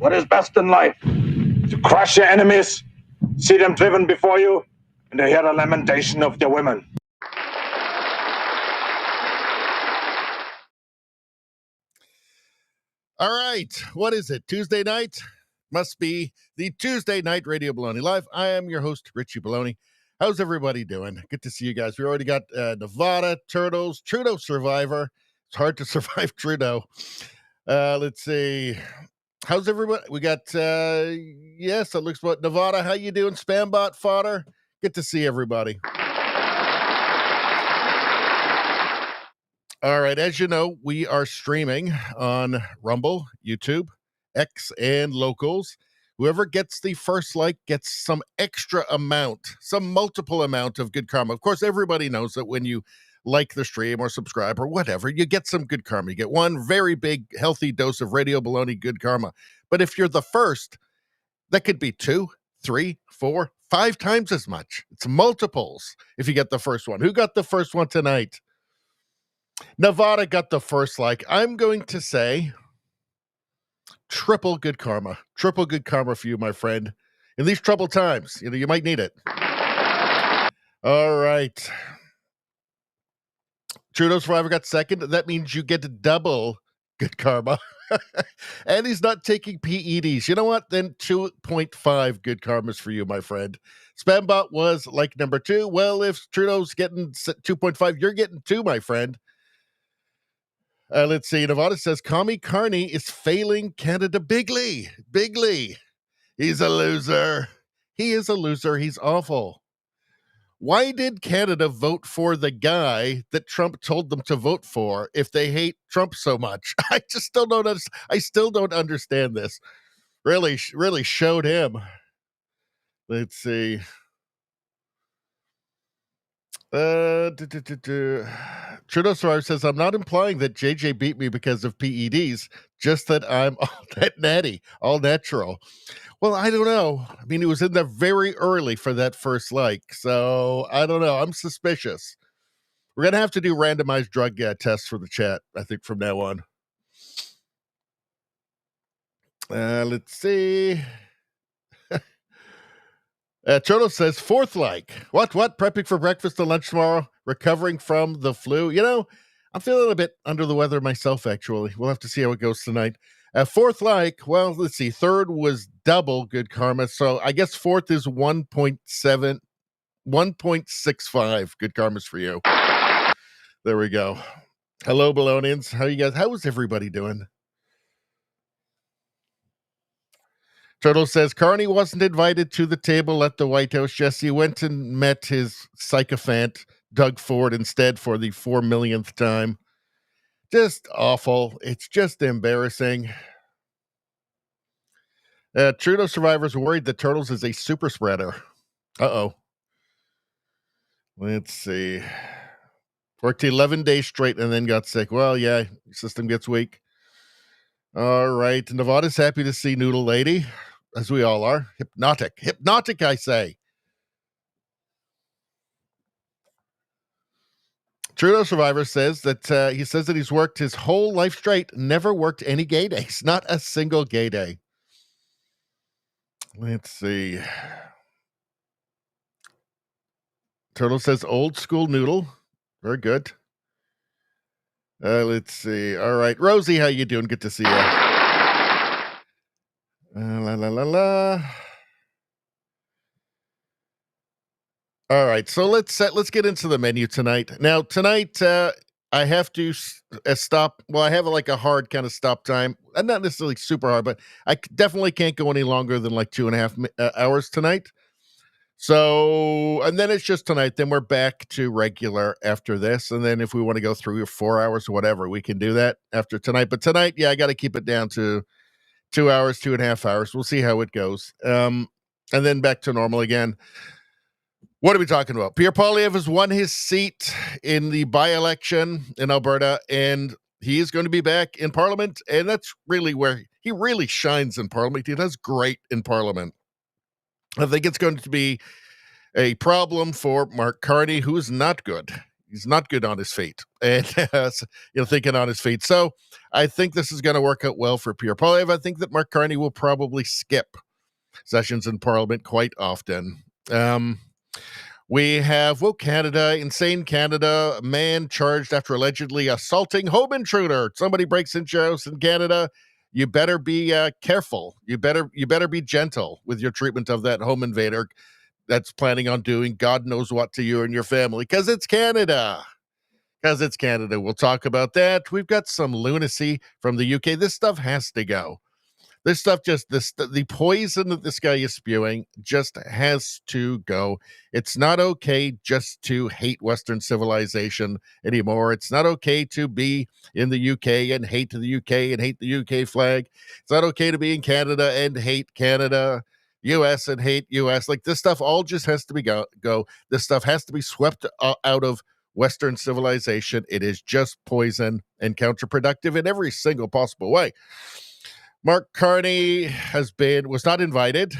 what is best in life? To crush your enemies, see them driven before you, and to hear the lamentation of their women. All right. What is it? Tuesday night? Must be the Tuesday Night Radio Baloney Live. I am your host, Richie Baloney. How's everybody doing? Good to see you guys. We already got Nevada, Turtles, Trudeau Survivor. It's hard to survive Trudeau. Let's see. How's everybody? We got, yes, it looks what Nevada. How you doing? Spambot fodder. Good to see everybody. All right. As you know, we are streaming on Rumble, YouTube, X, and Locals. Whoever gets the first like gets some extra amount, some multiple amount of good karma. Of course, everybody knows that when you like the stream or subscribe or whatever, you get some good karma. You get one very big, healthy dose of Radio Baloney good karma. But if you're the first, that could be 2, 3, 4, 5 times as much. It's multiples if you get the first one. Who got the first one tonight? Nevada got the first like. I'm going to say triple good karma. Triple good karma for you, my friend. In these troubled times, you might need it. All right. Trudeau Survivor got second. That means you get double good karma. And he's not taking PEDs. You know what? Then 2.5 good karmas for you, my friend. Spambot was like number 2. Well, if Trudeau's getting 2.5, you're getting 2, my friend. Let's see. Nevada says Carney is failing Canada bigly. He's a loser. He is a loser. He's awful. Why did Canada vote for the guy that Trump told them to vote for if they hate Trump so much? I just still don't understand. I still don't understand this. Really showed him. Let's see. Trudeau Survivor says, I'm not implying that JJ beat me because of PEDs, just that I'm all that natty, all natural. Well, I don't know. I mean, it was in there very early for that first like, so I don't know. I'm suspicious. We're going to have to do randomized drug tests for the chat, I think, from now on. Let's see. Turtle says, 4th like. What? Prepping for breakfast and lunch tomorrow? Recovering from the flu? I'm feeling a bit under the weather myself, actually. We'll have to see how it goes tonight. 4th like, well, let's see. 3rd was double good karma. So I guess 4th is 1.65 good karmas for you. There we go. Hello, Balonians. How you guys? How is everybody doing? Turtle says, Carney wasn't invited to the table at the White House. Yes, he went and met his sycophant, Doug Ford, instead for the 4 millionth time. Just awful. It's just embarrassing. Trudeau survivors worried that Turtles is a super spreader. Uh-oh. Let's see. Worked 11 days straight and then got sick. Well, yeah, system gets weak. All right. Nevada's happy to see Noodle Lady, as we all are. Hypnotic, I say. Trudeau Survivor says that he says that he's worked his whole life straight, never worked any gay days. Not a single gay day. Let's see. Turtle says old school noodle. Very good. Let's see. All right. Rosie, how you doing? Good to see you. All right. So let's get into the menu tonight. Now, tonight, I have to stop. Well, I have a hard kind of stop time. Not necessarily super hard, but I definitely can't go any longer than 2.5 hours tonight. So, and then it's just tonight. Then we're back to regular after this. And then if we want to go 3 or 4 hours or whatever, we can do that after tonight. But tonight, yeah, I got to keep it down to 2 hours, 2.5 hours. We'll see how it goes. And then back to normal again. What are we talking about? Pierre Poilievre has won his seat in the by-election in Alberta, and he is going to be back in Parliament. And that's really where he really shines in Parliament. He does great in Parliament. I think it's going to be a problem for Mark Carney, who is not good. he's not good on his feet, and thinking on his feet. So I think this is going to work out well for Pierre Poilievre. I think that Mark Carney will probably skip sessions in Parliament quite often. We have Woke Canada, Insane Canada, a man charged after allegedly assaulting home intruder. Somebody breaks into your house in Canada. You better be careful. You better be gentle with your treatment of that home invader that's planning on doing God knows what to you and your family, because it's Canada. Because it's Canada. We'll talk about that. We've got some lunacy from the UK. This stuff has to go. This stuff the poison that this guy is spewing just has to go. It's not okay just to hate Western civilization anymore. It's not okay to be in the UK and hate the UK and hate the UK flag. It's not okay to be in Canada and hate Canada, US and hate US. Like, this stuff all just has to be go. This stuff has to be swept out of Western civilization. It is just poison and counterproductive in every single possible way. Mark Carney was not invited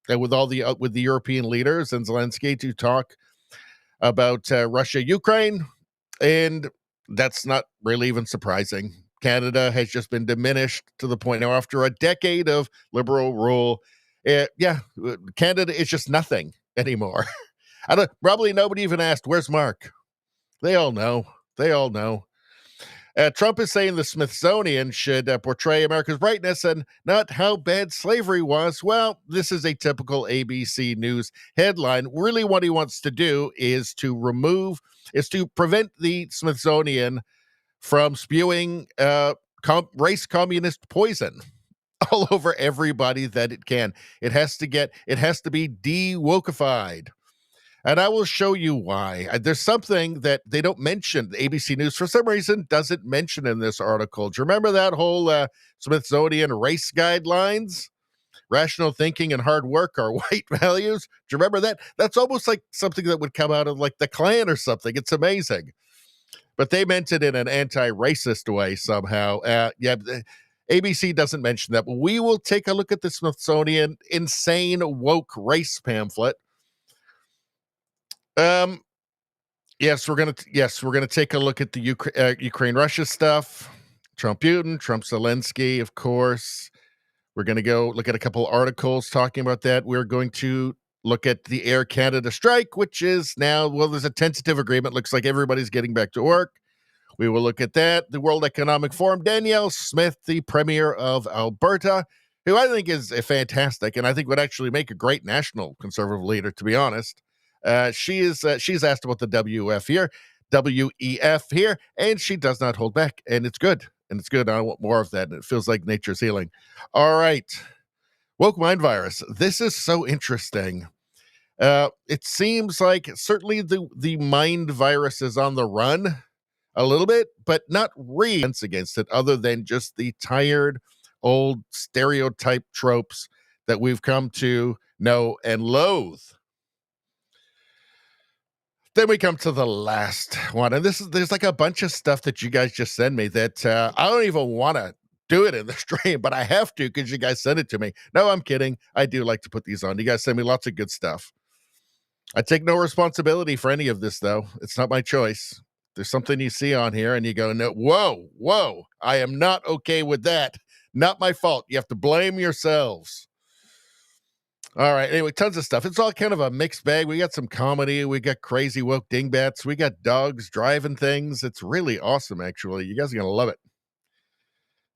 with the European leaders and Zelensky to talk about Russia, Ukraine, and that's not really even surprising. Canada has just been diminished to the point now after a decade of liberal rule. Canada is just nothing anymore. Probably nobody even asked, "Where's Mark?" They all know. Trump is saying the Smithsonian should portray America's brightness and not how bad slavery was. Well, this is a typical ABC News headline. Really, what he wants to do is to prevent the Smithsonian from spewing race communist poison all over everybody that it can. It has to be de-wokeified. And I will show you why. There's something that they don't mention. The ABC News, for some reason, doesn't mention in this article. Do you remember that whole Smithsonian race guidelines? Rational thinking and hard work are white values. Do you remember that? That's almost like something that would come out of like the Klan or something. It's amazing. But they meant it in an anti-racist way somehow. ABC doesn't mention that. But we will take a look at the Smithsonian insane woke race pamphlet. Yes, we're gonna take a look at the Ukraine-Russia stuff. Trump Putin, Trump Zelensky, of course. We're gonna go look at a couple articles talking about that. We're going to look at the Air Canada strike, which is now, there's a tentative agreement. Looks like everybody's getting back to work. We will look at that. The World Economic Forum, Danielle Smith, the Premier of Alberta, who I think is fantastic, and I think would actually make a great national conservative leader, to be honest. She's asked about the WEF here, and she does not hold back, and it's good. I want more of that, and it feels like nature's healing. All right. Woke mind virus. This is so interesting. It seems like certainly the mind virus is on the run a little bit, but not really against it, other than just the tired old stereotype tropes that we've come to know and loathe. Then we come to the last one, and there's like a bunch of stuff that you guys just send me that I don't even want to do it in the stream, but I have to because you guys send it to me. No, I'm kidding. I do like to put these on. You guys send me lots of good stuff. I take no responsibility for any of this, though. It's not my choice. There's something you see on here, and you go, "No, whoa, I am not okay with that. Not my fault. You have to blame yourselves." All right. Anyway, tons of stuff. It's all kind of a mixed bag. We got some comedy. We got crazy woke dingbats. We got dogs driving things. It's really awesome, actually. You guys are going to love it.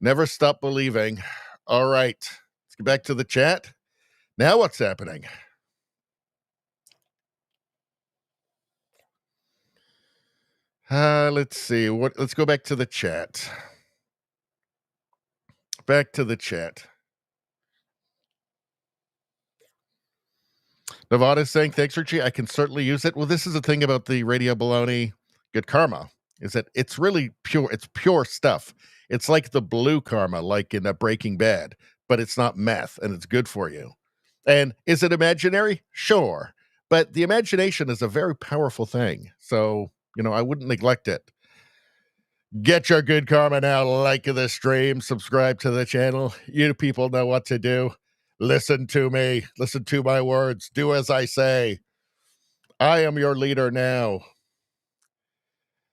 Never stop believing. All right. Let's get back to the chat. Now what's happening? Let's see. Let's go back to the chat. Back to the chat. Nevada's saying, "Thanks, Richie. I can certainly use it." Well, this is the thing about the Radio Baloney Good Karma, is that it's really pure. It's pure stuff. It's like the blue karma, like in Breaking Bad, but it's not meth, and it's good for you. And is it imaginary? Sure. But the imagination is a very powerful thing. So, I wouldn't neglect it. Get your good karma now. Like the stream, subscribe to the channel. You people know what to do. Listen to me. Listen to my words. Do as I say. I am your leader now.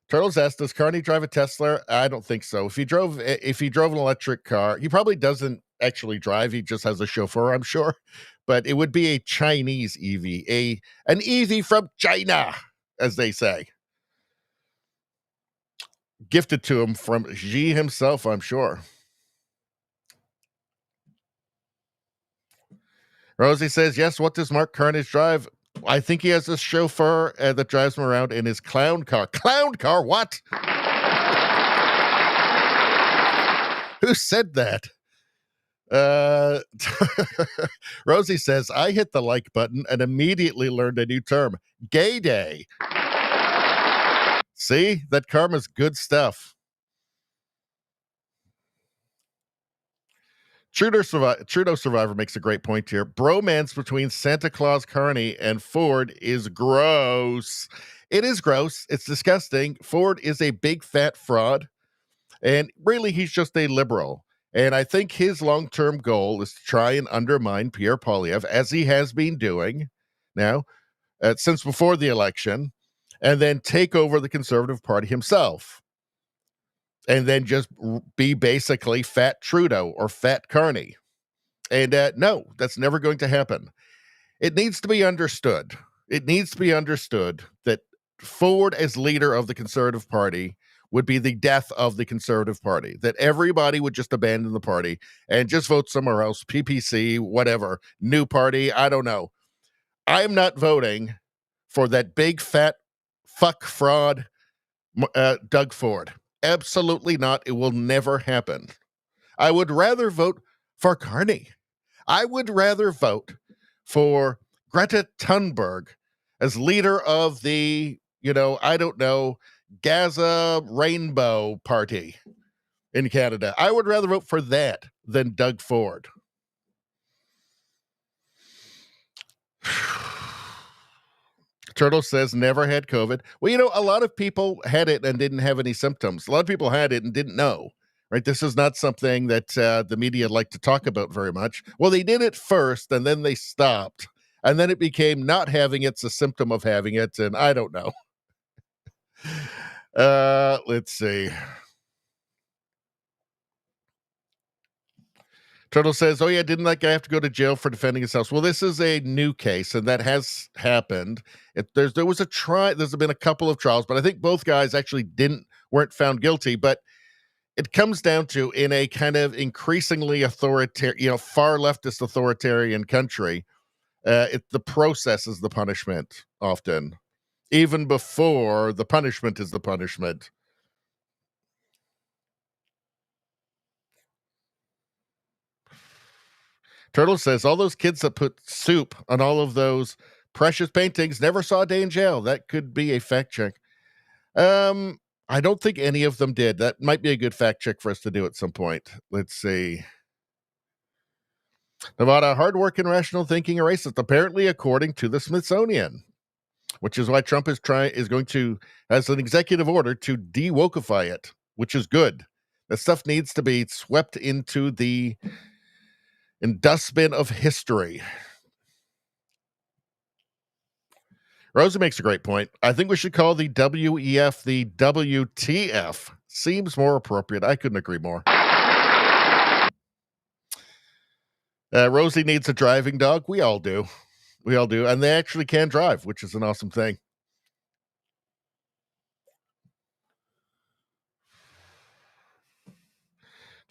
Turtles asked, does Carney drive a Tesla? I don't think so. If he drove an electric car, he probably doesn't actually drive. He just has a chauffeur, I'm sure. But it would be a Chinese EV, an EV from China, as they say. Gifted to him from Xi himself, I'm sure. Rosie says, yes, what does Mark Carnage drive? I think he has a chauffeur that drives him around in his clown car. Clown car? What? Who said that? Rosie says, I hit the like button and immediately learned a new term, gay day. See, that karma's good stuff. Trudeau Survivor makes a great point here. Bromance between Santa Claus Carney and Ford is gross. It is gross. It's disgusting. Ford is a big fat fraud. And really, he's just a liberal. And I think his long-term goal is to try and undermine Pierre Poilievre, as he has been doing now since before the election, and then take over the Conservative Party himself. And then just be basically fat Trudeau or fat Carney. And no, that's never going to happen. It needs to be understood. It needs to be understood that Ford, as leader of the Conservative Party, would be the death of the Conservative Party, that everybody would just abandon the party and just vote somewhere else, PPC, whatever, new party, I don't know. I'm not voting for that big fat fuck fraud, Doug Ford. Absolutely not. It will never happen. I would rather vote for Carney. I would rather vote for Greta Thunberg as leader of the, I don't know, Gaza Rainbow Party in Canada. I would rather vote for that than Doug Ford. Turtle says never had COVID. Well, a lot of people had it and didn't have any symptoms. A lot of people had it and didn't know, right? This is not something that the media like to talk about very much. Well, they did it first and then they stopped. And then it became not having it's a symptom of having it. And I don't know. Let's see. Turtle says, oh, yeah, didn't that guy have to go to jail for defending his house? Well, this is a new case, and that has happened. There's been a couple of trials, but I think both guys actually weren't found guilty. But it comes down to, in a kind of increasingly authoritarian, far leftist authoritarian country, the process is the punishment often, even before the punishment is the punishment. Turtle says, all those kids that put soup on all of those precious paintings never saw a day in jail. That could be a fact check. I don't think any of them did. That might be a good fact check for us to do at some point. Let's see. Nevada, hardworking, rational thinking, a racist, apparently according to the Smithsonian, which is why Trump has an executive order to de-wokify it, which is good. That stuff needs to be swept into the dustbin of history. Rosie makes a great point. I think we should call the WEF the WTF. Seems more appropriate. I couldn't agree more. Rosie needs a driving dog. We all do. And they actually can drive, which is an awesome thing.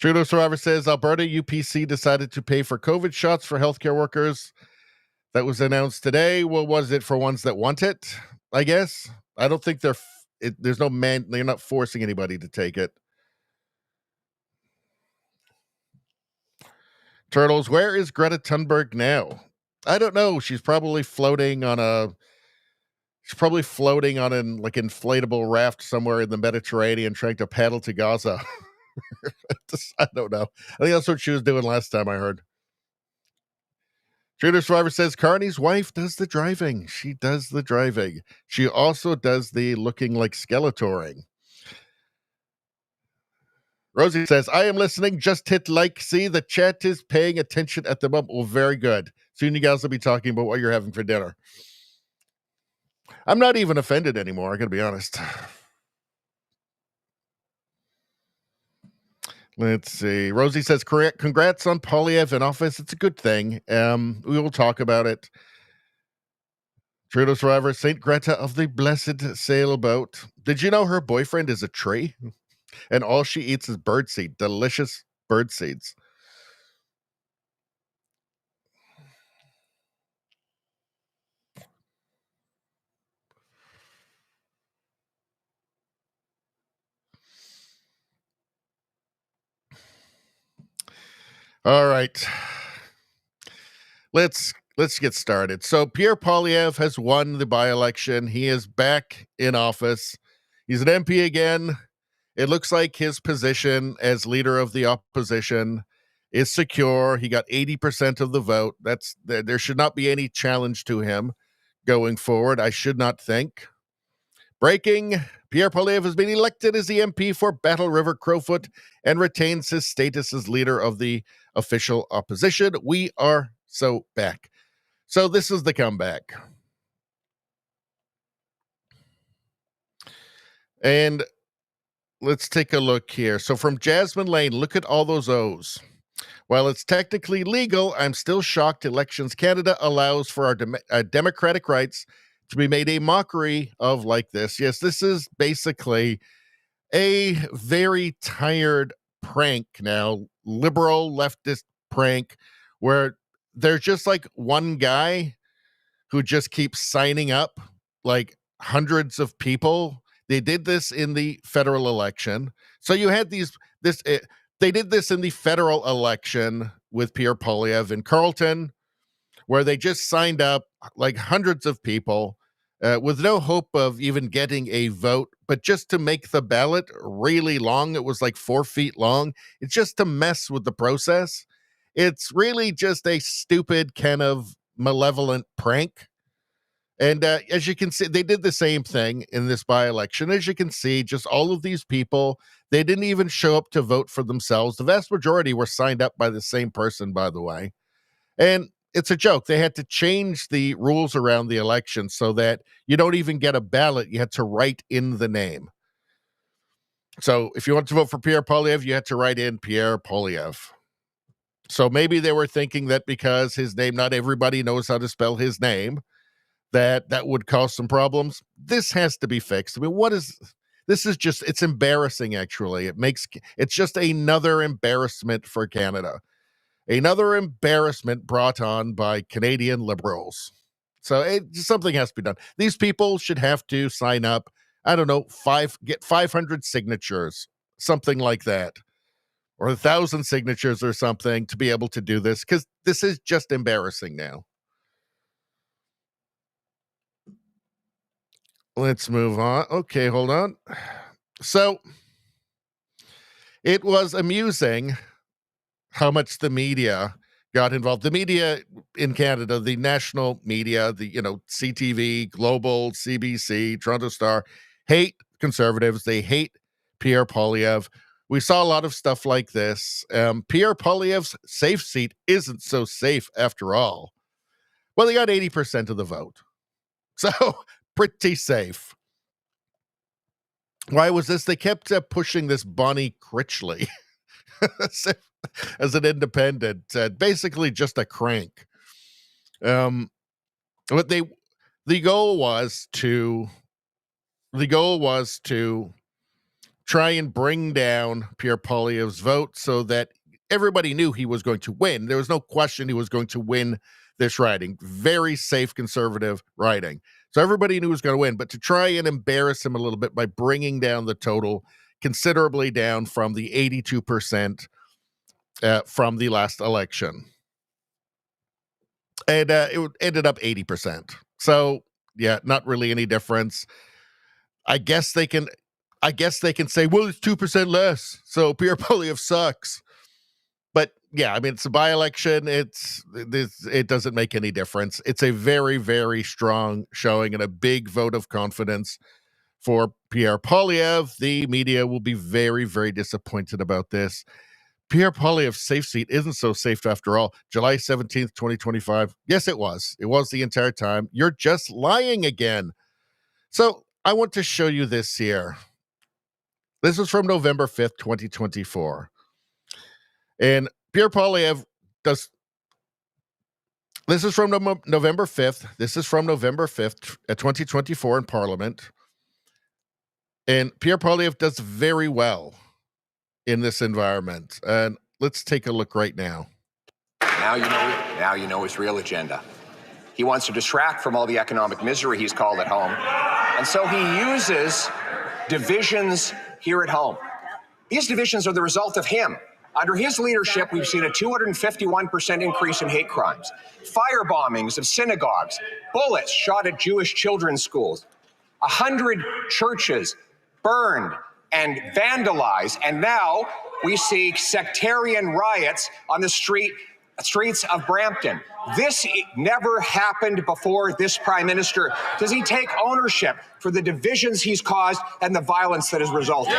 Trudeau Survivor says Alberta UPC decided to pay for COVID shots for healthcare workers. That was announced today. Well, was it for ones that want it? I guess. I don't think there's no man. They're not forcing anybody to take it. Turtles, where is Greta Thunberg now? I don't know. She's probably floating on an inflatable raft somewhere in the Mediterranean, trying to paddle to Gaza. I don't know. I think that's what she was doing last time I heard. Trader Survivor says Carney's wife does the driving. She does the driving. She also does the looking like Skeletoring. Rosie says, I am listening. Just hit like. See, the chat is paying attention at the moment. Well, very good. Soon you guys will be talking about what you're having for dinner. I'm not even offended anymore. I gotta be honest. Let's see. Rosie says, "Correct. Congrats on Poilievre in office. It's a good thing. We will talk about it." Trudeau survivor, Saint Greta of the Blessed Sailboat. Did you know her boyfriend is a tree? And all she eats is birdseed. Delicious bird seeds. All right. Let's get started. So Pierre Poilievre has won the by-election. He is back in office. He's an MP again. It looks like his position as leader of the opposition is secure. He got 80% of the vote. There should not be any challenge to him going forward, I should not think. Breaking, Pierre Poilievre has been elected as the MP for Battle River Crowfoot and retains his status as leader of the official opposition. We are so back. So this is the comeback. And let's take a look here. So from Jasmine Lane, look at all those O's. While it's technically legal, I'm still shocked Elections Canada allows for our democratic rights to be made a mockery of like this. Yes, this is basically a very tired prank now, liberal leftist prank, where there's just like one guy who just keeps signing up like hundreds of people. They did this in the federal election. So you had they did this in the federal election with Pierre Poilievre in Carleton, where they just signed up like hundreds of people with no hope of even getting a vote, but just to make the ballot really long. It was like 4 feet long. It's just to mess with the process. It's really just a stupid kind of malevolent prank. And as you can see, they did the same thing in this by-election. As you can see, just all of these people, they didn't even show up to vote for themselves. The vast majority were signed up by the same person, by the way. And it's a joke. They had to change the rules around the election so that you don't even get a ballot. You had to write in the name. So if you want to vote for Pierre Poilievre, you had to write in Pierre Poilievre. So maybe they were thinking that because his name, not everybody knows how to spell his name, that would cause some problems. This has to be fixed. I mean, this is just, it's embarrassing, actually. It's just another embarrassment for Canada. Another embarrassment brought on by Canadian liberals. So something has to be done. These people should have to sign up, I don't know, get 500 signatures, something like that, or 1,000 signatures or something to be able to do this, because this is just embarrassing now. Let's move on. Okay, hold on. So it was amusing how much the media got involved. The media in Canada, the national media, CTV, Global, CBC, Toronto Star, hate conservatives. They hate Pierre Poilievre. We saw a lot of stuff like this. Pierre Poilievre's safe seat isn't so safe after all. Well, they got 80% of the vote. So pretty safe. Why was this? They kept pushing this Bonnie Critchley as an independent, basically just a crank. But the goal was to try and bring down Pierre Poilievre's vote so that everybody knew he was going to win. There was no question he was going to win this riding. Very safe conservative riding. So everybody knew he was going to win, but to try and embarrass him a little bit by bringing down the total considerably down from the 82% from the last election. And it ended up 80%. So, yeah, not really any difference. I guess they can say, well, it's 2% less, so Pierre Poilievre sucks. But yeah, I mean, it's a by-election. It doesn't make any difference. It's a very, very strong showing and a big vote of confidence for Pierre Poilievre. The media will be very, very disappointed about this. Pierre Poilievre's safe seat isn't so safe after all. July 17th, 2025. Yes, it was. It was the entire time. You're just lying again. So I want to show you this here. This is from November 5th, 2024. And Pierre Poilievre does. This is from November 5th. This is from November 5th, 2024 in Parliament. And Pierre Poilievre does very well in this environment. And let's take a look right now. Now you know his real agenda. He wants to distract from all the economic misery he's called at home. And so he uses divisions here at home. These divisions are the result of him. Under his leadership, we've seen a 251% increase in hate crimes, firebombings of synagogues, bullets shot at Jewish children's schools, 100 churches burned and vandalized, and now we see sectarian riots on the streets of Brampton. This never happened before this prime minister. Does he take ownership for the divisions he's caused and the violence that has resulted?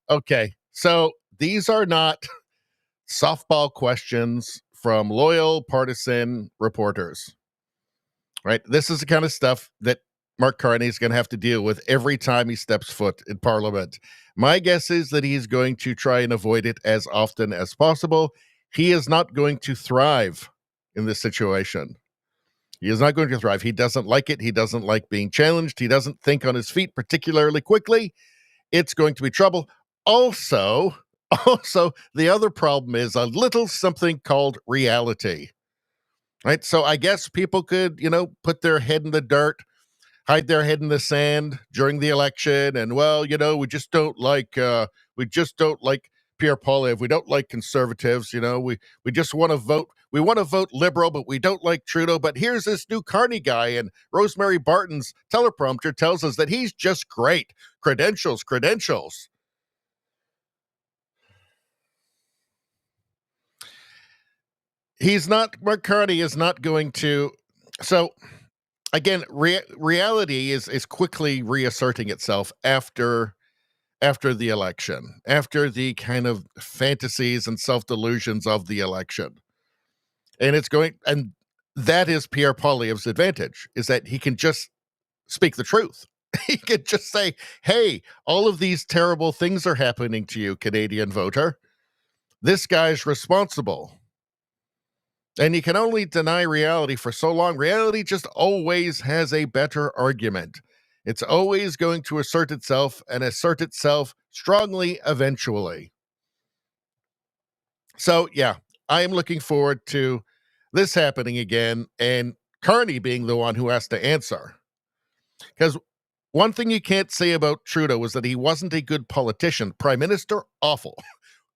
Okay, so these are not softball questions from loyal partisan reporters, right? This is the kind of stuff that Mark Carney is going to have to deal with every time he steps foot in Parliament. My guess is that he's going to try and avoid it as often as possible. He is not going to thrive in this situation. He is not going to thrive. He doesn't like it. He doesn't like being challenged. He doesn't think on his feet particularly quickly. It's going to be trouble. Also, the other problem is a little something called reality, right? So I guess people could, put their head in the dirt, hide their head in the sand during the election, and we just don't like Pierre Poilievre. We don't like conservatives. We just want to vote. We want to vote liberal, but we don't like Trudeau. But here's this new Carney guy, and Rosemary Barton's teleprompter tells us that he's just great. Credentials. Mark Carney is not going to. So again, reality is quickly reasserting itself after the election, after the kind of fantasies and self-delusions of the election. And that is Pierre Poilievre's advantage, is that he can just speak the truth. He could just say, hey, all of these terrible things are happening to you, Canadian voter. This guy's responsible. And you can only deny reality for so long. Reality just always has a better argument. It's always going to assert itself strongly eventually. So, yeah, I am looking forward to this happening again and Carney being the one who has to answer. Because one thing you can't say about Trudeau is that he wasn't a good politician. Prime Minister, awful.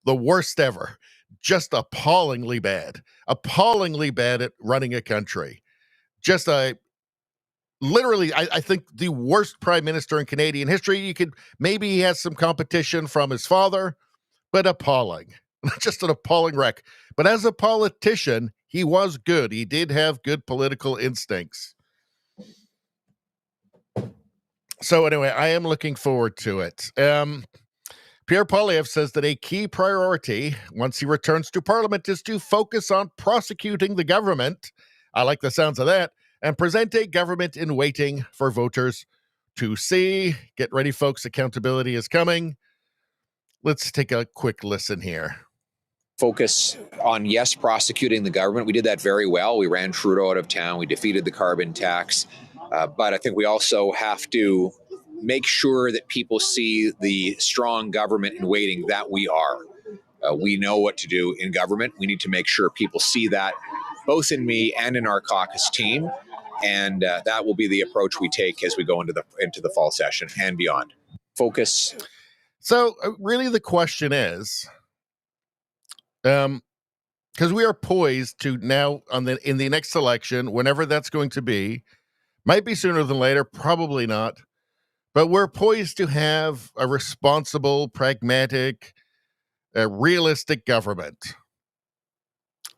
The worst ever. Just appallingly bad at running a country. Just literally, I think the worst prime minister in Canadian history. Maybe he has some competition from his father, but appalling. Just an appalling wreck. But as a politician, he was good. He did have good political instincts. So anyway, I am looking forward to it. Pierre Poilievre says that a key priority once he returns to Parliament is to focus on prosecuting the government. I like the sounds of that. And present a government in waiting for voters to see. Get ready, folks. Accountability is coming. Let's take a quick listen here. Focus on, yes, prosecuting the government. We did that very well. We ran Trudeau out of town. We defeated the carbon tax. But I think we also have to make sure that people see the strong government in waiting that we are. We know what to do in government. We need to make sure people see that, both in me and in our caucus team. And that will be the approach we take as we go into the fall session and beyond. Focus. So really the question is, because we are poised to now in the next election, whenever that's going to be, might be sooner than later, probably not, but we're poised to have a responsible, pragmatic, realistic government.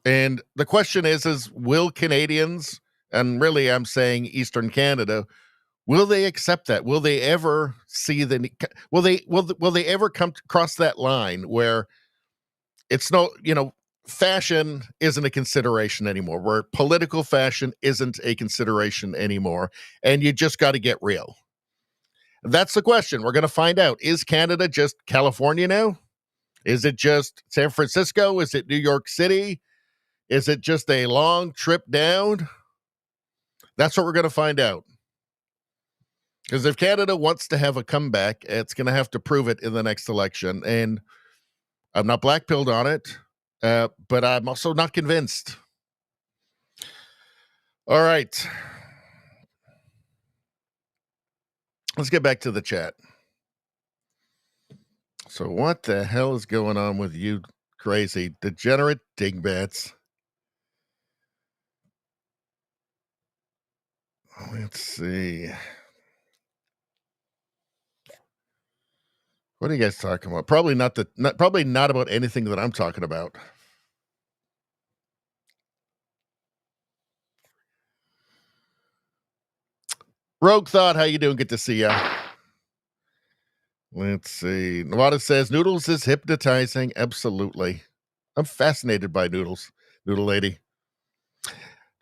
And the question is will Canadians, and really I'm saying Eastern Canada, will they accept that? Will they ever see will they ever come across that line where it's fashion isn't a consideration anymore, where political fashion isn't a consideration anymore, and you just got to get real? That's the question. We're going to find out. Is Canada just California now? Is it just San Francisco? Is it New York City? Is it just a long trip down? That's what we're going to find out. Because if Canada wants to have a comeback, it's going to have to prove it in the next election. And I'm not black-pilled on it, but I'm also not convinced. All right. Let's get back to the chat. So what the hell is going on with you crazy degenerate dingbats? Let's see. What are you guys talking about? Probably not about anything that I'm talking about. Rogue Thought, how you doing? Good to see ya. Let's see. Nevada says Noodles is hypnotizing. Absolutely. I'm fascinated by Noodles. Noodle lady.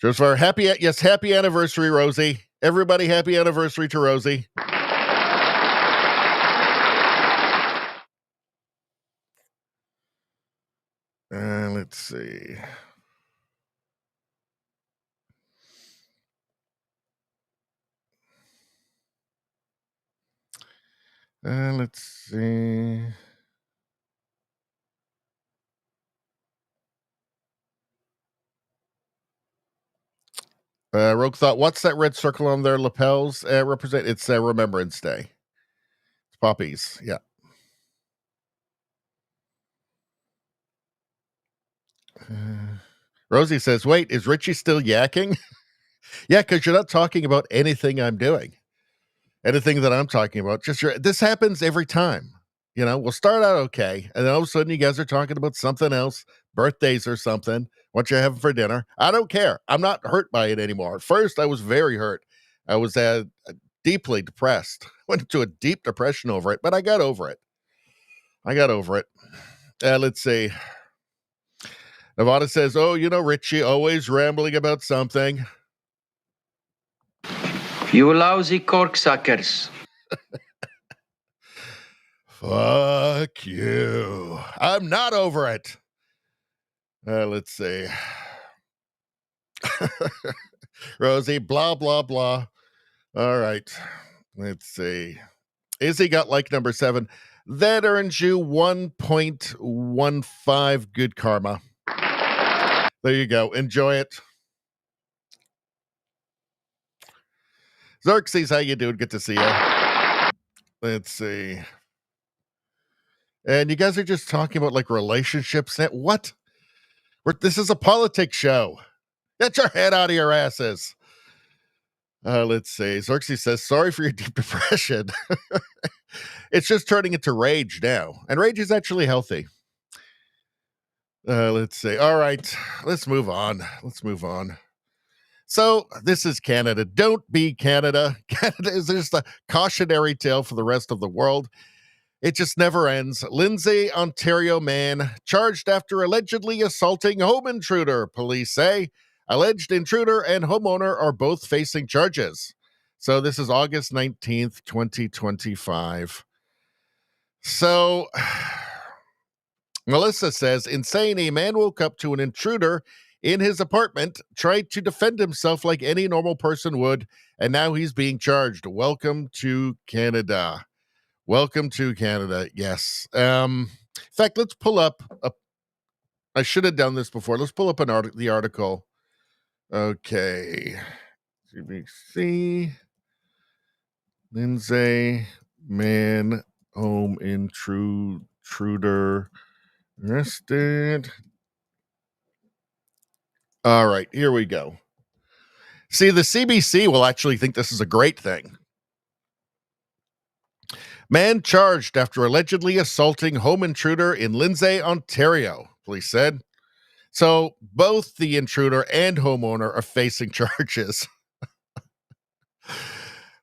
Joseph, happy anniversary, Rosie. Everybody, happy anniversary to Rosie. Let's see. Let's see. Rogue Thought, what's that red circle on their lapels represent? It's Remembrance Day. It's poppies, yeah. Rosie says, wait, is Richie still yakking? Yeah, because you're not talking about anything I'm doing. Anything that I'm talking about. This happens every time. You know, we'll start out okay, and then all of a sudden you guys are talking about something else, birthdays or something, what you're having for dinner. I don't care. I'm not hurt by it anymore. At first, I was very hurt. I was deeply depressed. Went into a deep depression over it, but I got over it. Let's see. Nevada says, oh, you know, Richie, always rambling about something. You lousy corksuckers. Fuck you. I'm not over it. Let's see. Rosie, blah, blah, blah. All right. Let's see. Izzy got like number 7. That earns you 1.15 good karma. There you go. Enjoy it. Xerxes, how you doing? Good to see you. Let's see. And you guys are just talking about like relationships. What? This is a politics show. Get your head out of your asses. Let's see. Xerxes says, sorry for your deep depression. It's just turning into rage now. And rage is actually healthy. Let's see. All right. Let's move on. So this is Canada. Don't be Canada. Canada is just a cautionary tale for the rest of the world. It just never ends. Lindsay, Ontario man charged after allegedly assaulting home intruder. Police say alleged intruder and homeowner are both facing charges. So this is August 19th, 2025. So Melissa says, insane, a man woke up to an intruder in his apartment, tried to defend himself like any normal person would, and now he's being charged. Welcome to Canada. Welcome to Canada. Yes. In fact, let's pull up I should have done this before. Let's pull up the article. Okay. CBC. Lindsay, man, home intruder arrested. All right, here we go. See, the CBC will actually think this is a great thing. Man charged after allegedly assaulting home intruder in Lindsay, Ontario, police said. So both the intruder and homeowner are facing charges.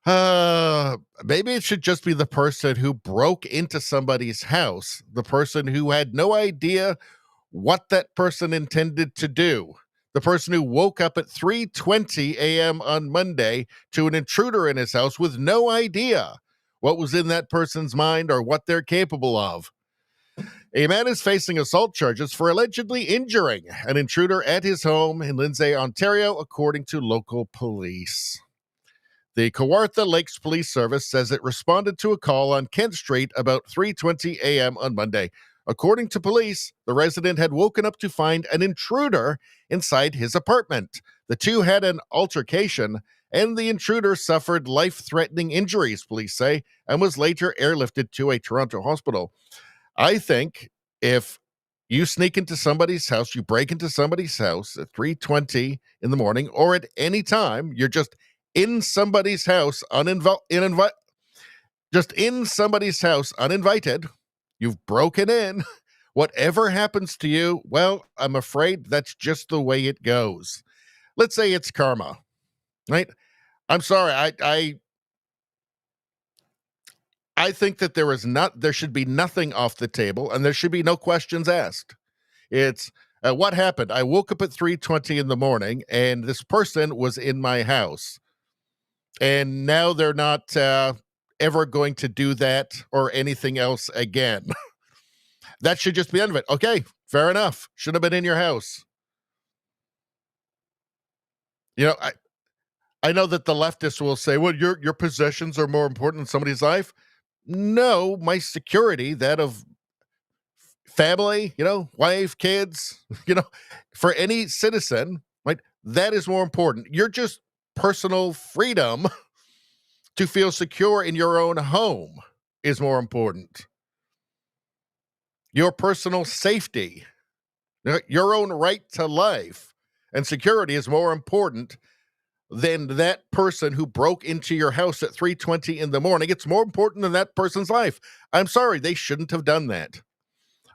Maybe it should just be the person who broke into somebody's house, the person who had no idea what that person intended to do. The person who woke up at 3:20 a.m. on Monday to an intruder in his house with no idea what was in that person's mind or what they're capable of. A man is facing assault charges for allegedly injuring an intruder at his home in Lindsay, Ontario, according to local police. The Kawartha Lakes Police Service says it responded to a call on Kent Street about 3:20 a.m. on Monday. According to police, the resident had woken up to find an intruder inside his apartment. The two had an altercation, and the intruder suffered life-threatening injuries, police say, and was later airlifted to a Toronto hospital. I think if you sneak into somebody's house, you break into somebody's house at 3:20 in the morning, or at any time, you're just in somebody's house uninvited, you've broken in. Whatever happens to you, well, I'm afraid that's just the way it goes. Let's say it's karma, right? I'm sorry. I think that there should be nothing off the table, and there should be no questions asked. It's what happened. I woke up at 3:20 in the morning, and this person was in my house, and now they're not ever going to do that or anything else again. That should just be the end of it. Okay, fair enough. Should have been in your house. I know that the leftists will say, well, your possessions are more important than somebody's life. No, my security, that of family, wife, kids, for any citizen, right? That is more important. Your just personal freedom to feel secure in your own home is more important. Your personal safety, your own right to life and security is more important than that person who broke into your house at 3:20 in the morning. It's more important than that person's life. I'm sorry, they shouldn't have done that.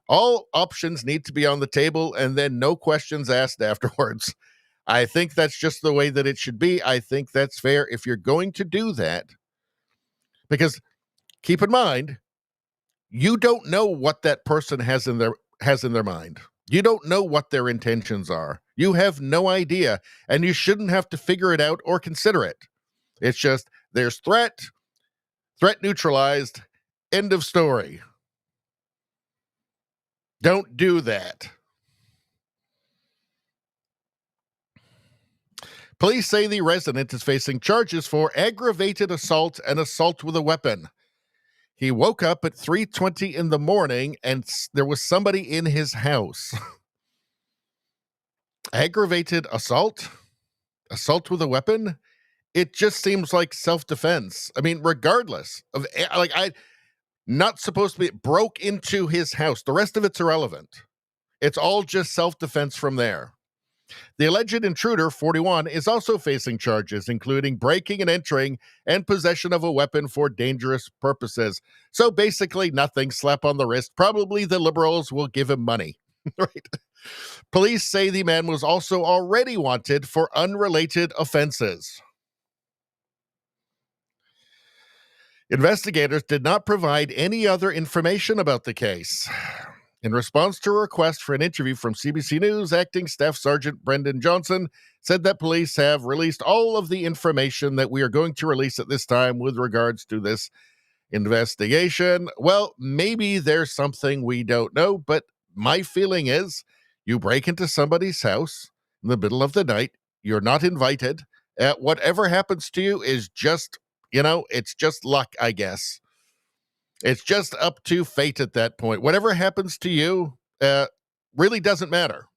All options need to be on the table and then no questions asked afterwards. I think that's just the way that it should be. I think that's fair if you're going to do that. Because keep in mind, you don't know what that person has in their mind. You don't know what their intentions are. You have no idea, and you shouldn't have to figure it out or consider it. It's just there's threat neutralized, end of story. Don't do that. Police say the resident is facing charges for aggravated assault and assault with a weapon. He woke up at 3:20 in the morning and there was somebody in his house. Aggravated assault with a weapon? It just seems like self-defense. I mean, regardless of, not supposed to be, broke into his house. The rest of it's irrelevant. It's all just self-defense from there. The alleged intruder, 41, is also facing charges, including breaking and entering and possession of a weapon for dangerous purposes. So basically nothing, slap on the wrist. Probably the Liberals will give him money. Right? Police say the man was also already wanted for unrelated offenses. Investigators did not provide any other information about the case. In response to a request for an interview from CBC News, Acting Staff Sergeant Brendan Johnson said that police have released all of the information that we are going to release at this time with regards to this investigation. Well, maybe there's something we don't know, but my feeling is you break into somebody's house in the middle of the night, you're not invited. Whatever happens to you is just, it's just luck, I guess. It's just up to fate at that point. Whatever happens to you really doesn't matter.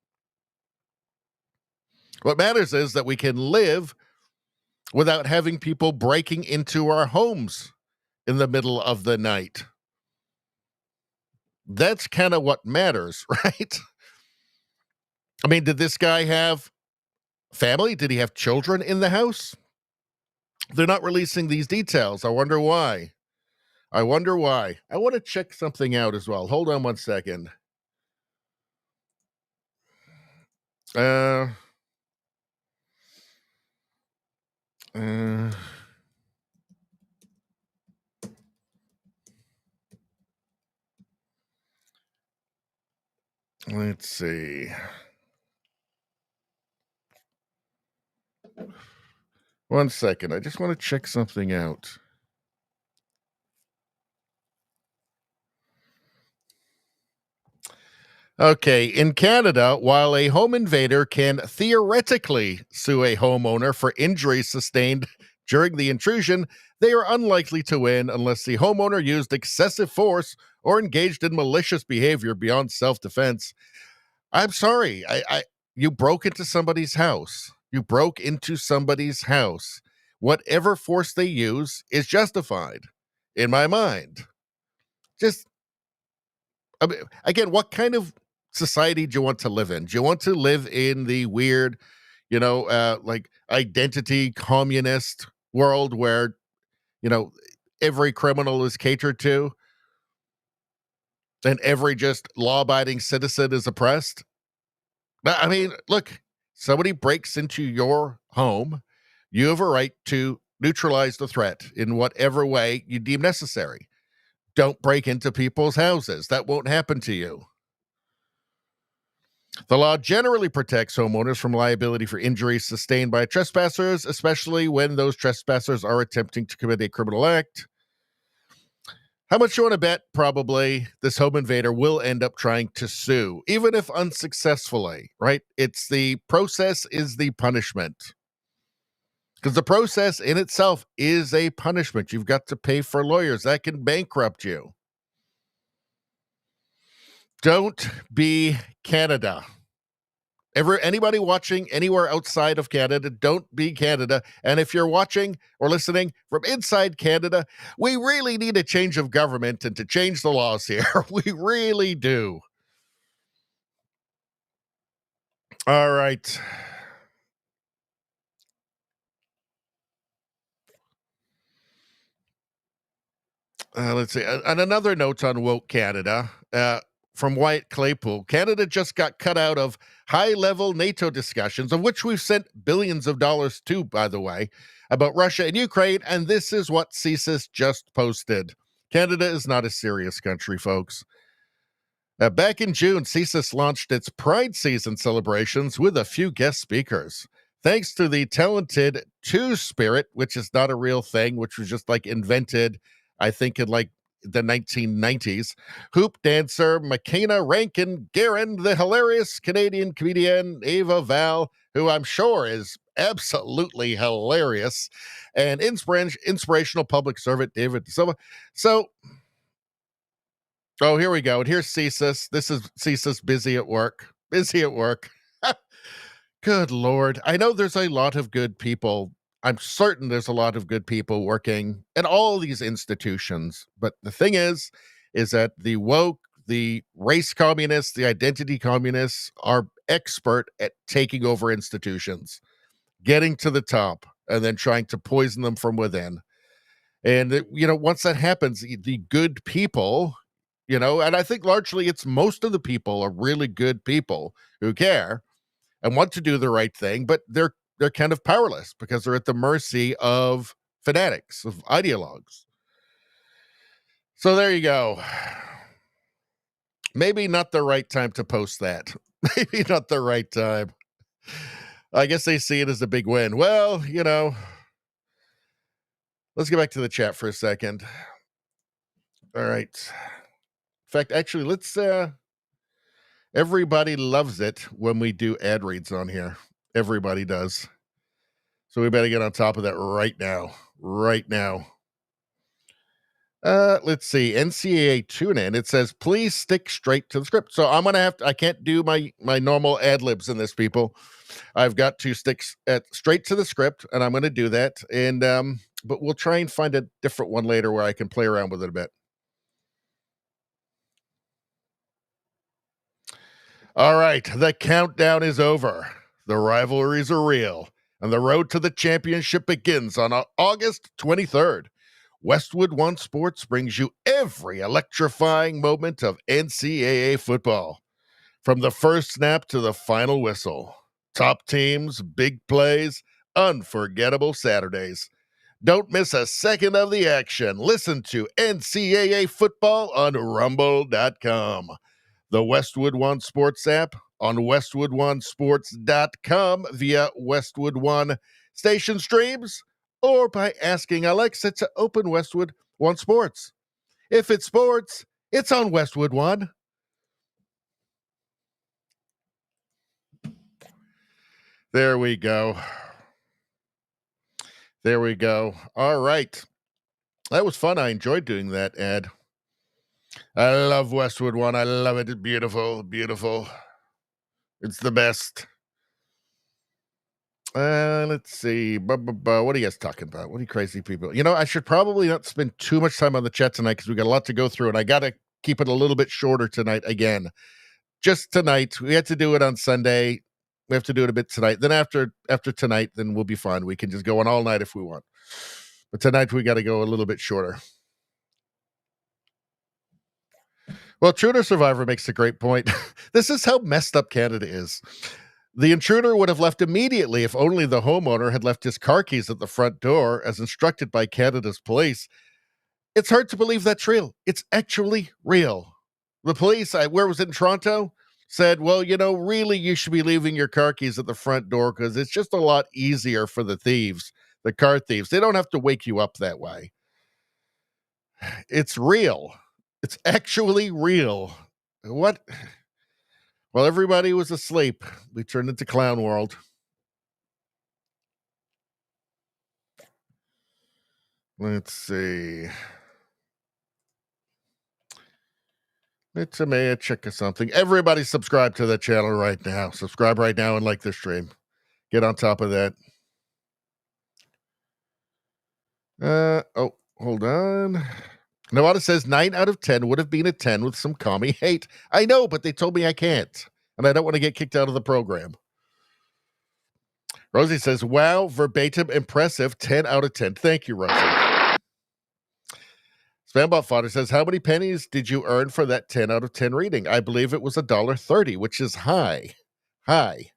What matters is that we can live without having people breaking into our homes in the middle of the night. That's kind of what matters, right? I mean, did this guy have family? Did he have children in the house? They're not releasing these details. I wonder why. I want to check something out as well. Hold on one second. Let's see. One second. I just want to check something out. Okay, in Canada, while a home invader can theoretically sue a homeowner for injuries sustained during the intrusion, they are unlikely to win unless the homeowner used excessive force or engaged in malicious behavior beyond self-defense. I'm sorry, you broke into somebody's house. You broke into somebody's house. Whatever force they use is justified, in my mind. Just I mean, again, what kind of society do you want to live in? Do you want to live in the weird, like identity communist world where, you know, every criminal is catered to and every just law abiding citizen is oppressed? I mean, look, somebody breaks into your home. You have a right to neutralize the threat in whatever way you deem necessary. Don't break into people's houses. That won't happen to you. The law generally protects homeowners from liability for injuries sustained by trespassers, especially when those trespassers are attempting to commit a criminal act. How much you want to bet? Probably this home invader will end up trying to sue, even if unsuccessfully, right? It's the process is the punishment. Because the process in itself is a punishment. You've got to pay for lawyers. That can bankrupt you. Don't be Canada. Anybody watching anywhere outside of Canada, don't be Canada. And if you're watching or listening from inside Canada, we really need a change of government and to change the laws here. We really do. All right. Let's see. And another note on woke Canada from Wyatt Claypool. Canada just got cut out of high-level NATO discussions, of which we've sent billions of dollars to, by the way, about Russia and Ukraine. And this is what CSIS just posted. Canada is not a serious country, folks. Back in June, CSIS launched its Pride Season celebrations with a few guest speakers. Thanks to the talented Two-Spirit, which is not a real thing, which was just like invented, I think, in like the 1990s, hoop dancer McKenna Rankin Guerin, the hilarious Canadian comedian Ava Val, who I'm sure is absolutely hilarious, and inspirational public servant David De Silva. So, oh, here we go. And here's CSIS. This is CSIS busy at work. Busy at work. Good Lord. I know there's a lot of good people. I'm certain there's a lot of good people working at all these institutions. But the thing is that the woke, the race communists, the identity communists are expert at taking over institutions, getting to the top, and then trying to poison them from within. And, once that happens, the good people, and I think largely it's most of the people are really good people who care and want to do the right thing, but they're kind of powerless because they're at the mercy of fanatics, of ideologues. So there you go. Maybe not the right time to post that. Maybe not the right time. I guess they see it as a big win. Well, let's get back to the chat for a second. All right. In fact, actually, let's everybody loves it when we do ad reads on here. Everybody does. So we better get on top of that right now. Right now. Let's see. NCAA tune in. It says, please stick straight to the script. So I'm gonna I can't do my normal ad libs in this, people. I've got to stick straight to the script, and I'm gonna do that. And but we'll try and find a different one later where I can play around with it a bit. All right, the countdown is over. The rivalries are real, and the road to the championship begins on August 23rd. Westwood One Sports brings you every electrifying moment of NCAA football. From the first snap to the final whistle. Top teams, big plays, unforgettable Saturdays. Don't miss a second of the action. Listen to NCAA football on rumble.com. The Westwood One Sports app on westwoodonesports.com via Westwood One station streams or by asking Alexa to open Westwood One Sports. If it's sports, it's on Westwood One. There we go. There we go. All right. That was fun. I enjoyed doing that ad. I love Westwood One. I love it. It's beautiful. Beautiful. It's the best. Let's see. What are you guys talking about? What are you crazy people? You know, I should probably not spend too much time on the chat tonight because we got a lot to go through, and I got to keep it a little bit shorter tonight again. Just tonight. We had to do it on Sunday. We have to do it a bit tonight. Then after tonight, then we'll be fine. We can just go on all night if we want. But tonight we got to go a little bit shorter. Well, Intruder Survivor makes a great point. This is how messed up Canada is. The intruder would have left immediately if only the homeowner had left his car keys at the front door as instructed by Canada's police. It's hard to believe that's real. It's actually real. The police, where was it, in Toronto? Said, well, you know, really you should be leaving your car keys at the front door because it's just a lot easier for the thieves, the car thieves. They don't have to wake you up that way. It's real. It's actually real. What? Well, everybody was asleep. We turned into Clown World. Let's see. It's a Maher check or something. Everybody subscribe to the channel right now. Subscribe right now and like the stream. Get on top of that. Oh, hold on. Nawada says 9 out of 10 would have been a 10 with some commie hate. I know, but they told me I can't. And I don't want to get kicked out of the program. Rosie says, wow, verbatim, impressive, 10 out of 10. Thank you, Rosie. Spambot Fodder says, how many pennies did you earn for that 10 out of 10 reading? I believe it was $1.30, which is high. High.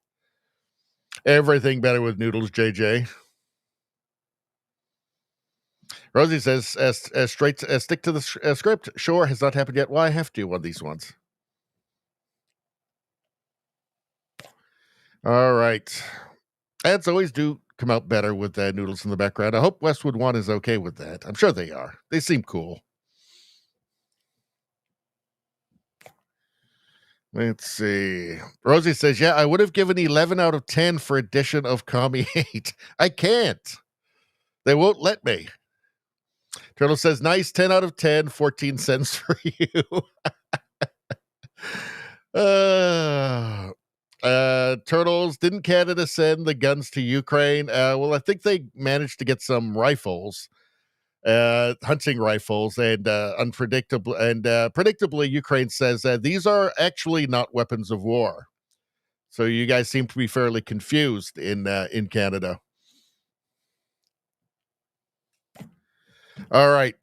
Everything better with noodles, JJ. Rosie says, stick to the script. Sure, has not happened yet. Well, I have to one of these ones. All right. Ads always do come out better with noodles in the background. I hope Westwood One is okay with that. I'm sure they are. They seem cool. Let's see. Rosie says, yeah, I would have given 11 out of 10 for addition of commie hate. I can't. They won't let me. Turtle says, nice, 10 out of 10, 14 cents for you. Turtles, didn't Canada send the guns to Ukraine? Well, I think they managed to get some rifles, hunting rifles, and predictably, Ukraine says these are actually not weapons of war. So you guys seem to be fairly confused in Canada. All right.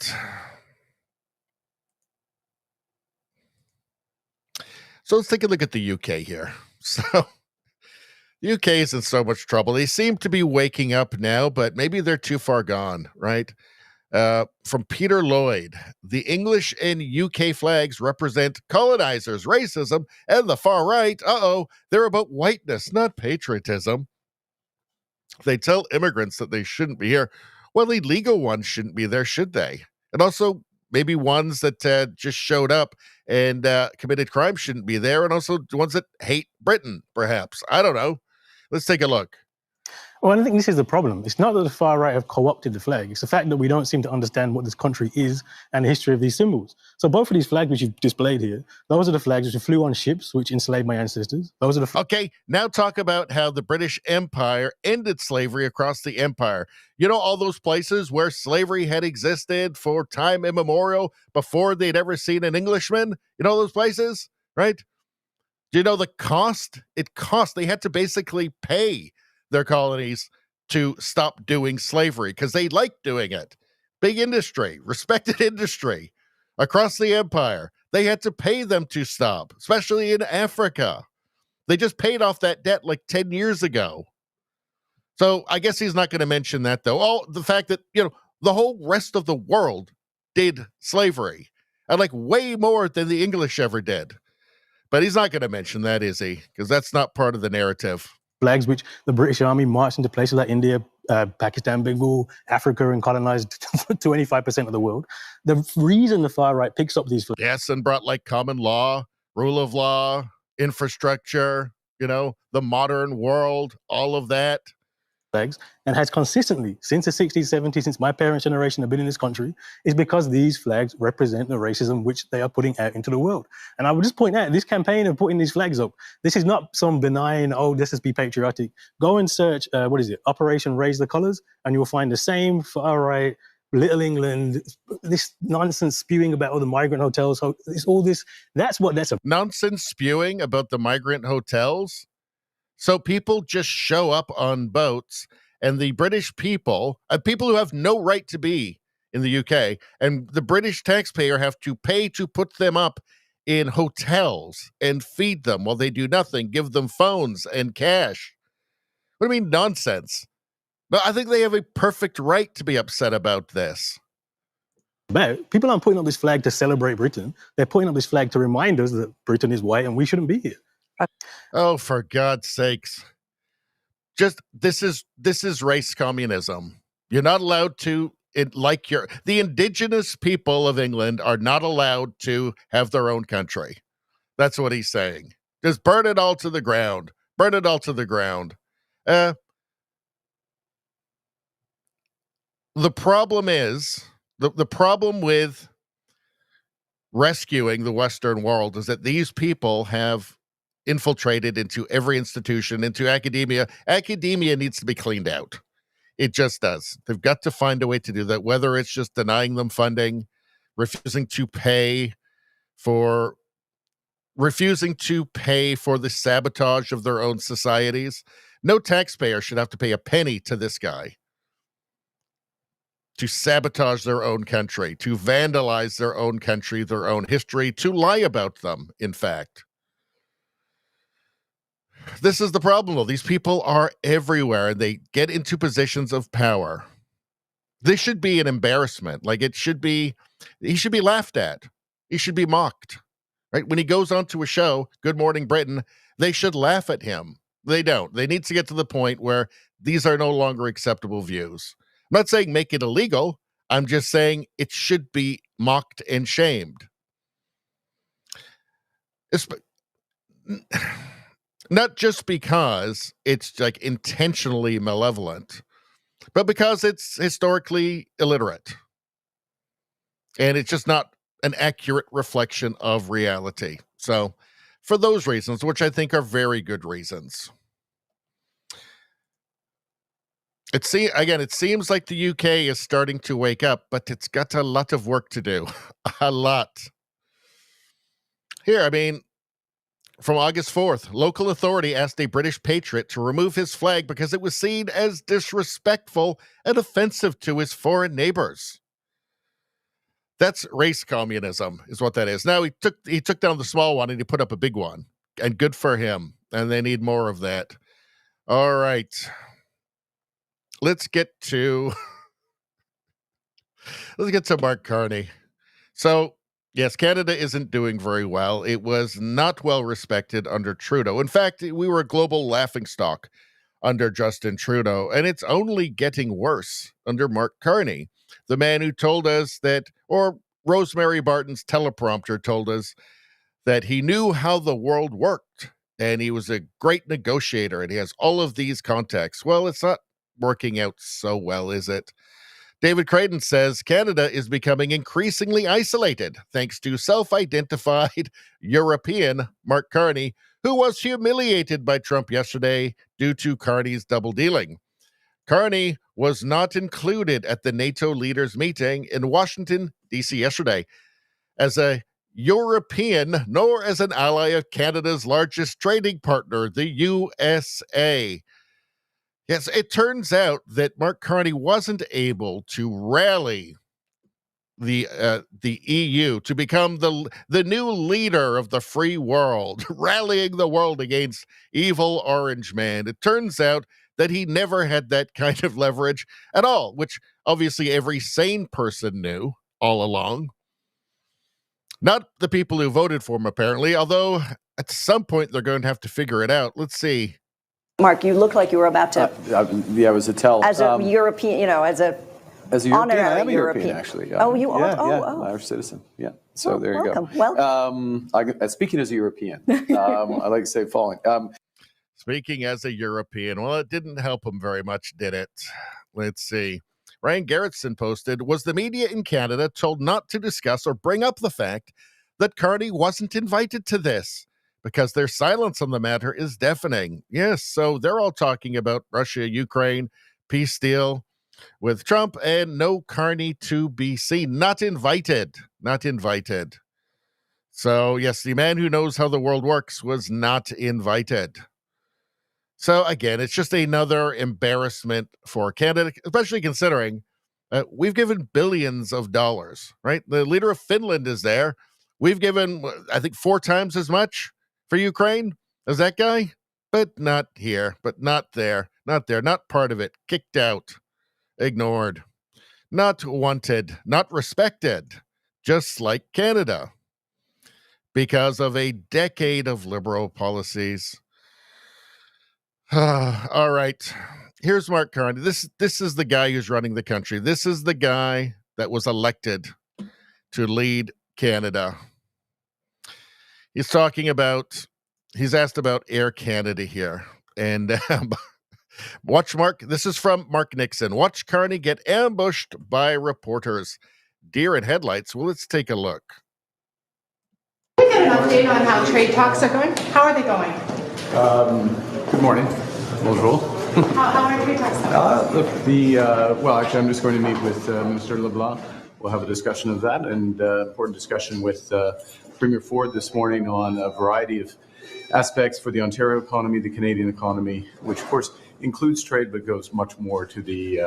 So let's take a look at the UK here. So the UK is in so much trouble. They seem to be waking up now, but maybe they're too far gone, right? From Peter Lloyd, the English and UK flags represent colonizers, racism, and the far right. They're about whiteness, not patriotism. They tell immigrants that they shouldn't be here. Well, illegal ones shouldn't be there, should they? And also, maybe ones that just showed up and committed crime shouldn't be there, and also ones that hate Britain, perhaps. I don't know. Let's take a look. Well, I think this is the problem. It's not that the far right have co-opted the flag. It's the fact that we don't seem to understand what this country is and the history of these symbols. So both of these flags which you've displayed here, those are the flags which flew on ships which enslaved my ancestors. Those are the Okay, now talk about how the British Empire ended slavery across the empire. You know, all those places where slavery had existed for time immemorial before they'd ever seen an Englishman? You know those places, right? Do you know the cost? It cost. They had to basically pay their colonies to stop doing slavery because they liked doing it. Big industry, respected industry across the empire. They had to pay them to stop, especially in Africa. They just paid off that debt like 10 years ago. So I guess he's not going to mention that, though. Oh, the fact that, you know, the whole rest of the world did slavery, and like way more than the English ever did. But he's not going to mention that, is he? Because that's not part of the narrative. Flags which the British Army marched into places like India, Pakistan, Bengal, Africa, and colonized 25% of the world. The reason the far right picks up these flags. Yes, and brought like common law, rule of law, infrastructure, the modern world, all of that. Flags, and has consistently, since the 60s, 70s, since my parents' generation have been in this country, is because these flags represent the racism which they are putting out into the world. And I would just point out, this campaign of putting these flags up, this is not some benign, let's just be patriotic. Go and search, Operation Raise the Colours, and you'll find the same far-right, Little England, this nonsense spewing about all the migrant hotels, that's about. Nonsense spewing about the migrant hotels? So people just show up on boats, and the British people who have no right to be in the UK, and the British taxpayer have to pay to put them up in hotels and feed them while they do nothing, give them phones and cash. What do you mean nonsense? No, I think they have a perfect right to be upset about this. But people aren't putting up this flag to celebrate Britain. They're putting up this flag to remind us that Britain is white and we shouldn't be here. Oh, for God's sakes. This is race communism. You're not allowed to, the indigenous people of England are not allowed to have their own country. That's what he's saying. Just burn it all to the ground. Burn it all to the ground. The problem is, the problem with rescuing the Western world is that these people have infiltrated into every institution, into academia. Academia needs to be cleaned out. It just does. They've got to find a way to do that, whether it's just denying them funding, refusing to pay for the sabotage of their own societies. No taxpayer should have to pay a penny to this guy to sabotage their own country, to vandalize their own country, their own history, to lie about them, in fact. This is the problem, though. These people are everywhere, and they get into positions of power. This should be an embarrassment. He should be laughed at. He should be mocked. Right? When he goes onto a show, Good Morning Britain, they should laugh at him. They don't. They need to get to the point where these are no longer acceptable views. I'm not saying make it illegal. I'm just saying it should be mocked and shamed. Not just because it's intentionally malevolent, but because it's historically illiterate. And it's just not an accurate reflection of reality. So for those reasons, which I think are very good reasons. It seems like the UK is starting to wake up, but it's got a lot of work to do. A lot. Here, from August 4th, local authority asked a British patriot to remove his flag because it was seen as disrespectful and offensive to his foreign neighbors. That's race communism, is what that is. Now, he took down the small one and he put up a big one. And good for him. And they need more of that. All right. Let's get to Mark Carney. So, yes, Canada isn't doing very well. It was not well respected under Trudeau. In fact, we were a global laughingstock under Justin Trudeau, and it's only getting worse under Mark Carney, the man who told us or Rosemary Barton's teleprompter told us that he knew how the world worked, and he was a great negotiator, and he has all of these contacts. Well, it's not working out so well, is it? David Creighton says Canada is becoming increasingly isolated thanks to self-identified European Mark Carney, who was humiliated by Trump yesterday due to Carney's double dealing. Carney was not included at the NATO leaders meeting in Washington, D.C. yesterday as a European, nor as an ally of Canada's largest trading partner, the USA. Yes, it turns out that Mark Carney wasn't able to rally the EU to become the new leader of the free world, rallying the world against evil Orange Man. It turns out that he never had that kind of leverage at all, which obviously every sane person knew all along. Not the people who voted for him, apparently, although at some point they're going to have to figure it out. Let's see. Mark, you look like you were about to. Yeah, it was a tell. As a European, as a European, I am a European, actually. Oh, you are? Yeah, Irish citizen. Yeah. So there you welcome. go. Welcome. Speaking as a European, I like to say following. speaking as a European. Well, it didn't help him very much, did it? Let's see. Ryan Garrettson posted, was the media in Canada told not to discuss or bring up the fact that Carney wasn't invited to this because their silence on the matter is deafening? Yes, so they're all talking about Russia, Ukraine, peace deal with Trump, and no Carney to be seen. Not invited. Not invited. So, yes, the man who knows how the world works was not invited. So, again, it's just another embarrassment for Canada, especially considering we've given billions of dollars, right? The leader of Finland is there. We've given, I think, 4 times as much for Ukraine as that guy, but not here, but not there, not there, not part of it, kicked out, ignored, not wanted, not respected, just like Canada, because of a decade of liberal policies. All right. Here's Mark Carney. This is the guy who's running the country. This is the guy that was elected to lead Canada. He's asked about Air Canada here. And watch Mark. This is from Mark Nixon. Watch Carney get ambushed by reporters. Deer in headlights. Well, let's take a look. Can we get an update on how trade talks are going? How are they going? Good morning. Bonjour. How are trade talks going? Well, actually, I'm just going to meet with Minister LeBlanc. We'll have a discussion of that, and important discussion with Premier Ford this morning on a variety of aspects for the Ontario economy, the Canadian economy, which of course includes trade, but goes much more to the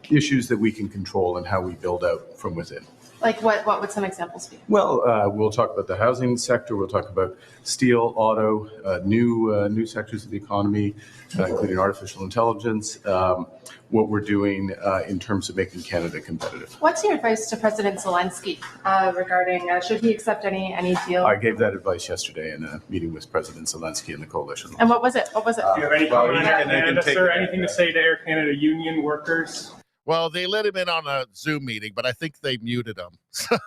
issues that we can control and how we build out from within. Like what would some examples be? Well, we'll talk about the housing sector. We'll talk about steel, auto, new sectors of the economy, including artificial intelligence, what we're doing in terms of making Canada competitive. What's your advice to President Zelensky regarding should he accept any deal? I gave that advice yesterday in a meeting with President Zelensky and the coalition. And what was it? What was it? Do you have any comment on Air Canada, sir? Anything to say to Air Canada union workers? Well, they let him in on a Zoom meeting, but I think they muted him. So,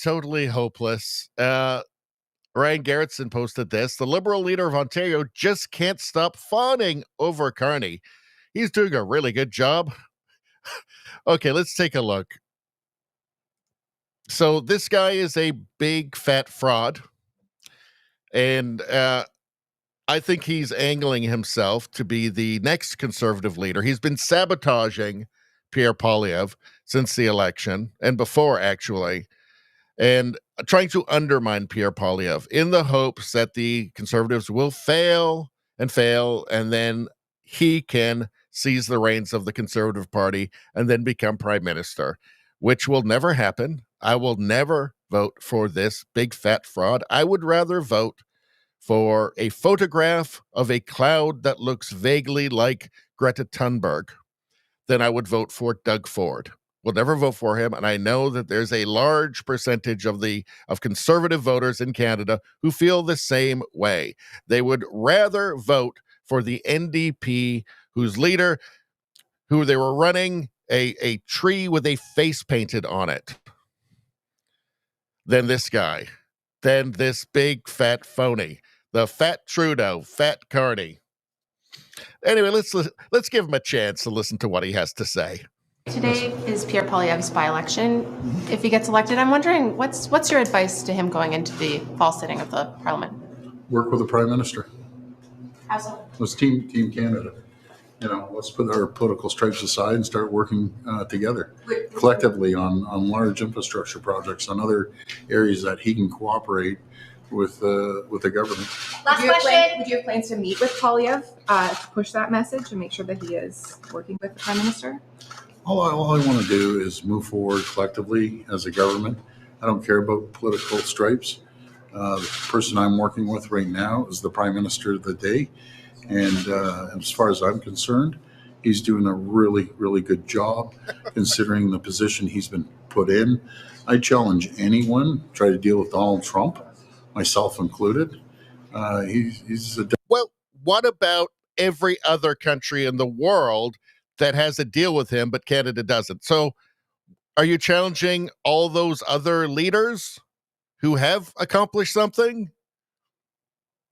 totally hopeless. Ryan Garrettson posted this. The Liberal leader of Ontario just can't stop fawning over Carney. He's doing a really good job. Okay, let's take a look. So this guy is a big, fat fraud. And I think he's angling himself to be the next Conservative leader. He's been sabotaging Pierre Poilievre since the election and before, actually, and trying to undermine Pierre Poilievre in the hopes that the Conservatives will fail, and then he can seize the reins of the Conservative Party and then become Prime Minister, which will never happen. I will never vote for this big, fat fraud. I would rather vote for a photograph of a cloud that looks vaguely like Greta Thunberg, then I would vote for Doug Ford. We'll never vote for him, and I know that there's a large percentage of Conservative voters in Canada who feel the same way. They would rather vote for the NDP, whose leader, who they were running a tree with a face painted on it, than this guy, than this big fat phony. The fat Trudeau, fat Carney. Anyway, let's give him a chance to listen to what he has to say. Today is Pierre Poilievre's by-election. If he gets elected, I'm wondering what's your advice to him going into the fall sitting of the Parliament? Work with the Prime Minister. How so? Let's team Canada. Let's put our political stripes aside and start working together collectively on large infrastructure projects, on other areas that he can cooperate with the government. Last question. Would you have plans to meet with Poilievre to push that message and make sure that he is working with the Prime Minister? All I want to do is move forward collectively as a government. I don't care about political stripes. The person I'm working with right now is the Prime Minister of the day. And as far as I'm concerned, he's doing a really, really good job considering the position he's been put in. I challenge anyone to try to deal with Donald Trump, myself included. Well, what about every other country in the world that has a deal with him, but Canada doesn't? So are you challenging all those other leaders who have accomplished something?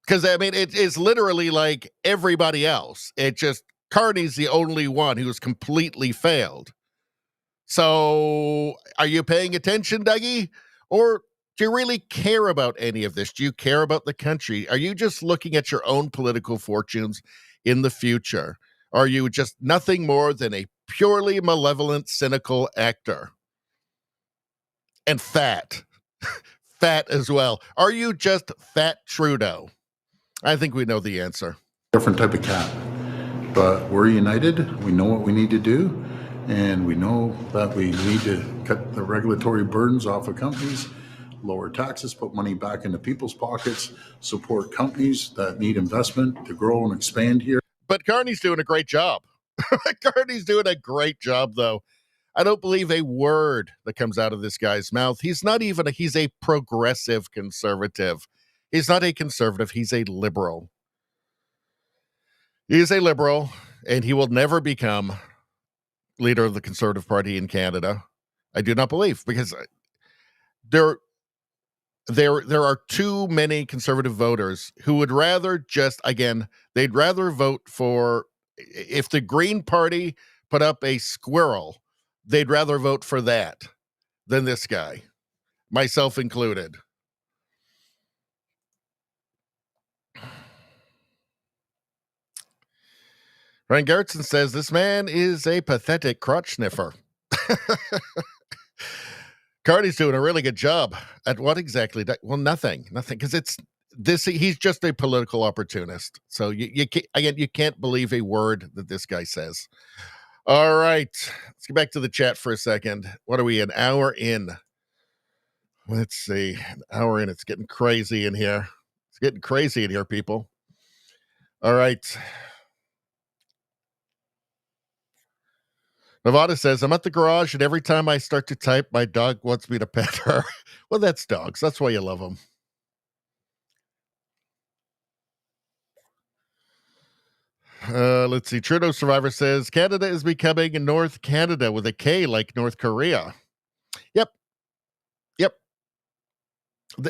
Because, I mean, it is literally like everybody else. It just, Carney's the only one who's completely failed. So are you paying attention, Dougie? Or do you really care about any of this? Do you care about the country? Are you just looking at your own political fortunes in the future? Are you just nothing more than a purely malevolent, cynical actor? And fat. Fat as well. Are you just fat Trudeau? I think we know the answer. Different type of cap. But we're united. We know what we need to do. And we know that we need to cut the regulatory burdens off of companies, lower taxes, put money back into people's pockets, support companies that need investment to grow and expand here. But Carney's doing a great job. Carney's doing a great job, though. I don't believe a word that comes out of this guy's mouth. He's not even he's a progressive conservative. He's not a conservative. He's a liberal. He is a liberal, and he will never become leader of the Conservative Party in Canada. I do not believe, because there are too many conservative voters who would rather just, again, they'd rather vote for, if the Green Party put up a squirrel, they'd rather vote for that than this guy, myself included. Ryan Gertson says, this man is a pathetic crotch sniffer. Carney's doing a really good job at what exactly? Well, nothing, because it's this. He's just a political opportunist. So you can't believe a word that this guy says. All right, let's get back to the chat for a second. What are we, an hour in? Let's see, an hour in. It's getting crazy in here. It's getting crazy in here, people. All right. Nevada says, I'm at the garage, and every time I start to type, my dog wants me to pet her. Well, that's dogs. That's why you love them. Let's see. Trudeau Survivor says, Canada is becoming North Canada with a K, like North Korea. Yep.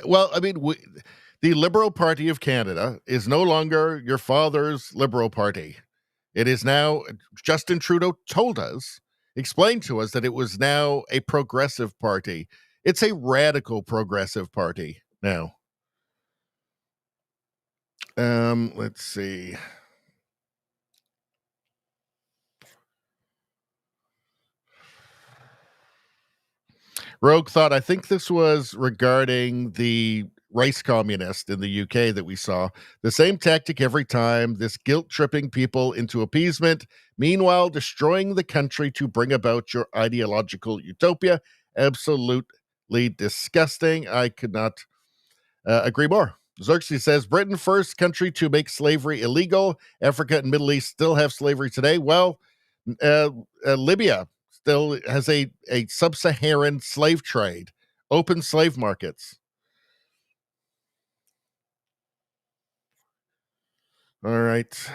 Well, I mean, the Liberal Party of Canada is no longer your father's Liberal Party. It is now, Justin Trudeau told us, explained to us, that it was now a progressive party. It's a radical progressive party now. Let's see. Rogue thought, I think this was regarding the rice communist in the UK that we saw. The same tactic every time, this guilt-tripping people into appeasement, meanwhile destroying the country to bring about your ideological utopia. Absolutely disgusting. I could not agree more. Xerxes says, Britain, first country to make slavery illegal. Africa and Middle East still have slavery today. Well, Libya still has a sub-Saharan slave trade, open slave markets. All right.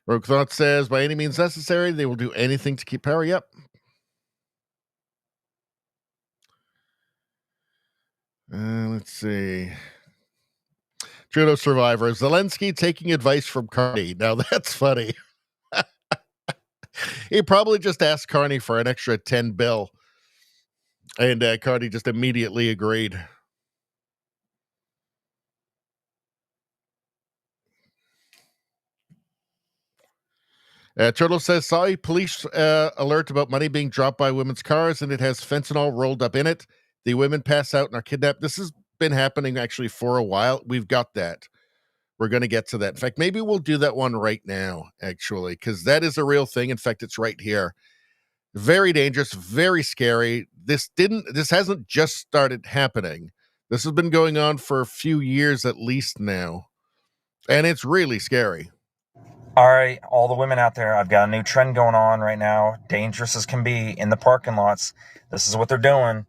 Rogue Thought says, by any means necessary, they will do anything to keep power. Yep. Let's see. Trudeau Survivor. Zelensky taking advice from Carney. Now that's funny. He probably just asked Carney for an extra 10 bill. And Carney just immediately agreed. Turtle says, saw a police alert about money being dropped by women's cars, and it has fentanyl rolled up in it. The women pass out and are kidnapped. This has been happening actually for a while. We've got that. We're going to get to that. In fact, maybe we'll do that one right now, actually, because that is a real thing. In fact, it's right here. Very dangerous, very scary. This hasn't just started happening. This has been going on for a few years at least now. And it's really scary. All right, all the women out there, I've got a new trend going on right now. Dangerous as can be in the parking lots. This is what they're doing.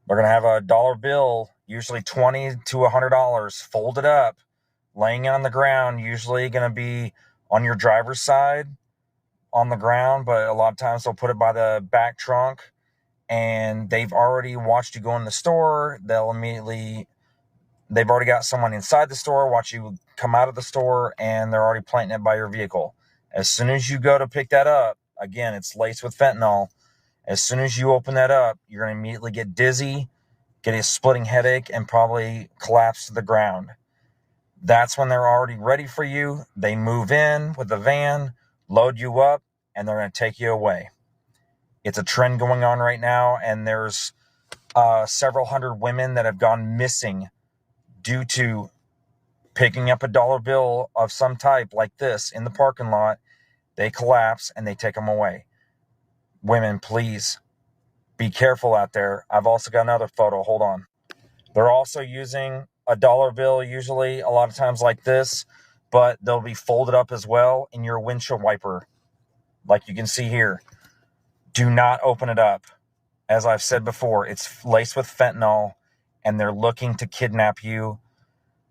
They're going to have a dollar bill, usually $20 to $100, folded up, laying it on the ground, usually going to be on your driver's side. on the ground, but a lot of times they'll put it by the back trunk, and they've already watched you go in the store. They've already got someone inside the store, watch you come out of the store, and they're already planting it by your vehicle. As soon as you go to pick that up, again, it's laced with fentanyl. As soon as you open that up, you're going to immediately get dizzy, get a splitting headache, and probably collapse to the ground. That's when they're already ready for you. They move in with the van, load you up, and they're going to take you away. It's a trend going on right now, and there's several hundred women that have gone missing due to picking up a dollar bill of some type like this in the parking lot. They collapse and they take them away. Women, please be careful out there. I've also got another photo. Hold on. They're also using a dollar bill, usually a lot of times like this, but they'll be folded up as well in your windshield wiper, like you can see here. Do not open it up. As I've said before, it's laced with fentanyl, and they're looking to kidnap you.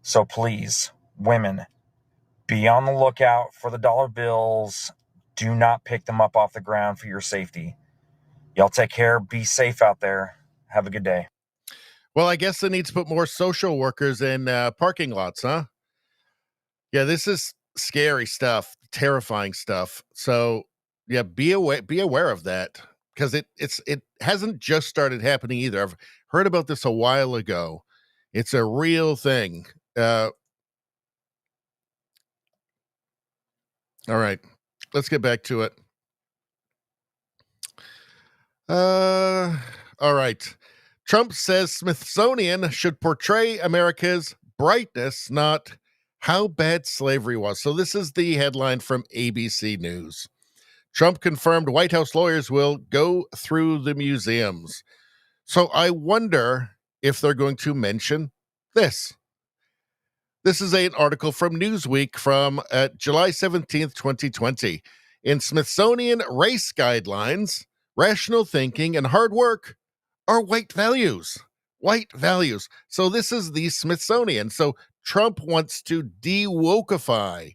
So please, women, be on the lookout for the dollar bills. Do not pick them up off the ground for your safety. Y'all take care. Be safe out there. Have a good day. Well, I guess they need to put more social workers in parking lots, huh? Yeah, this is scary stuff, terrifying stuff. So, yeah, be aware of that, because it hasn't just started happening either. I've heard about this a while ago. It's a real thing. All right, let's get back to it. All right. Trump says Smithsonian should portray America's brightness, not how bad slavery was. So this is the headline from ABC News. Trump confirmed White House lawyers will go through the museums. So I wonder if they're going to mention this. This is an article from Newsweek from July 17th, 2020. In Smithsonian race guidelines, rational thinking and hard work are white values. White values. So this is the Smithsonian. So Trump wants to de-wokeify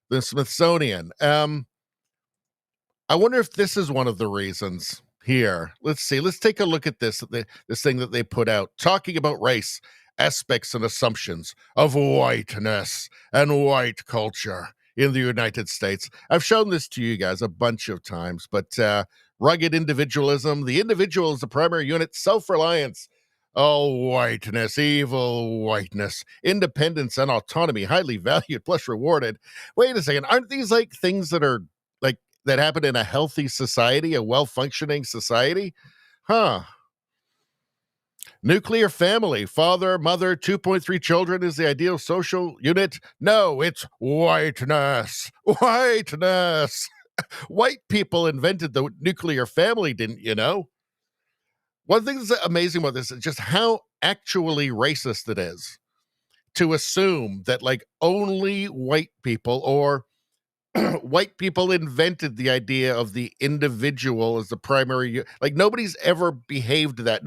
the Smithsonian. I wonder if this is one of the reasons here. Let's see. Let's take a look at this thing that they put out, talking about race, aspects and assumptions of whiteness and white culture in the United States. I've shown this to you guys a bunch of times, but rugged individualism, the individual is the primary unit, self-reliance, whiteness, evil whiteness, independence and autonomy, highly valued plus rewarded. Wait a second, aren't these like things that are like that happen in a healthy society, a well-functioning society? Huh. Nuclear family, father, mother, 2.3 children is the ideal social unit. No, it's whiteness. Whiteness. White people invented the nuclear family, didn't you know? One thing that's amazing about this is just how actually racist it is to assume that like only white people or white people invented the idea of the individual as the primary. Like nobody's ever behaved that.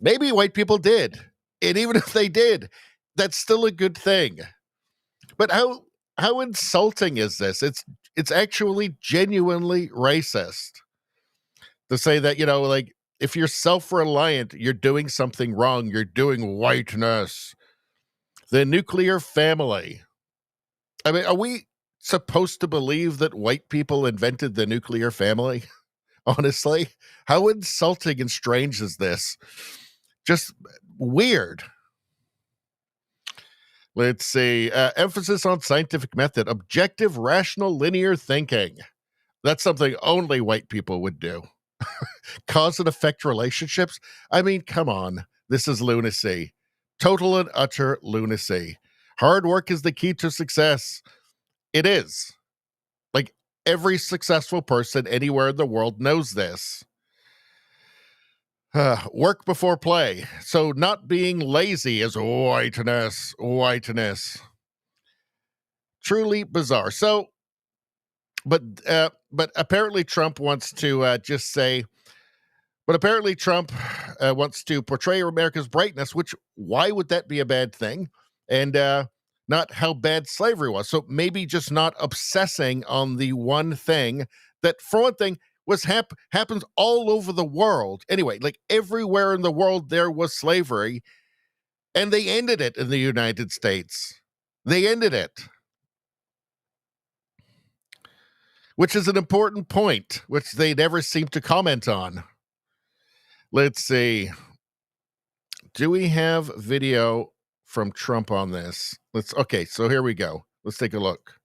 Maybe white people did. And even if they did, that's still a good thing. But how insulting is this? It's actually genuinely racist to say that, like if you're self-reliant, you're doing something wrong. You're doing whiteness. The nuclear family. I mean, are we supposed to believe that white people invented the nuclear family? Honestly, how insulting and strange is this? Just weird. Let's see. Emphasis on scientific method, objective, rational, linear thinking. That's something only white people would do. Cause and effect relationships. I mean, come on. This is lunacy. Total and utter lunacy. Hard work is the key to success. It is. Like every successful person anywhere in the world knows this. Work before play. So not being lazy is whiteness. Whiteness. Truly bizarre. So, but apparently Trump wants to just say, but apparently Trump wants to portray America's brightness, which why would that be a bad thing? And not how bad slavery was. So maybe just not obsessing on the one thing that, for one thing, was happens all over the world. Anyway, like everywhere in the world there was slavery, and they ended it in the United States. They ended it. Which is an important point, which they never seem to comment on. Let's see. Do we have video from Trump on this? Okay, so here we go. Let's take a look.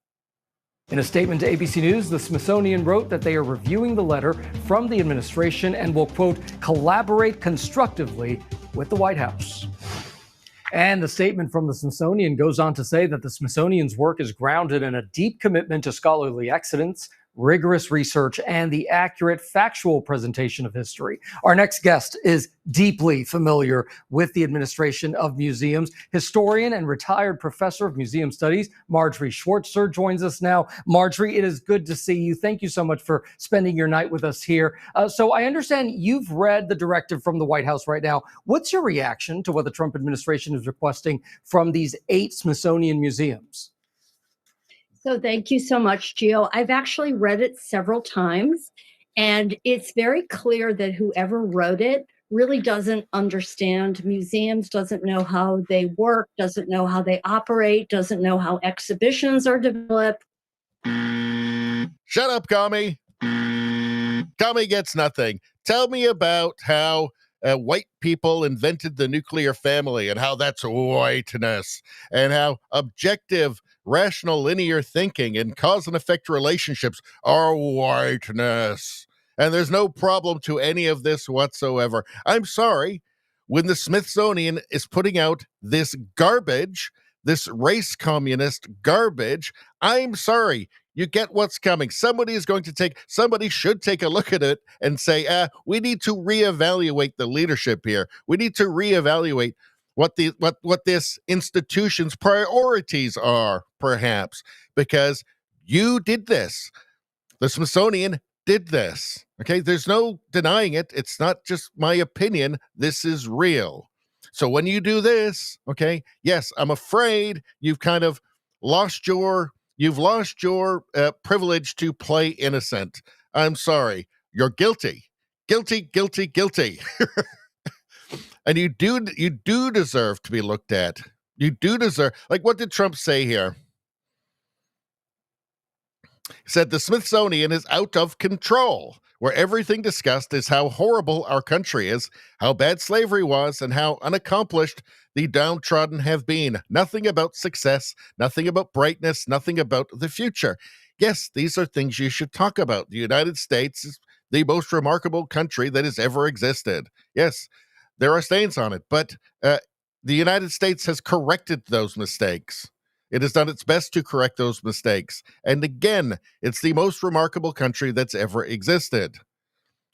In a statement to ABC News, the Smithsonian wrote that they are reviewing the letter from the administration and will, quote, collaborate constructively with the White House. And the statement from the Smithsonian goes on to say that the Smithsonian's work is grounded in a deep commitment to scholarly excellence, rigorous research, and the accurate factual presentation of history. Our next guest is deeply familiar with the administration of museums. Historian and retired professor of museum studies, Marjorie Schwartzer, joins us now. Marjorie, it is good to see you. Thank you so much for spending your night with us here. So I understand you've read the directive from the White House right now. What's your reaction to what the Trump administration is requesting from these 8 Smithsonian museums? So thank you so much, Gio. I've actually read it several times, and it's very clear that whoever wrote it really doesn't understand museums, doesn't know how they work, doesn't know how they operate, doesn't know how exhibitions are developed. Shut up, Commie. Commie gets nothing. Tell me about how white people invented the nuclear family and how that's whiteness, and how objective, rational, linear thinking and cause and effect relationships are whiteness. And there's no problem to any of this whatsoever. I'm sorry, when the Smithsonian is putting out this garbage, this race communist garbage, I'm sorry. You get what's coming. Somebody should take a look at it and say, we need to reevaluate the leadership here. We need to reevaluate what this institution's priorities are, perhaps, because you did this. The Smithsonian did this. Okay, there's no denying it. It's not just my opinion. This is real. So when you do this, okay, yes, I'm afraid you've kind of lost your privilege to play innocent. I'm sorry. You're guilty. Guilty. And you do deserve to be looked at. You do deserve, like, what did Trump say here? He said the Smithsonian is out of control, where everything discussed is how horrible our country is, how bad slavery was, and how unaccomplished the downtrodden have been. Nothing about success, nothing about brightness, nothing about the future. Yes, these are things you should talk about. The United States is the most remarkable country that has ever existed. Yes, there are stains on it, but the United States has corrected those mistakes. It has done its best to correct those mistakes. And again, it's the most remarkable country that's ever existed.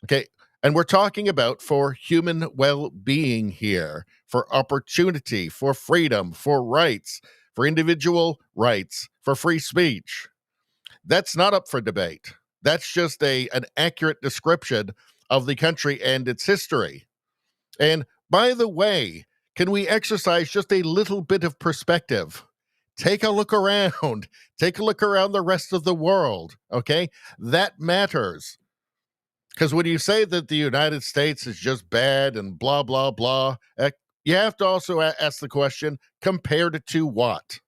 Okay, and we're talking about for human well-being here, for opportunity, for freedom, for rights, for individual rights, for free speech. That's not up for debate. That's just an accurate description of the country and its history. And by the way, can we exercise just a little bit of perspective? Take a look around. Take a look around the rest of the world, okay? That matters. Because when you say that the United States is just bad and blah, blah, blah, you have to also ask the question, compared to what?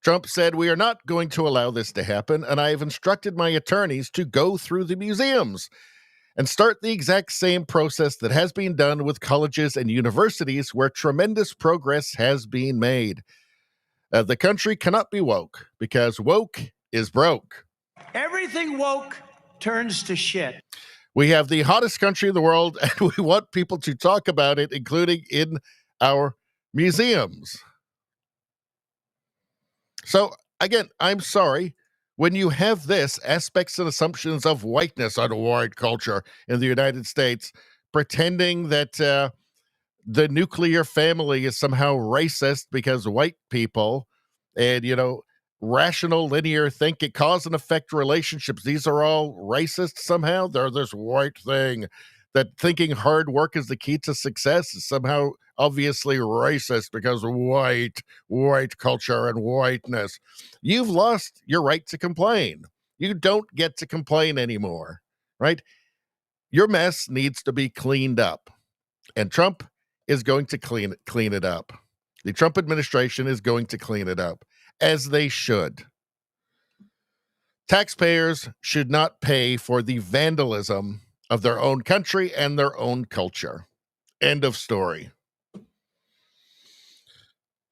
Trump said, we are not going to allow this to happen, and I have instructed my attorneys to go through the museums and start the exact same process that has been done with colleges and universities where tremendous progress has been made. The country cannot be woke because woke is broke. Everything woke turns to shit. We have the hottest country in the world, and we want people to talk about it, including in our museums. So, again, I'm sorry. When you have this, aspects and assumptions of whiteness on white culture in the United States, pretending that the nuclear family is somehow racist because white people and, rational linear thinking, cause and effect relationships, these are all racist somehow. They're this white thing. that thinking hard work is the key to success is somehow obviously racist because of white culture and whiteness. You've lost your right to complain. You don't get to complain anymore, right? Your mess needs to be cleaned up, and Trump is going to clean it up. The Trump administration is going to clean it up, as they should. Taxpayers should not pay for the vandalism of their own country and their own culture. End of story.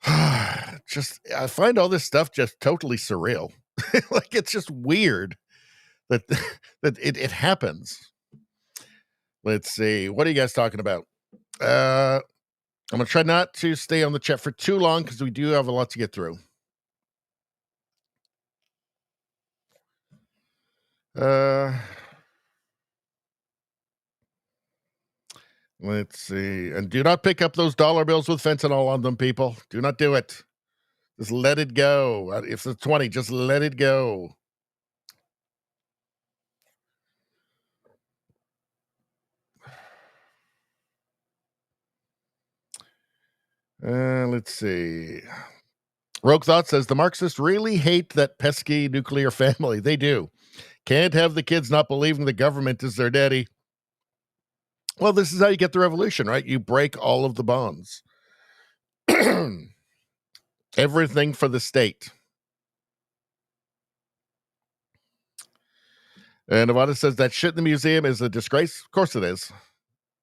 I find all this stuff just totally surreal. Like, it's just weird that it happens. Let's see. What are you guys talking about? I'm going to try not to stay on the chat for too long because we do have a lot to get through. Let's see. And do not pick up those dollar bills with fentanyl on them, people. Do not do it. Just let it go. If it's 20, just let it go. Let's see. Rogue Thought says the Marxists really hate that pesky nuclear family. They do. Can't have the kids not believing the government is their daddy. Well, this is how you get the revolution, right? You break all of the bonds. Everything for the state. And Nevada says that shit in the museum is a disgrace. Of course it is.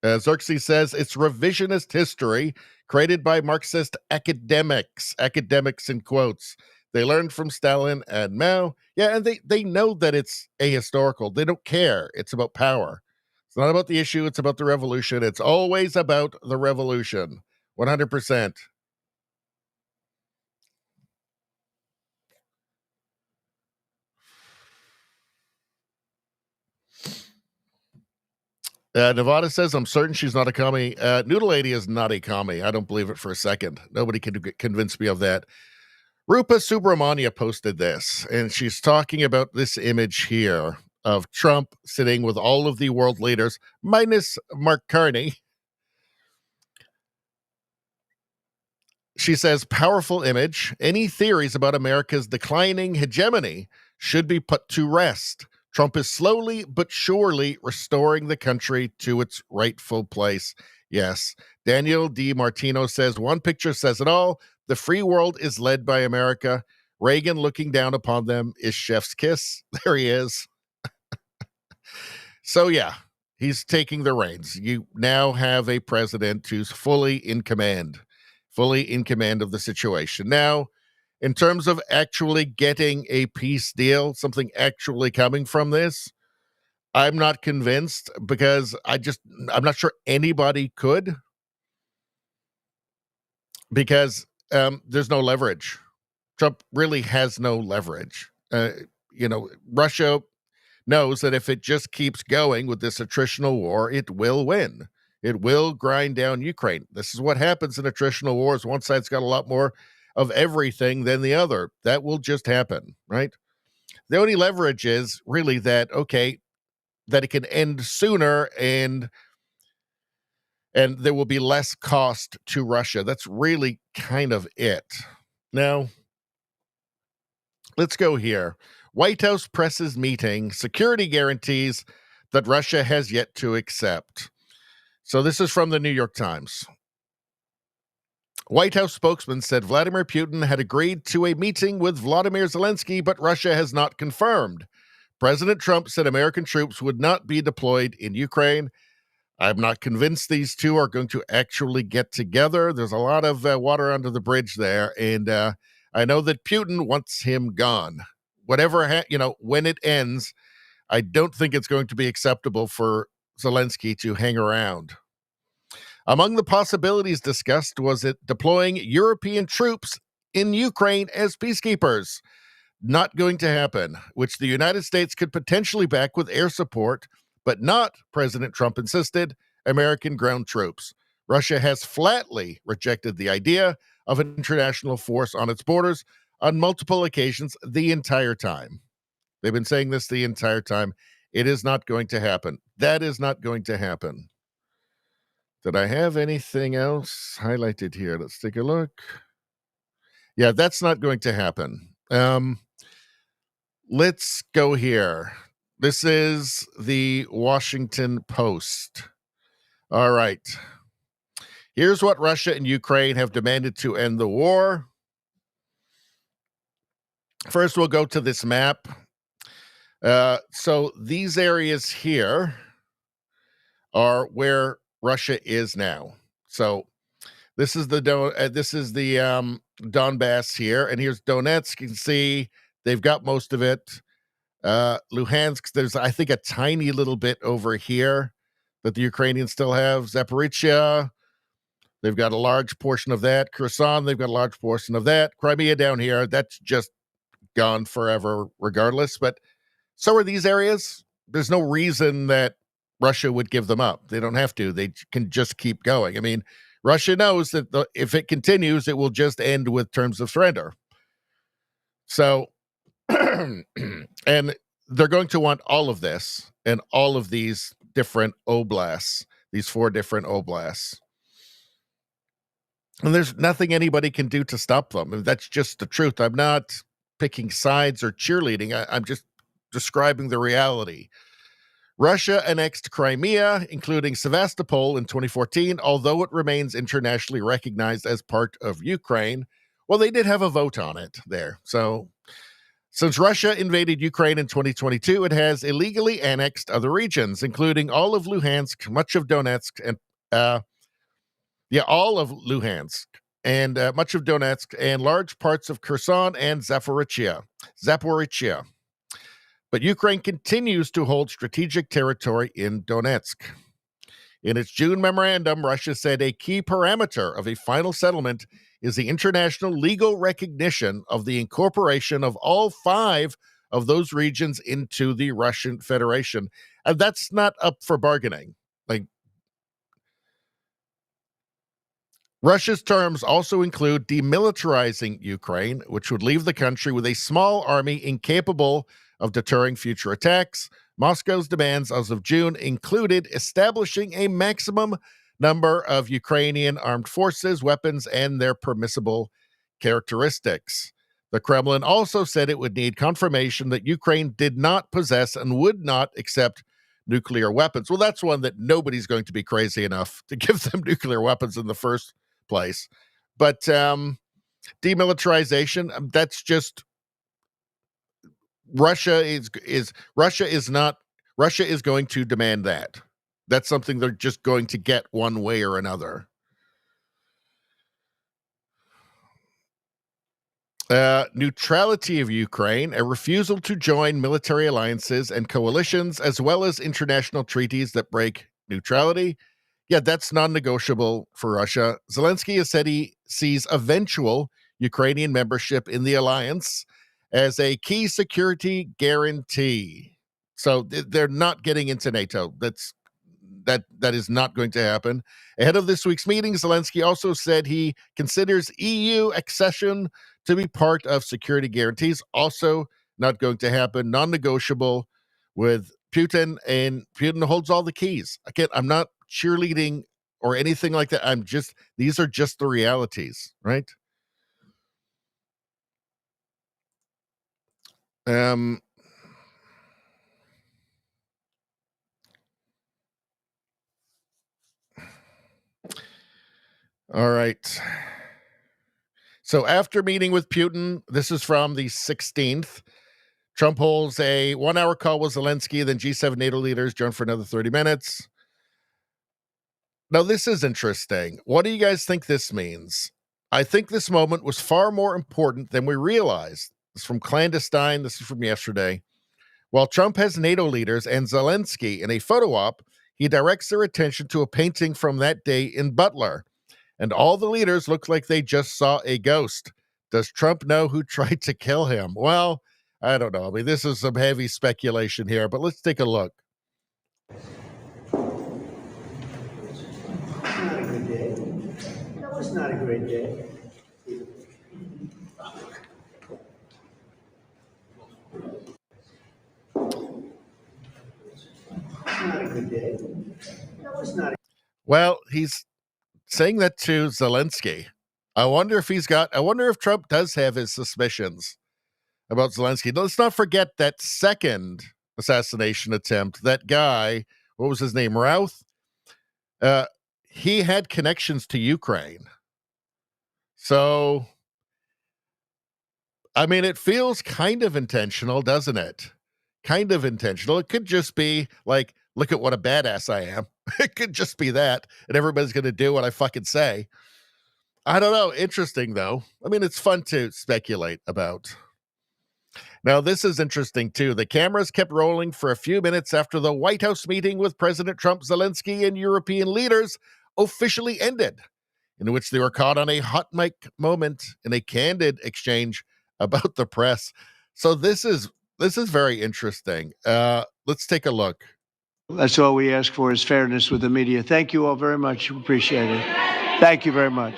Xerxes says it's revisionist history created by Marxist academics in quotes. They learned from Stalin and Mao. Yeah, and they know that it's ahistorical. They don't care. It's about power. It's not about the issue. It's about the revolution. It's always about the revolution. 100%. Nevada says, I'm certain she's not a commie. Noodle Lady is not a commie. I don't believe it for a second. Nobody can convince me of that. Rupa Subramania posted this, and she's talking about this image here of Trump sitting with all of the world leaders, minus Mark Carney. She says, powerful image. Any theories about America's declining hegemony should be put to rest. Trump is slowly but surely restoring the country to its rightful place. Yes. Daniel D. Martino says, one picture says it all. The free world is led by America. Reagan looking down upon them is chef's kiss. There he is. So, yeah, he's taking the reins. You now have a president who's fully in command of the situation. Now, in terms of actually getting a peace deal, something actually coming from this, I'm not convinced because I'm not sure anybody could, because there's no leverage. Trump really has no leverage. Russia knows that if it just keeps going with this attritional war, it will win. It will grind down Ukraine. This is what happens in attritional wars. One side's got a lot more of everything than the other. That will just happen, right? The only leverage is really that, okay, that it can end sooner and there will be less cost to Russia. That's really kind of it. Now, let's go here. White House presses meeting, security guarantees that Russia has yet to accept. So this is from the New York Times. White House spokesman said Vladimir Putin had agreed to a meeting with Vladimir Zelensky, but Russia has not confirmed. President Trump said American troops would not be deployed in Ukraine. I'm not convinced these two are going to actually get together. There's a lot of water under the bridge there, and I know that Putin wants him gone. Whatever, when it ends, I don't think it's going to be acceptable for Zelensky to hang around. Among the possibilities discussed was it deploying European troops in Ukraine as peacekeepers. Not going to happen, which the United States could potentially back with air support, but not, President Trump insisted, American ground troops. Russia has flatly rejected the idea of an international force on its borders on multiple occasions the entire time. They've been saying this the entire time, It is not going to happen. That is not going to happen. Did I have anything else highlighted here? Let's take a look. Yeah, that's not going to happen. Let's go here. This is the Washington Post. All right. Here's what Russia and Ukraine have demanded to end the war. First, we'll go to this map. So these areas here are where Russia is now. So this is the Donbass here, and here's Donetsk. You can see they've got most of it. Luhansk, there's I think a tiny little bit over here that the Ukrainians still have. Zaporizhia, they've got a large portion of that. Kherson, they've got a large portion of that. Crimea down here, that's just gone forever regardless. But so are these areas. There's no reason that Russia would give them up. They don't have to. They can just keep going. I mean, Russia knows that if it continues, it will just end with terms of surrender. So, and they're going to want all of this and all of these different oblasts, these 4 different oblasts. And there's nothing anybody can do to stop them. And that's just the truth. I'm not picking sides or cheerleading. I'm just describing the reality. Russia annexed Crimea, including Sevastopol in 2014, although it remains internationally recognized as part of Ukraine. Well, they did have a vote on it there. So since Russia invaded Ukraine in 2022, it has illegally annexed other regions, including all of Luhansk, much of Donetsk, and all of Luhansk, and much of Donetsk, and large parts of Kherson and Zaporizhia. But Ukraine continues to hold strategic territory in Donetsk. In its June memorandum, Russia said a key parameter of a final settlement is the international legal recognition of the incorporation of all 5 of those regions into the Russian Federation. And that's not up for bargaining. Russia's terms also include demilitarizing Ukraine, which would leave the country with a small army incapable of deterring future attacks. Moscow's demands as of June included establishing a maximum number of Ukrainian armed forces, weapons, and their permissible characteristics. The Kremlin also said it would need confirmation that Ukraine did not possess and would not accept nuclear weapons. Well, that's one that nobody's going to be crazy enough to give them nuclear weapons in the first place. But demilitarization, that's just Russia is going to demand that. That's something they're just going to get one way or another. Neutrality of Ukraine, a refusal to join military alliances and coalitions, as well as international treaties that break neutrality. Yeah, that's non-negotiable for Russia. Zelensky has said he sees eventual Ukrainian membership in the alliance as a key security guarantee. So they're not getting into NATO. That is not going to happen. Ahead of this week's meeting, Zelensky also said he considers EU accession to be part of security guarantees. Also not going to happen. Non-negotiable with Putin, and Putin holds all the keys. Again, I'm not cheerleading or anything like that. These are just the realities, right? All right. So after meeting with Putin, this is from the 16th, Trump holds a 1-hour call with Zelensky, then G7 NATO leaders join for another 30 minutes. Now, this is interesting. What do you guys think this means? I think this moment was far more important than we realized. This is from Clandestine. This is from yesterday. While Trump has NATO leaders and Zelensky in a photo op, he directs their attention to a painting from that day in Butler. And all the leaders look like they just saw a ghost. Does Trump know who tried to kill him? Well, I don't know. I mean, this is some heavy speculation here, but let's take a look. Not a good day. That was not a great day. good day. That was not a Well, he's saying that to Zelensky. I wonder if Trump does have his suspicions about Zelensky. Let's not forget that second assassination attempt. That guy, what was his name? Routh? He had connections to Ukraine. So, I mean, it feels kind of intentional, doesn't it? Kind of intentional. It could just be like, look at what a badass I am. It could just be that, and everybody's going to do what I fucking say. I don't know. Interesting, though. I mean, it's fun to speculate about. Now, this is interesting, too. The cameras kept rolling for a few minutes after the White House meeting with President Trump, Zelensky, and European leaders officially ended, in which they were caught on a hot mic moment in a candid exchange about the press. So this is very interesting. Let's take a look. That's all we ask for is fairness with the media. Thank you all very much. Appreciate it. Thank you very much.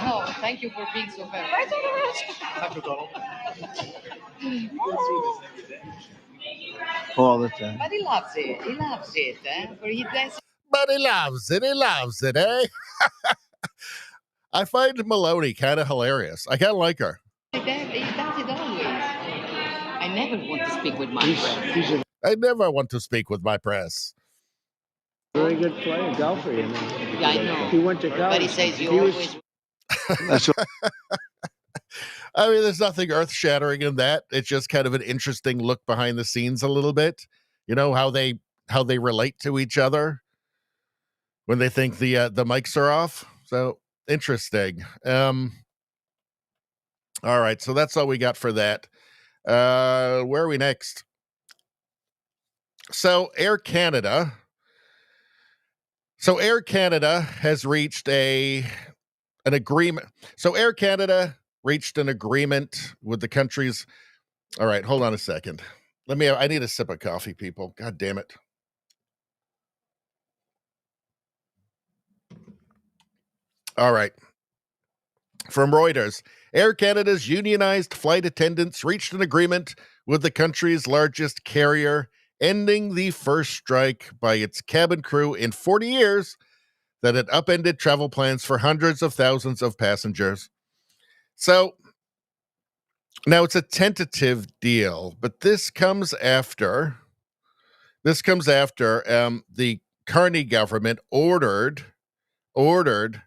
No, thank you for being so fair. All the time. But he loves it. He loves it. For he does. But he loves it. He loves it, eh? I find Baloney kind of hilarious. I kind of like her. He does it always. I never want to speak with my friends. I never want to speak with my press. Very good player, golfer. You know. Yeah, I know. He went to college. But he says you always. That's I mean, there's nothing earth-shattering in that. It's just kind of an interesting look behind the scenes a little bit. You know, how they relate to each other when they think the mics are off. So interesting. All right, so that's all we got for that. Where are we next? So Air Canada has reached an agreement. So Air Canada reached an agreement with the countries. All right, hold on a second. I need a sip of coffee, people. God damn it. All right. From Reuters, Air Canada's unionized flight attendants reached an agreement with the country's largest carrier, ending the first strike by its cabin crew in 40 years that had upended travel plans for hundreds of thousands of passengers. So, now it's a tentative deal, but this comes after the Carney government ordered the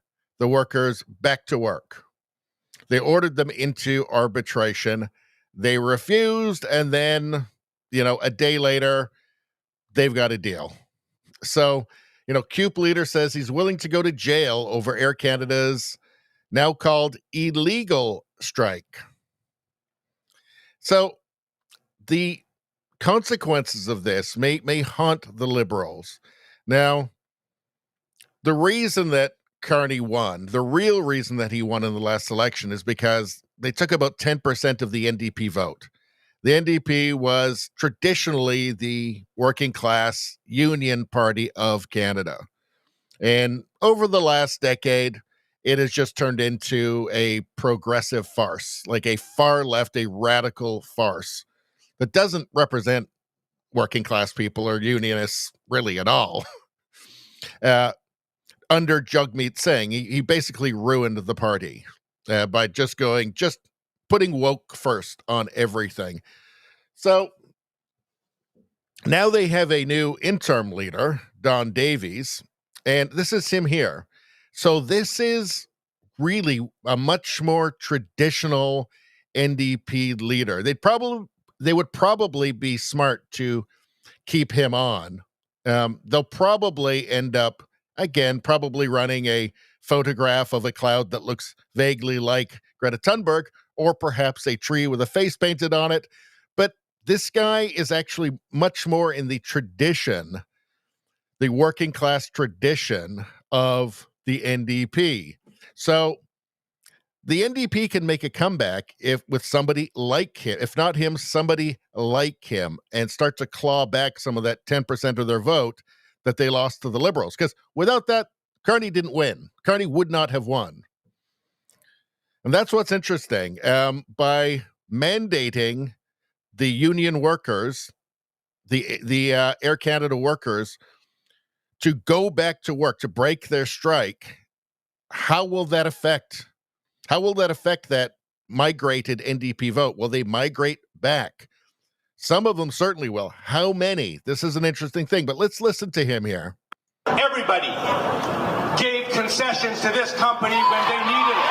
workers back to work. They ordered them into arbitration. They refused, and then, a day later, they've got a deal. So, CUPE leader says he's willing to go to jail over Air Canada's now called illegal strike. So, the consequences of this may haunt the Liberals. Now, the reason that Carney won, the real reason that he won in the last election, is because they took about 10% of the NDP vote. The NDP was traditionally the working class union party of Canada. And over the last decade, it has just turned into a progressive farce, like a far left, a radical farce that doesn't represent working class people or unionists really at all. Under Jagmeet Singh, he basically ruined the party by just putting woke first on everything. So now they have a new interim leader, Don Davies, and this is him here. So this is really a much more traditional NDP leader. They would probably be smart to keep him on. They'll probably end up, again, probably running a photograph of a cloud that looks vaguely like Greta Thunberg, or perhaps a tree with a face painted on it. But this guy is actually much more in the tradition, the working class tradition of the NDP. So the NDP can make a comeback if with somebody like him, if not him, somebody like him, and start to claw back some of that 10% of their vote that they lost to the Liberals. Because without that, Carney didn't win. Carney would not have won. And that's what's interesting. By mandating the union workers, the Air Canada workers, to go back to work, to break their strike, how will that affect that migrated NDP vote? Will they migrate back? Some of them certainly will. How many? This is an interesting thing, but let's listen to him here. Everybody gave concessions to this company when they needed it.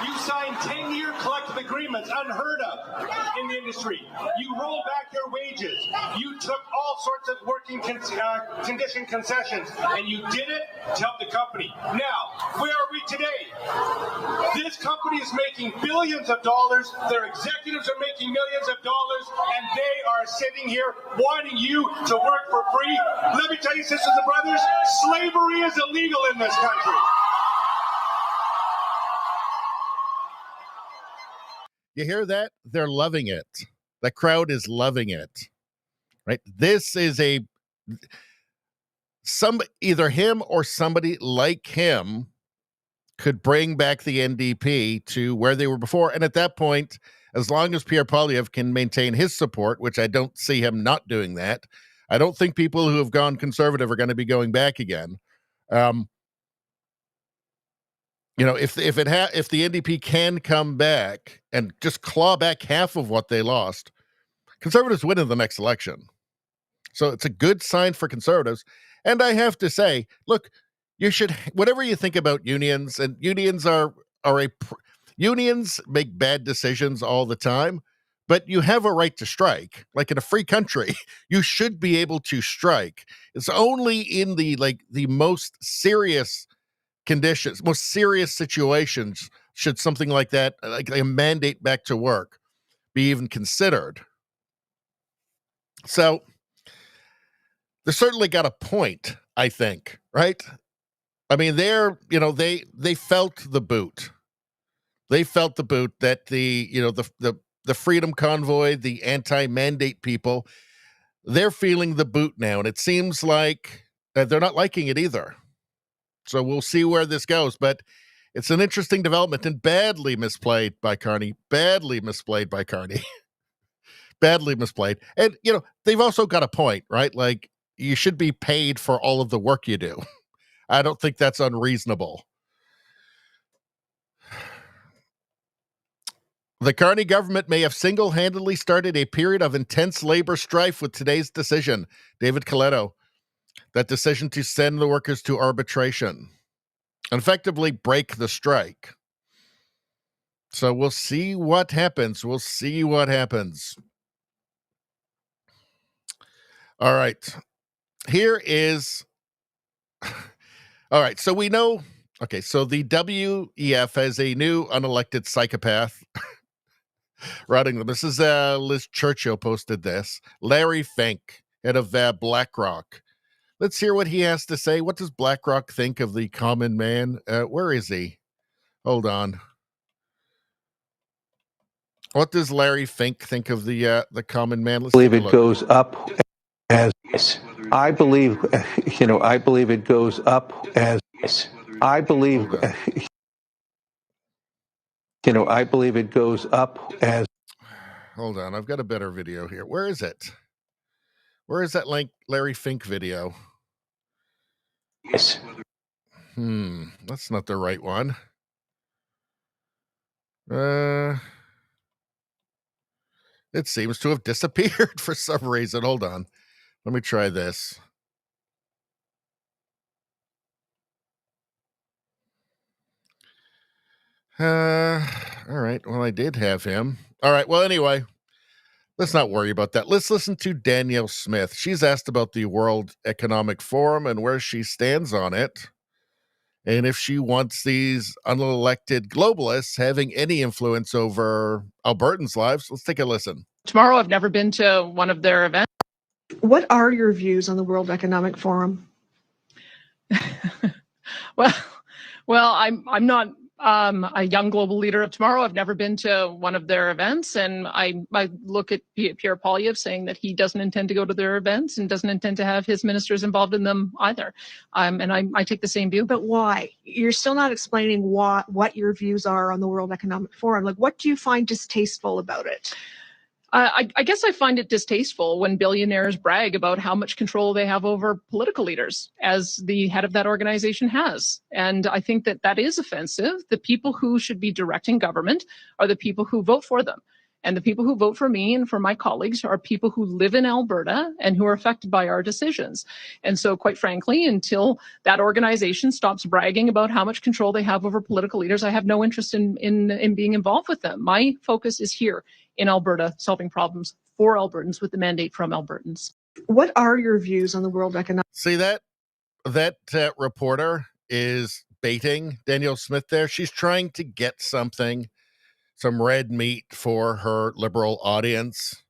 You signed 10-year collective agreements, unheard of in the industry. You rolled back your wages. You took all sorts of working condition concessions, and you did it to help the company. Now, where are we today? This company is making billions of dollars. Their executives are making millions of dollars, and they are sitting here wanting you to work for free. Let me tell you, sisters and brothers, slavery is illegal in this country. You hear that? They're loving it. The crowd is loving it, right? This is either him or somebody like him could bring back the NDP to where they were before. And at that point, as long as Pierre Poilievre can maintain his support, which I don't see him not doing that, I don't think people who have gone conservative are going to be going back again. If the NDP can come back and just claw back half of what they lost, Conservatives win in the next election. So it's a good sign for Conservatives. And I have to say, look, you should, whatever you think about unions, and unions unions make bad decisions all the time, but you have a right to strike. Like in a free country, you should be able to strike. It's only in the most serious conditions, most serious situations, should something like that, like a mandate back to work, be even considered. So they certainly got a point, I think, right? I mean, they felt the boot. They felt the boot that the Freedom Convoy, the anti-mandate people, they're feeling the boot now, and it seems like they're not liking it either. So we'll see where this goes, but it's an interesting development and badly misplayed by Carney. Badly misplayed. And, they've also got a point, right? Like, you should be paid for all of the work you do. I don't think that's unreasonable. The Carney government may have single-handedly started a period of intense labor strife with today's decision. David Coletto. That decision to send the workers to arbitration and effectively break the strike. So we'll see what happens. All right. Here is... All right, so we know... Okay, so the WEF has a new unelected psychopath running them. This is Liz Churchill posted this. Larry Fink, head of BlackRock. Let's hear what he has to say. What does BlackRock think of the common man? Where is he? Hold on. What does Larry Fink think of the common man? Let's believe it goes up as I believe it goes up as I believe it goes up as. Hold on, I've got a better video here. Where is it? Where is that Larry Fink video? Yes. That's not the right one. It seems to have disappeared for some reason. Hold on. Let me try this. All right. Well, I did have him. All right. Well, anyway, let's not worry about that. Let's listen to Danielle Smith. She's asked about the World Economic Forum and where she stands on it, and if she wants these unelected globalists having any influence over Albertans' lives. Let's take a listen. Tomorrow, I've never been to one of their events. What are your views on the World Economic Forum? Well, I'm not a young global leader of tomorrow. I've never been to one of their events, and I look at Pierre Poilievre saying that he doesn't intend to go to their events and doesn't intend to have his ministers involved in them either. And I take the same view. But why? You're still not explaining what your views are on the World Economic Forum. Like, what do you find distasteful about it? I guess I find it distasteful when billionaires brag about how much control they have over political leaders, as the head of that organization has. And I think that that is offensive. The people who should be directing government are the people who vote for them. And the people who vote for me and for my colleagues are people who live in Alberta and who are affected by our decisions. And so, quite frankly, until that organization stops bragging about how much control they have over political leaders, I have no interest in being involved with them. My focus is here in Alberta, solving problems for Albertans with the mandate from Albertans. What are your views on the World Economic? See, that reporter is baiting Danielle Smith there. She's trying to get some red meat for her liberal audience,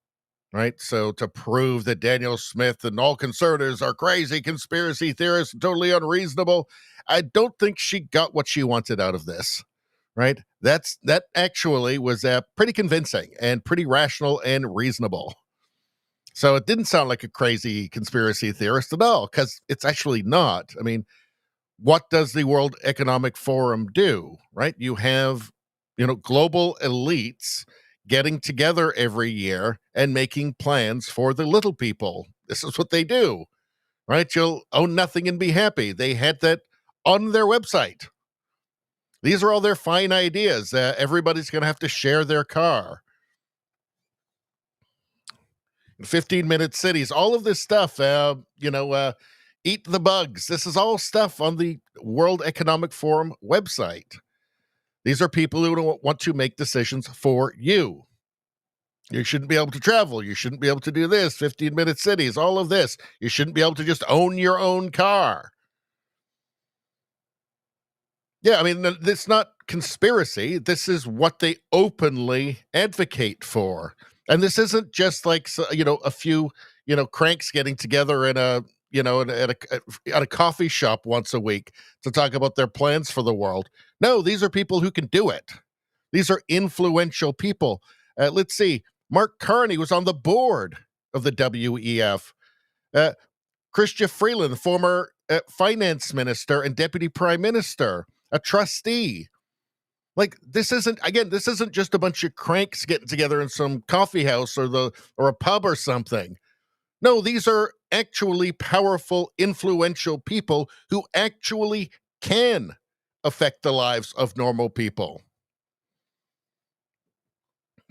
right? So to prove that Danielle Smith and all conservatives are crazy conspiracy theorists, totally unreasonable, I don't think she got what she wanted out of this. Right? That actually was pretty convincing and pretty rational and reasonable. So it didn't sound like a crazy conspiracy theorist at all, because it's actually not. I mean, what does the World Economic Forum do? Right? You have, global elites getting together every year and making plans for the little people. This is what they do. Right? You'll own nothing and be happy. They had that on their website. These are all their fine ideas. Everybody's going to have to share their car. 15-minute cities, all of this stuff, eat the bugs. This is all stuff on the World Economic Forum website. These are people who want to make decisions for you. You shouldn't be able to travel. You shouldn't be able to do this. 15-minute cities, all of this. You shouldn't be able to just own your own car. Yeah, I mean, it's not conspiracy. This is what they openly advocate for. And this isn't just like, a few, cranks getting together in at a coffee shop once a week to talk about their plans for the world. No, these are people who can do it. These are influential people. Let's see. Mark Carney was on the board of the WEF. Chrystia Freeland, the former finance minister and deputy prime minister, a trustee. Like, this isn't just a bunch of cranks getting together in some coffee house or a pub or something. No, these are actually powerful, influential people who actually can affect the lives of normal people.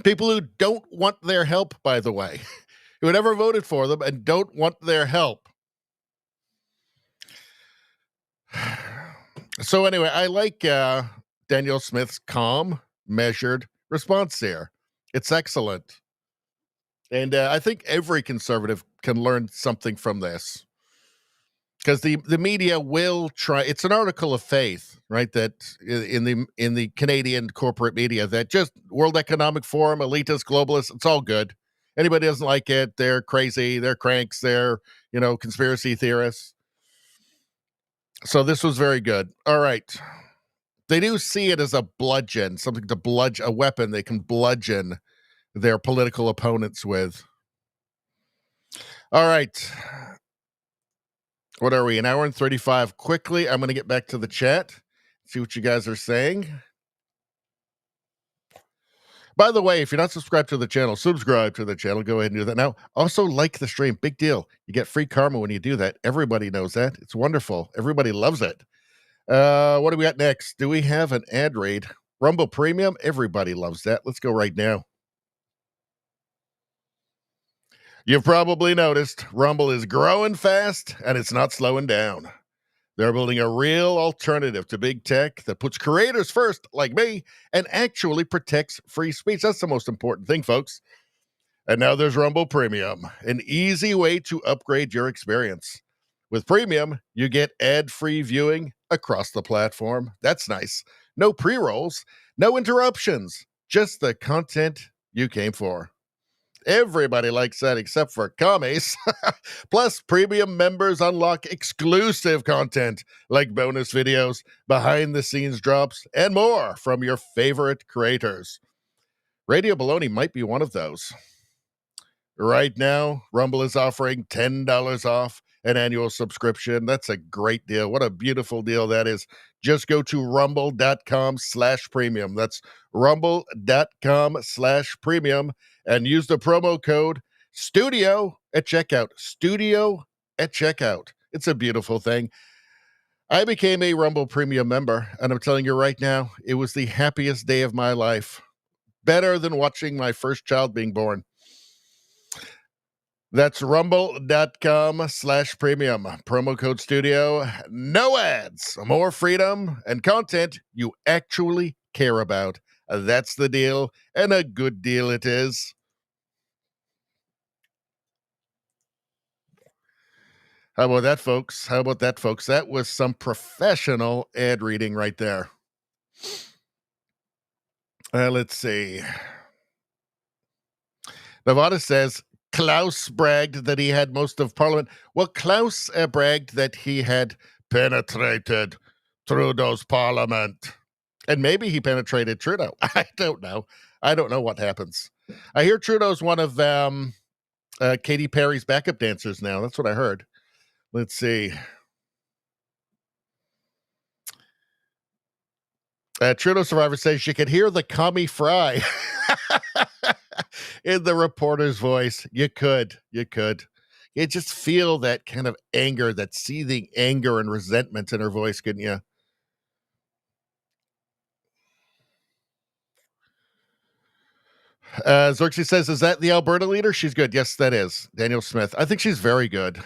People who don't want their help, by the way, who never voted for them and don't want their help. So anyway, I like Danielle Smith's calm, measured response there. It's excellent. And I think every conservative can learn something from this. Because the media will try. It's an article of faith, right? That in the Canadian corporate media, that just World Economic Forum, elitists, globalists, it's all good. Anybody doesn't like it, they're crazy, they're cranks, they're, conspiracy theorists. So this was very good. All right. They do see it as a bludgeon, something to bludgeon, a weapon they can bludgeon their political opponents with. All right. What are we, an hour and 35? Quickly, I'm going to get back to the chat, see what you guys are saying. By the way, if you're not subscribed to the channel, subscribe to the channel. Go ahead and do that now. Also, like the stream. Big deal. You get free karma when you do that. Everybody knows that. It's wonderful. Everybody loves it. What do we got next? Do we have an ad read? Rumble Premium? Everybody loves that. Let's go right now. You've probably noticed Rumble is growing fast and it's not slowing down. They're building a real alternative to big tech that puts creators first, like me, and actually protects free speech. That's the most important thing, folks. And now there's Rumble Premium, an easy way to upgrade your experience. With Premium, you get ad-free viewing across the platform. That's nice. No pre-rolls, no interruptions, just the content you came for. Everybody likes that except for commies. Plus, premium members unlock exclusive content like bonus videos, behind-the-scenes drops, and more from your favorite creators. Radio Baloney might be one of those. Right now, Rumble is offering $10 off an annual subscription. That's a great deal. What a beautiful deal that is. Just go to rumble.com/premium. That's rumble.com/premium and use the promo code STUDIO at checkout. STUDIO at checkout. It's a beautiful thing. I became a Rumble Premium member, and I'm telling you right now, it was the happiest day of my life. Better than watching my first child being born. That's rumble.com/premium. Promo code STUDIO. No ads. More freedom and content you actually care about. That's the deal, and a good deal it is. How about that, folks? That was some professional ad reading right there. Let's see. Nevada says, Klaus bragged that he had most of Parliament. Well, Klaus bragged that he had penetrated Trudeau's Parliament. And maybe he penetrated Trudeau. I don't know. I don't know what happens. I hear Trudeau's one of Katy Perry's backup dancers now. That's what I heard. Let's see. Trudeau Survivor says you could hear the commie fry in the reporter's voice. You could. You just feel that kind of anger, that seething anger and resentment in her voice, couldn't you? Xerxes says, is that the Alberta leader? She's good. Yes, that is. Daniel Smith. I think she's very good.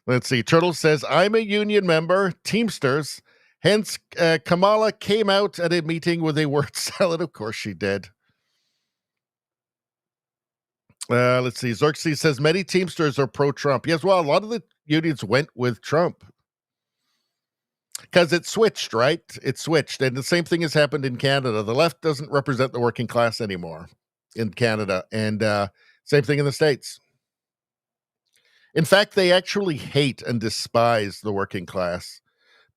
Let's see. Turtle says, I'm a union member, Teamsters. Hence, Kamala came out at a meeting with a word salad. Of course she did. Let's see. Xerxes says, many Teamsters are pro-Trump. Yes, well, a lot of the unions went with Trump. Because it switched, right? It switched. And the same thing has happened in Canada. The left doesn't represent the working class anymore in Canada. And same thing in the States. In fact, they actually hate and despise the working class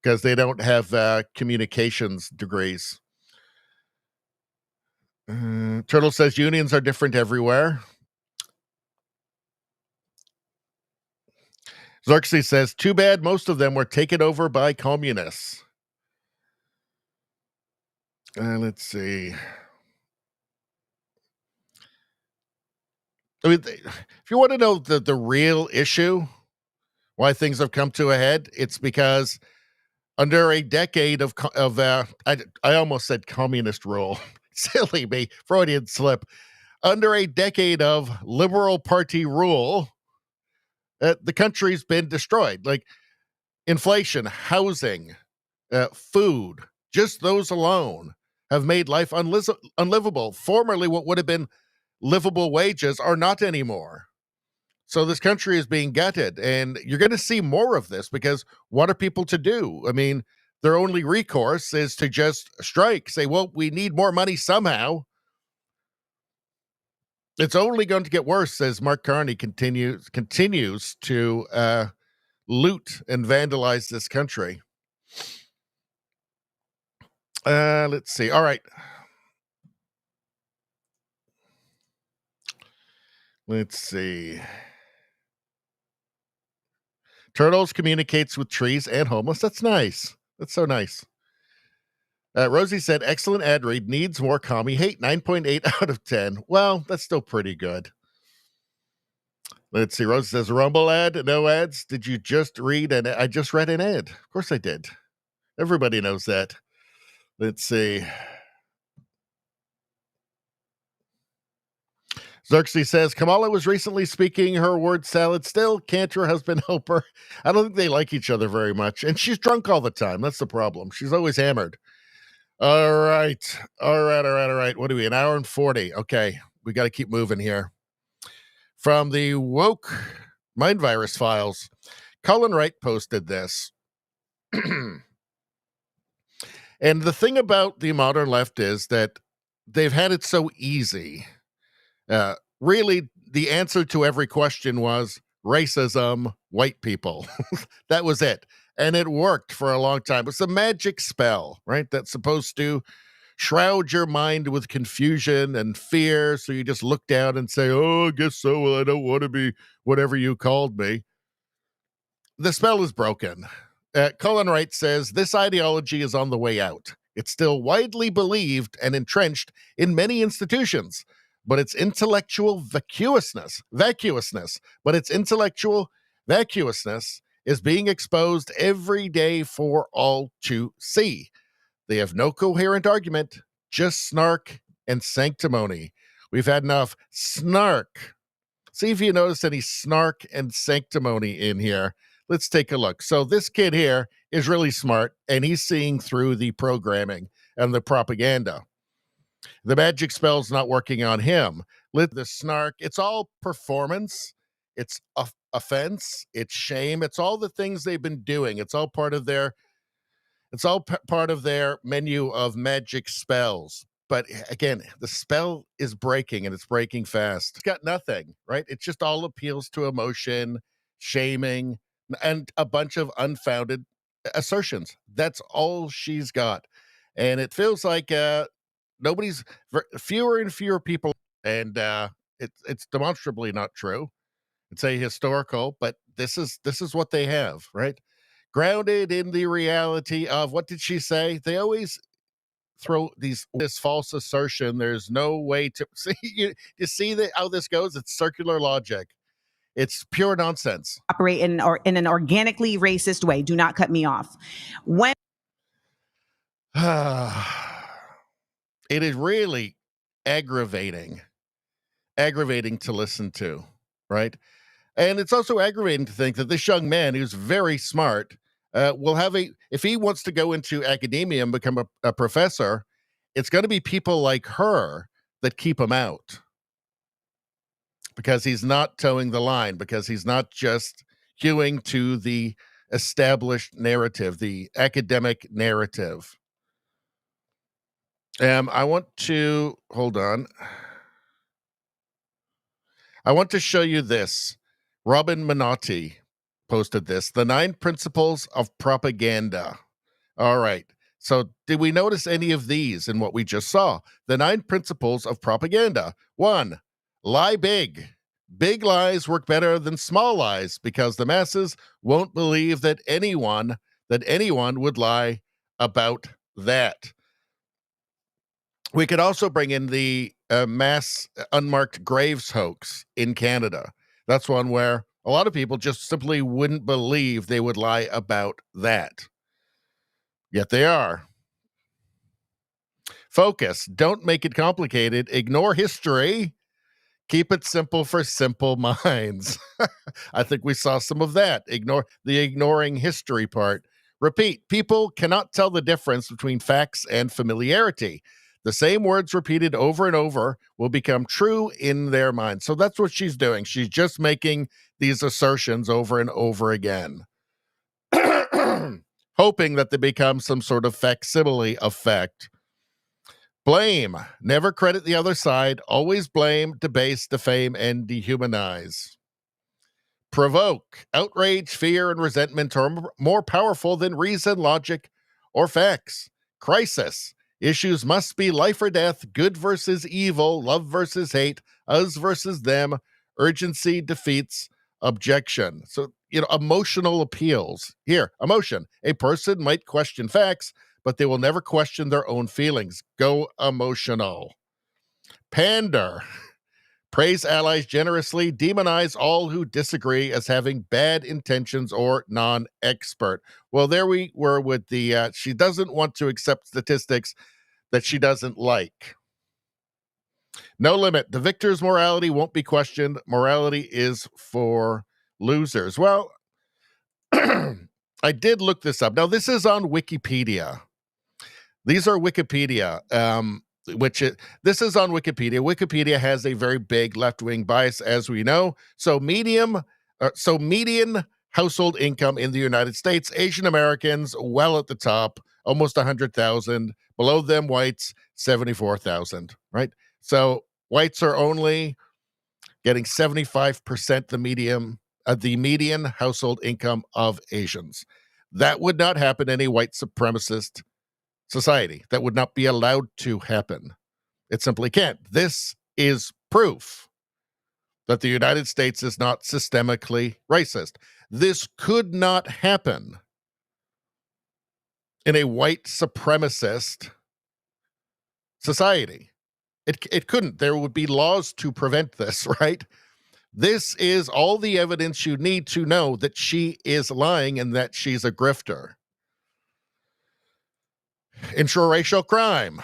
because they don't have communications degrees. Turtle says unions are different everywhere. Xerxes says, too bad most of them were taken over by communists. Let's see. I mean, if you want to know the real issue, why things have come to a head, it's because under a decade of I almost said communist rule. Silly me, Freudian slip. Under a decade of Liberal Party rule, the country's been destroyed. Like inflation, housing, food, just those alone have made life unlivable. Formerly, what would have been livable wages are not anymore. So this country is being gutted, and you're going to see more of this because what are people to do? I mean, their only recourse is to just strike, say, well, we need more money somehow. It's only going to get worse as Mark Carney continues to loot and vandalize this country. Let's see. All right. Let's see. Turtles communicates with trees and homeless. That's nice. That's so nice. Rosie said, excellent ad read. Needs more commie hate. 9.8 out of 10. Well, that's still pretty good. Let's see. Rosie says, Rumble ad, no ads. Did you just read an ad? I just read an ad. Of course I did. Everybody knows that. Let's see. Xerxes says, Kamala was recently speaking her word salad. Still can't her husband help her. I don't think they like each other very much. And she's drunk all the time. That's the problem. She's always hammered. All right. What are we? An hour and 40. Okay. We got to keep moving here. From the woke mind virus files, Colin Wright posted this. And the thing about the modern left is that they've had it so easy. Really, the answer to every question was racism, white people. That was it. And it worked for a long time. It's a magic spell, right? That's supposed to shroud your mind with confusion and fear. So you just look down and say, oh, I guess so. Well, I don't want to be whatever you called me. The spell is broken. Colin Wright says this ideology is on the way out. It's still widely believed and entrenched in many institutions, but its intellectual vacuousness is being exposed every day for all to see. They have no coherent argument, just snark and sanctimony. We've had enough snark. See if you notice any snark and sanctimony in here. Let's take a look. So this kid here is really smart, and he's seeing through the programming and the propaganda. The magic spell's not working on him. The snark, it's all performance. It's offense. It's shame. It's all the things they've been doing. It's all part of their menu of magic spells. But again, the spell is breaking, and it's breaking fast. It's got nothing, right? It just all appeals to emotion, shaming, and a bunch of unfounded assertions. That's all she's got. And it feels like fewer and fewer people, and it's demonstrably not true. It's ahistorical, but this is what they have, right? Grounded in the reality of, what did she say? They always throw this false assertion. There's no way to see. You see how this goes? It's circular logic. It's pure nonsense. Operate in an organically racist way. Do not cut me off. When it is really aggravating to listen to, right? And it's also aggravating to think that this young man, who's very smart, will have if he wants to go into academia and become a professor, it's going to be people like her that keep him out. Because he's not towing the line, because he's not just hewing to the established narrative, the academic narrative. I want to show you this. Robin Minotti posted this, the 9 principles of propaganda. All right. So did we notice any of these in what we just saw? The 9 principles of propaganda. 1, lie big. Big lies work better than small lies because the masses won't believe that anyone would lie about that. We could also bring in the mass unmarked graves hoax in Canada. That's one where a lot of people just simply wouldn't believe they would lie about that. Yet they are. Focus. Don't make it complicated. Ignore history. Keep it simple for simple minds. I think we saw some of that. Ignoring history part. Repeat. People cannot tell the difference between facts and familiarity. The same words repeated over and over will become true in their minds. So that's what she's doing. She's just making these assertions over and over again, hoping that they become some sort of facsimile effect. Blame. Never credit the other side. Always blame, debase, defame, and dehumanize. Provoke. Outrage, fear, and resentment are more powerful than reason, logic, or facts. Crisis. Issues must be life or death, good versus evil, love versus hate, us versus them. Urgency defeats objection. So, emotional appeals. Here, emotion. A person might question facts, but they will never question their own feelings. Go emotional. Pander. Praise allies generously. Demonize all who disagree as having bad intentions or non-expert. Well, there we were with the, she doesn't want to accept statistics that she doesn't like. No limit. The victor's morality won't be questioned. Morality is for losers. Well, I did look this up. Now, this is on Wikipedia. These are Wikipedia, this is on Wikipedia. Wikipedia has a very big left-wing bias, as we know. So median household income in the United States, Asian Americans well at the top almost 100,000. Below them, whites, 74,000, right? So whites are only getting 75% the median household income of Asians. That would not happen in a white supremacist society. That would not be allowed to happen. It simply can't. This is proof that the United States is not systemically racist. This could not happen in a white supremacist society. It couldn't. There would be laws to prevent this, right? This is all the evidence you need to know that she is lying and that she's a grifter. Intraracial crime.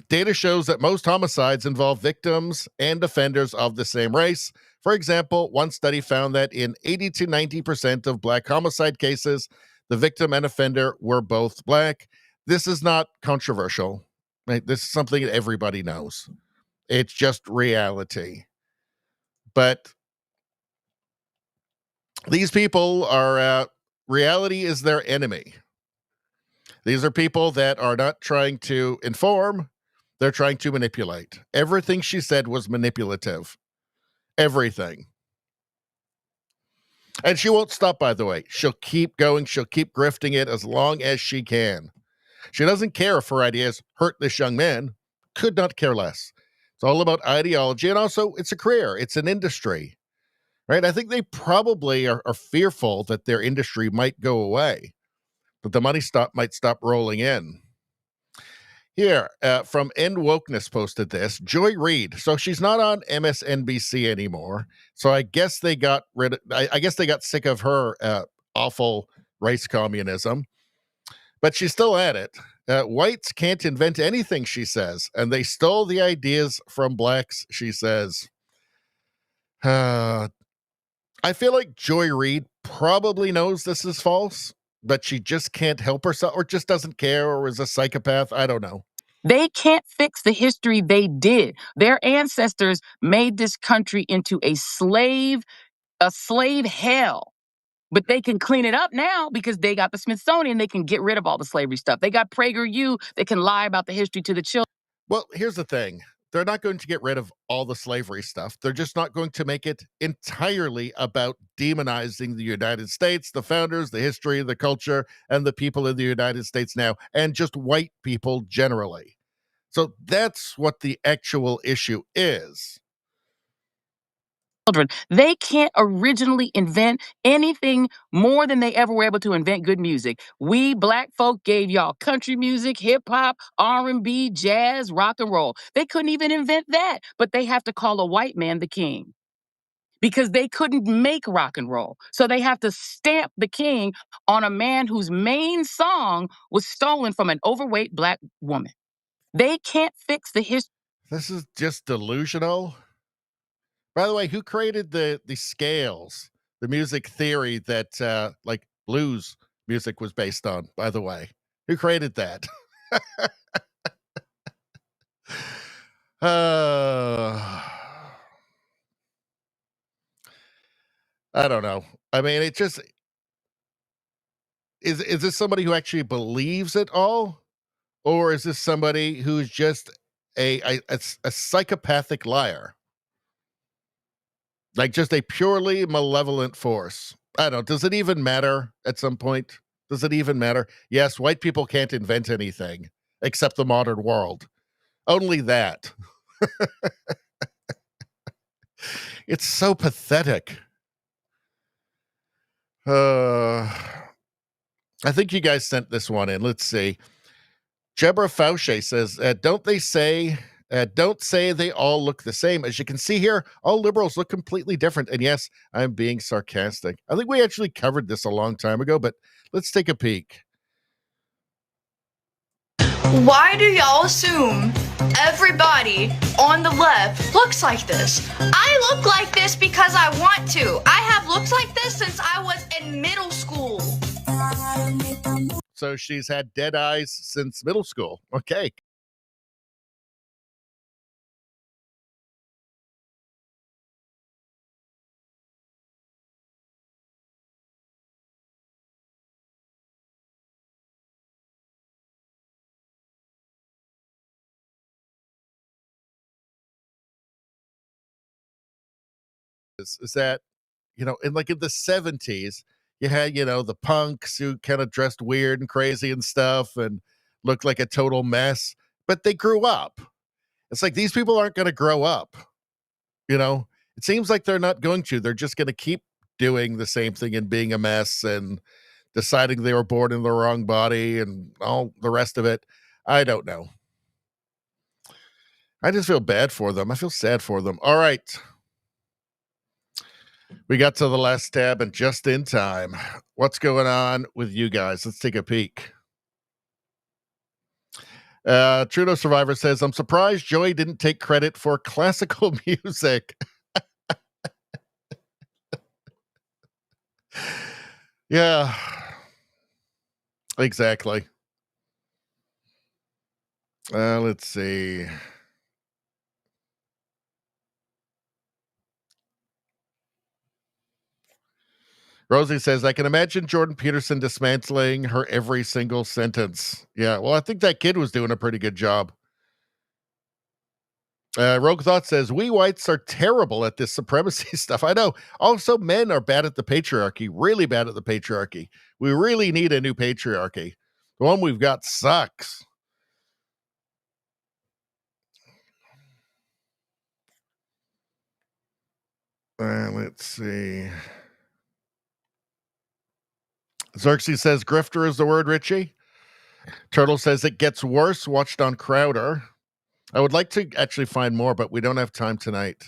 Data shows that most homicides involve victims and offenders of the same race. For example, one study found that in 80 to 90% of Black homicide cases, the victim and offender were both Black. This is not controversial, right? This is something that everybody knows. It's just reality. But these people are, reality is their enemy. These are people that are not trying to inform, they're trying to manipulate. Everything she said was manipulative. Everything. And she won't stop, by the way. She'll keep going. She'll keep grifting it as long as she can. She doesn't care if her ideas hurt this young man. Could not care less. It's all about ideology. And also, it's a career. It's an industry. Right? I think they probably are fearful that their industry might go away. But the money might stop rolling in. Here, from End Wokeness posted this. Joy Reid. So she's not on MSNBC anymore. So I guess they got I guess they got sick of her awful race communism. But she's still at it. Whites can't invent anything, she says. And they stole the ideas from blacks, she says. I feel like Joy Reid probably knows this is false, but she just can't help herself, or just doesn't care, or is a psychopath. I don't know. They can't fix the history they did. Their ancestors made this country into a slave hell. But they can clean it up now because they got the Smithsonian. They can get rid of all the slavery stuff. They got PragerU. They can lie about the history to the children. Well, here's the thing. They're not going to get rid of all the slavery stuff. They're just not going to make it entirely about demonizing the United States, the founders, the history, the culture, and the people in the United States now, and just white people generally. So that's what the actual issue is. They can't originally invent anything more than they ever were able to invent good music. We black folk gave y'all country music, hip hop, R&B, jazz, rock and roll. They couldn't even invent that, but they have to call a white man the king because they couldn't make rock and roll. So they have to stamp the king on a man whose main song was stolen from an overweight black woman. They can't fix the history. This is just delusional. By the way, who created the scales, the music theory that like blues music was based on, by the way? Who created that? I don't know. I mean, it just is this somebody who actually believes it all? Or is this somebody who's just a psychopathic liar? Like just a purely malevolent force. I don't know. Does it even matter at some point? Does it even matter? Yes, white people can't invent anything except the modern world. Only that. It's so pathetic. I think you guys sent this one in. Let's see. Jebra Fauché says, don't say they all look the same. As you can see here, all liberals look completely different. And yes, I'm being sarcastic. I think we actually covered this a long time ago, but let's take a peek. Why do y'all assume everybody on the left looks like this? I look like this because I want to. I have looked like this since I was in middle school. So she's had dead eyes since middle school. Okay. is that, in the 70s, you had, the punks who kind of dressed weird and crazy and stuff and looked like a total mess, but they grew up. It's like these people aren't going to grow up. It seems like they're not going to. They're just going to keep doing the same thing and being a mess and deciding they were born in the wrong body and all the rest of it. I don't know. I just feel bad for them. I feel sad for them. All right. We got to the last tab and just in time. What's going on with you guys? Let's take a peek. Trudeau Survivor says, I'm surprised Joey didn't take credit for classical music. Yeah, exactly. Let's see. Rosie says, I can imagine Jordan Peterson dismantling her every single sentence. Yeah, well, I think that kid was doing a pretty good job. Rogue Thought says, we whites are terrible at this supremacy stuff. I know. Also, men are bad at the patriarchy, really bad at the patriarchy. We really need a new patriarchy. The one we've got sucks. Let's see. Xerxes says, grifter is the word, Richie. Turtle says, it gets worse, watched on Crowder. I would like to actually find more, but we don't have time tonight.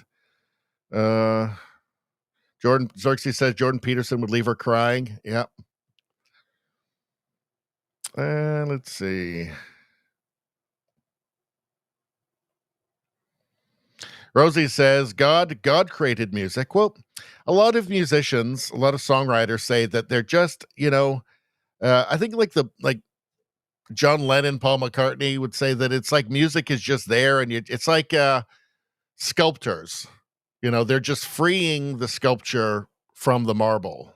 Xerxes says Jordan Peterson would leave her crying. Yep. Let's see. Rosie says, God created music. Well, a lot of musicians, a lot of songwriters say that they're just, I think like John Lennon, Paul McCartney would say that it's like music is just there, and it's like sculptors. They're just freeing the sculpture from the marble.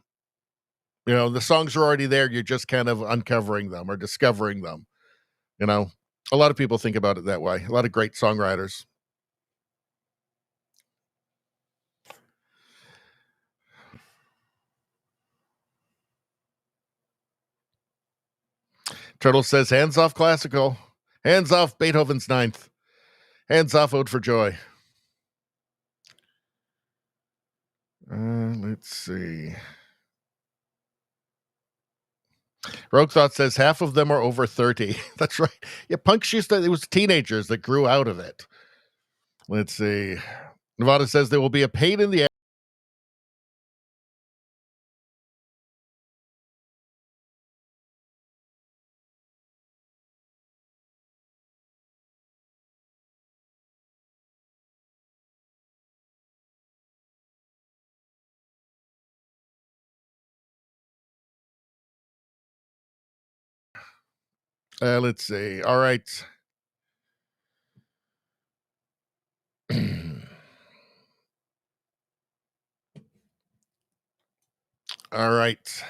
The songs are already there. You're just kind of uncovering them or discovering them. A lot of people think about it that way. A lot of great songwriters. Turtle says, hands off classical. Hands off Beethoven's Ninth. Hands off Ode for Joy. Let's see. Rogue Thought says half of them are over 30. That's right. Yeah, punks it was teenagers that grew out of it. Let's see. Nevada says there will be a pain in the ass. Let's see. All right. All right.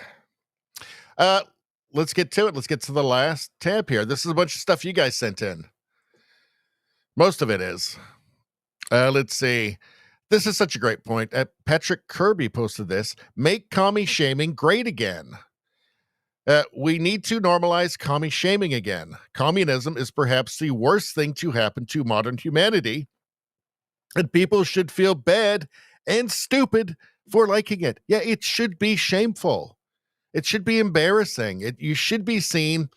Let's get to it. Let's get to the last tab here. This is a bunch of stuff you guys sent in. Most of it is. Let's see. This is such a great point. Patrick Kirby posted this. Make commie shaming great again. We need to normalize commie shaming again. Communism is perhaps the worst thing to happen to modern humanity, and people should feel bad and stupid for liking it. Yeah, it should be shameful. It should be embarrassing. You should be seen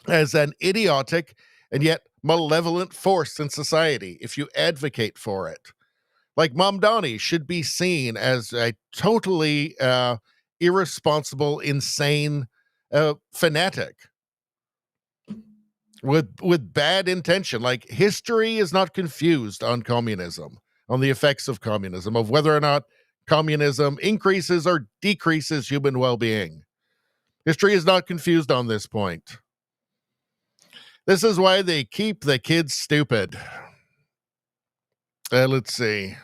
as an idiotic and yet malevolent force in society if you advocate for it. Like Mom Donnie should be seen as a totally irresponsible, insane fanatic with bad intention. Like, history is not confused on communism, on the effects of communism, of whether or not communism increases or decreases human well-being. History is not confused on this point. This is why they keep the kids stupid. Let's see.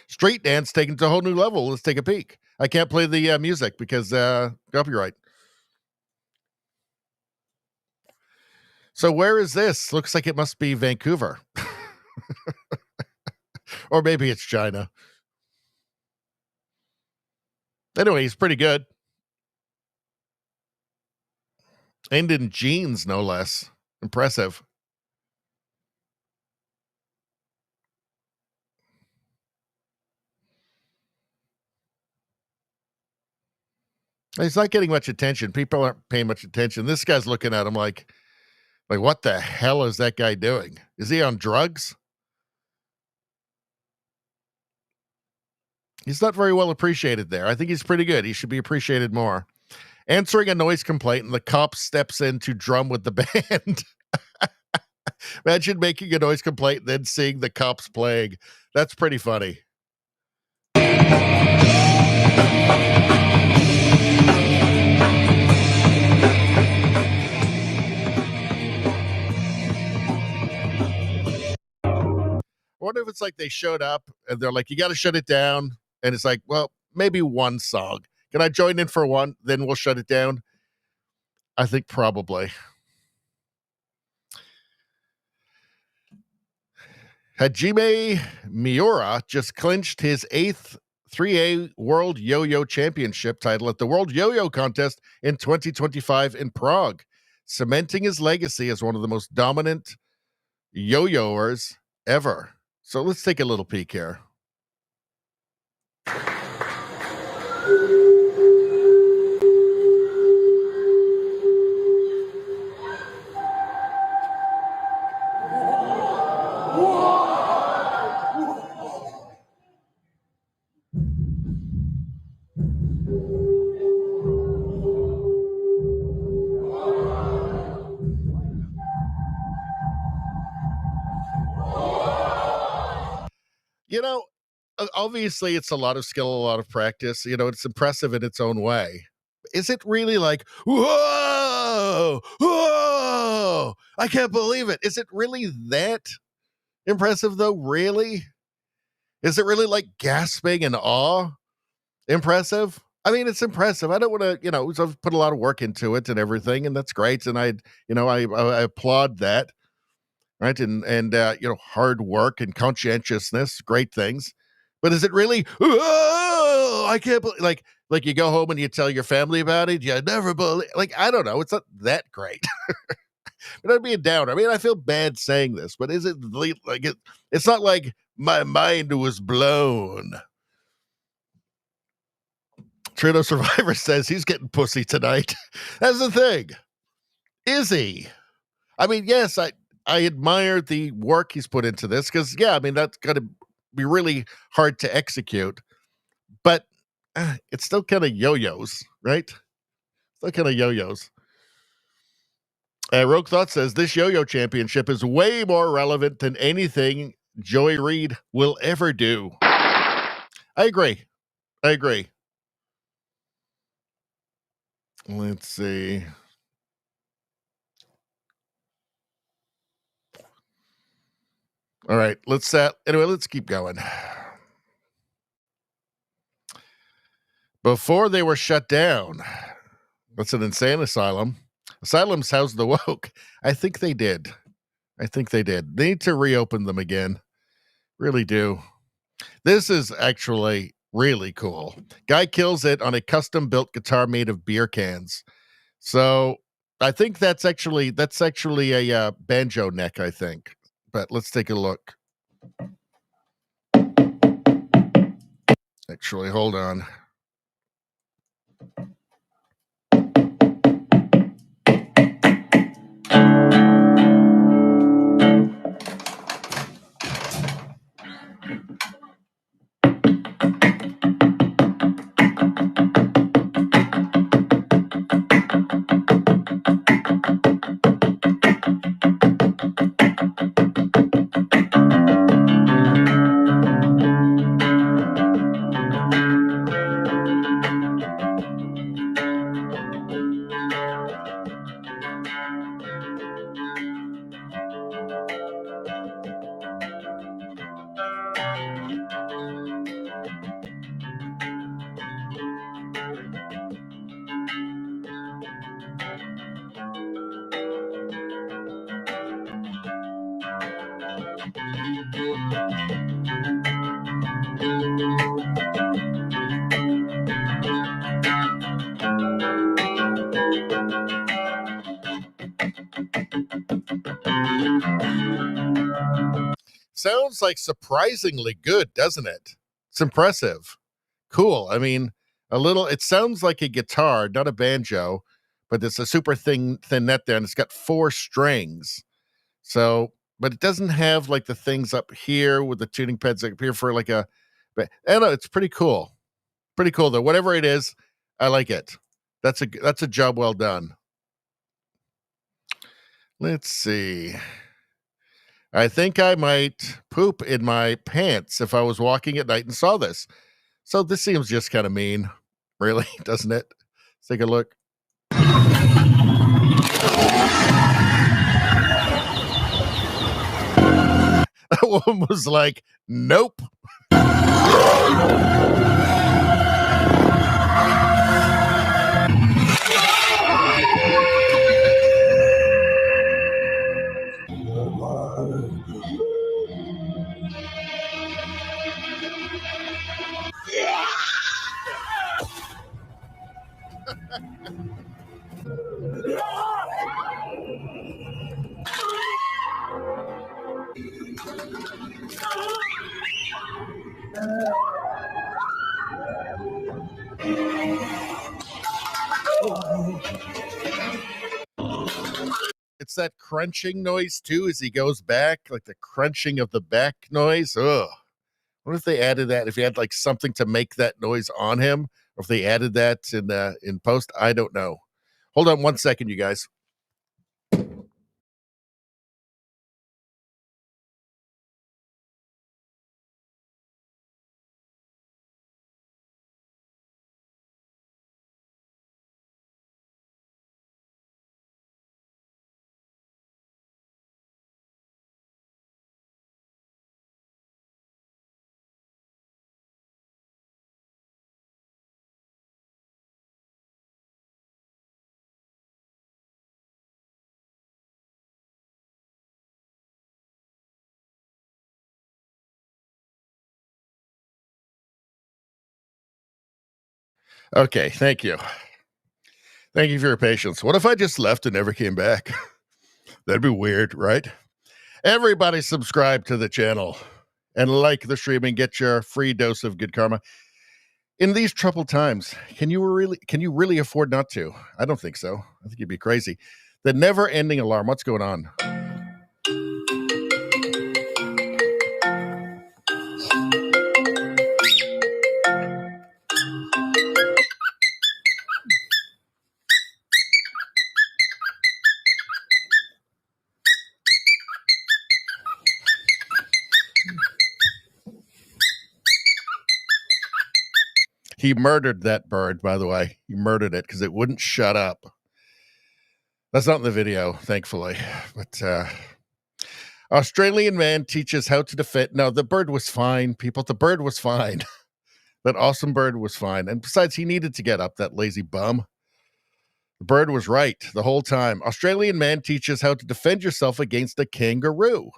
Street dance taken to a whole new level. Let's take a peek. I can't play the music because copyright. So where is this? Looks like it must be Vancouver. Or maybe it's China. Anyway, he's pretty good. And in jeans, no less. Impressive. He's not getting much attention. People aren't paying much attention. This guy's looking at him like what the hell is that guy doing? Is he on drugs? He's not very well appreciated there. I think he's pretty good. He should be appreciated more. Answering a noise complaint, and the cop steps in to drum with the band. Imagine making a noise complaint and then seeing the cops playing. That's pretty funny. I wonder if it's like they showed up and they're like, you got to shut it down. And it's like, well, maybe one song. Can I join in for one? Then we'll shut it down. I think probably. Hajime Miura just clinched his 8th 3A World Yo-Yo Championship title at the World Yo-Yo Contest in 2025 in Prague, cementing his legacy as one of the most dominant yo-yoers ever. So let's take a little peek here. You know, obviously it's a lot of skill, a lot of practice. You know, it's impressive in its own way. Is it really like, whoa, whoa, I can't believe it? Is it really that impressive though? Really? Is it really like gasping in awe impressive? I mean, it's impressive. I don't want to, I've put a lot of work into it and everything, and that's great. And I applaud that. Right. And hard work and conscientiousness, great things. But is it really, oh, I can't believe, like you go home and you tell your family about it. You never believe, I don't know. It's not that great. But I'd be a downer. I mean, I feel bad saying this, but is it like it's not like my mind was blown. Trudeau Survivor says he's getting pussy tonight. That's the thing. Is he? I mean, yes, I admire the work he's put into this because, that's going to be really hard to execute. But it's still kind of yo-yos, right? Still kind of yo-yos. Rogue Thought says this yo-yo championship is way more relevant than anything Joey Reid will ever do. I agree. Let's see. All right, let's keep going. Before they were shut down, that's an insane asylum. Asylums house the woke. I think they did. They need to reopen them again. Really do. This is actually really cool. Guy kills it on a custom-built guitar made of beer cans. So I think that's actually a banjo neck, I think. But let's take a look. Actually, hold on. Sounds like surprisingly good, doesn't it? It's impressive. Cool. I mean, it sounds like a guitar, not a banjo, but it's a super thin net there, and it's got 4 strings. So, but it doesn't have like the things up here with the tuning pads up here for like I don't know, it's pretty cool. Pretty cool though. Whatever it is, I like it. That's a job well done. Let's see. I think I might poop in my pants if I was walking at night and saw this. So this seems just kind of mean, really, doesn't it? Let's take a look. That woman was like, nope. It's that crunching noise too as he goes back, like the crunching of the back noise. Ugh. What if they added that? If you had like something to make that noise on him, or if they added that in post, I don't know. Hold on 1 second, you guys. Okay, thank you. Thank you for your patience. What if I just left and never came back? That'd be weird, right? Everybody subscribe to the channel and like the stream and get your free dose of good karma. In these troubled times, can you really afford not to? I don't think so. I think you'd be crazy. The never-ending alarm. What's going on? He murdered that bird, by the way. He murdered it because it wouldn't shut up. That's not in the video, thankfully. But Australian man teaches how to defend. No, the bird was fine, people. The bird was fine. That awesome bird was fine. And besides, he needed to get up, that lazy bum. The bird was right the whole time. Australian man teaches how to defend yourself against a kangaroo.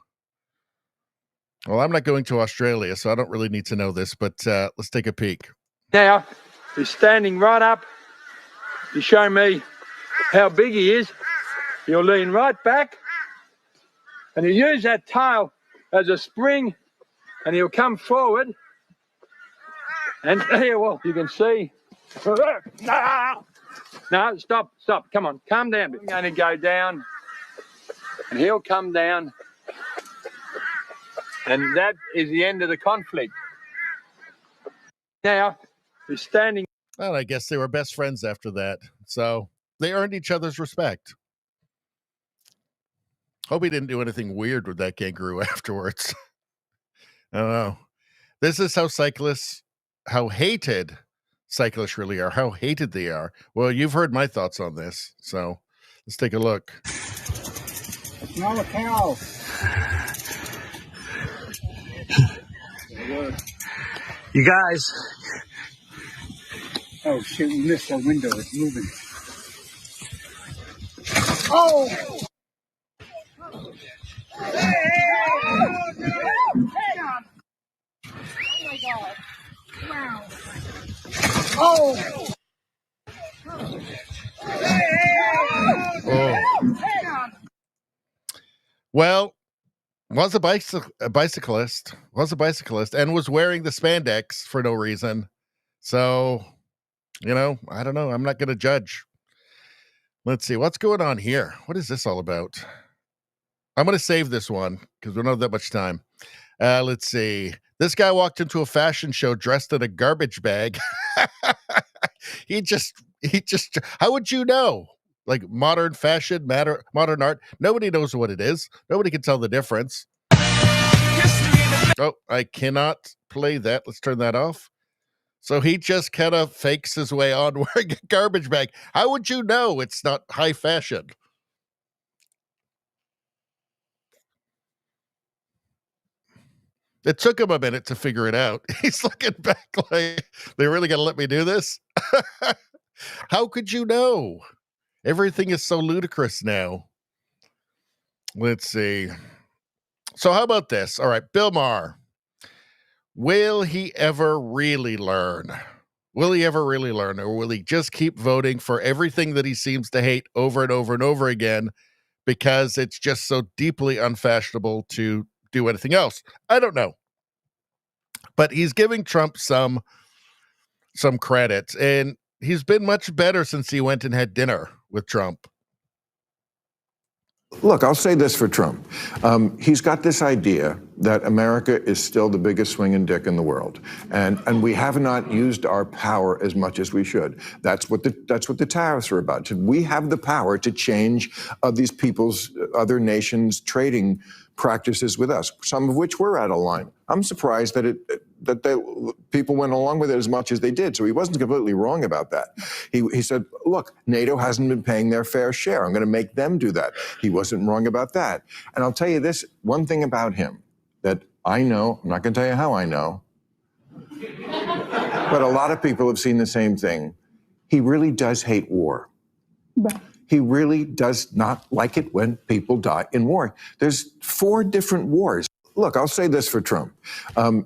Well, I'm not going to Australia, so I don't really need to know this, but let's take a peek. Now, he's standing right up. He's showing me how big he is. He'll lean right back, and he'll use that tail as a spring, and he'll come forward. And here, well, you can see. No, stop. Come on, calm down. I'm going to go down, and he'll come down, and that is the end of the conflict. Now, he's standing. Well, I guess they were best friends after that, so they earned each other's respect. Hope he didn't do anything weird with that kangaroo afterwards. I don't know. This is how hated cyclists really are, how hated they are. Well, you've heard my thoughts on this, so let's take a look. Smell a cow. You guys. Oh shit, we missed that window. It's moving. Oh! Hey! Oh my god. Wow. Oh! Oh. Well, was a bicyclist, and was wearing the spandex for no reason. So, I don't know. I'm not going to judge. Let's see. What's going on here? What is this all about? I'm going to save this one because we don't have that much time. Let's see. This guy walked into a fashion show dressed in a garbage bag. He just, how would you know? Like modern fashion, modern art. Nobody knows what it is. Nobody can tell the difference. Oh, I cannot play that. Let's turn that off. So he just kind of fakes his way on wearing a garbage bag. How would you know it's not high fashion? It took him a minute to figure it out. He's looking back like, they really going to let me do this? How could you know? Everything is so ludicrous now. Let's see. So how about this? All right, Bill Maher. Will he ever really learn? Will he ever really learn? Or will he just keep voting for everything that he seems to hate over and over and over again because it's just so deeply unfashionable to do anything else? I don't know. But he's giving Trump some credit, and he's been much better since he went and had dinner with Trump. Look, I'll say this for Trump. He's got this idea that America is still the biggest swinging dick in the world, and we have not used our power as much as we should. That's what the tariffs are about. We have the power to change these people's, other nations' trading practices with us, some of which were out of line. I'm surprised that people went along with it as much as they did. So he wasn't completely wrong about that. He said, look, NATO hasn't been paying their fair share. I'm going to make them do that. He wasn't wrong about that. And I'll tell you this, one thing about him that I know, I'm not going to tell you how I know, but a lot of people have seen the same thing. He really does hate war. Right. He really does not like it when people die in war. There's 4 different wars. Look, I'll say this for Trump.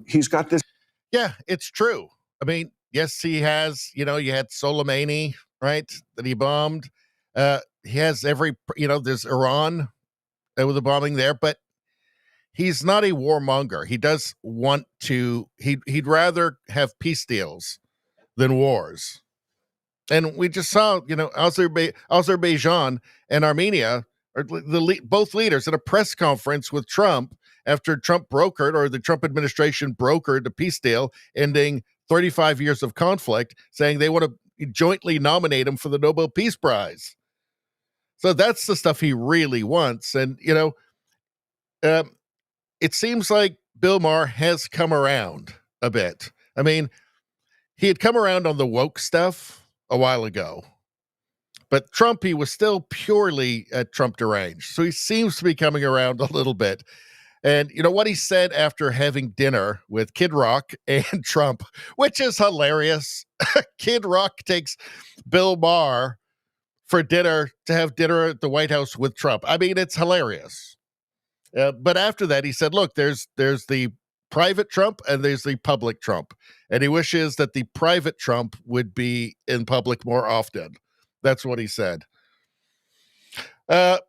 He's got this. Yeah, it's true. I mean, yes, he has, you had Soleimani, right, that he bombed. He has there's Iran with the bombing there, but he's not a warmonger. He does want to, he'd rather have peace deals than wars. And we just saw, Azerbaijan and Armenia, both leaders at a press conference with Trump after Trump brokered, or the Trump administration brokered a peace deal ending 35 years of conflict, saying they want to jointly nominate him for the Nobel Peace Prize. So that's the stuff he really wants. And, it seems like Bill Maher has come around a bit. I mean, he had come around on the woke stuff a while ago, but Trump, he was still purely Trump deranged. So he seems to be coming around a little bit. And what he said after having dinner with Kid Rock and Trump, which is hilarious. Kid Rock takes Bill Maher for dinner to have dinner at the White House with Trump. I mean, it's hilarious. But after that, he said, look, there's the private Trump and there's the public Trump. And he wishes that the private Trump would be in public more often. That's what he said.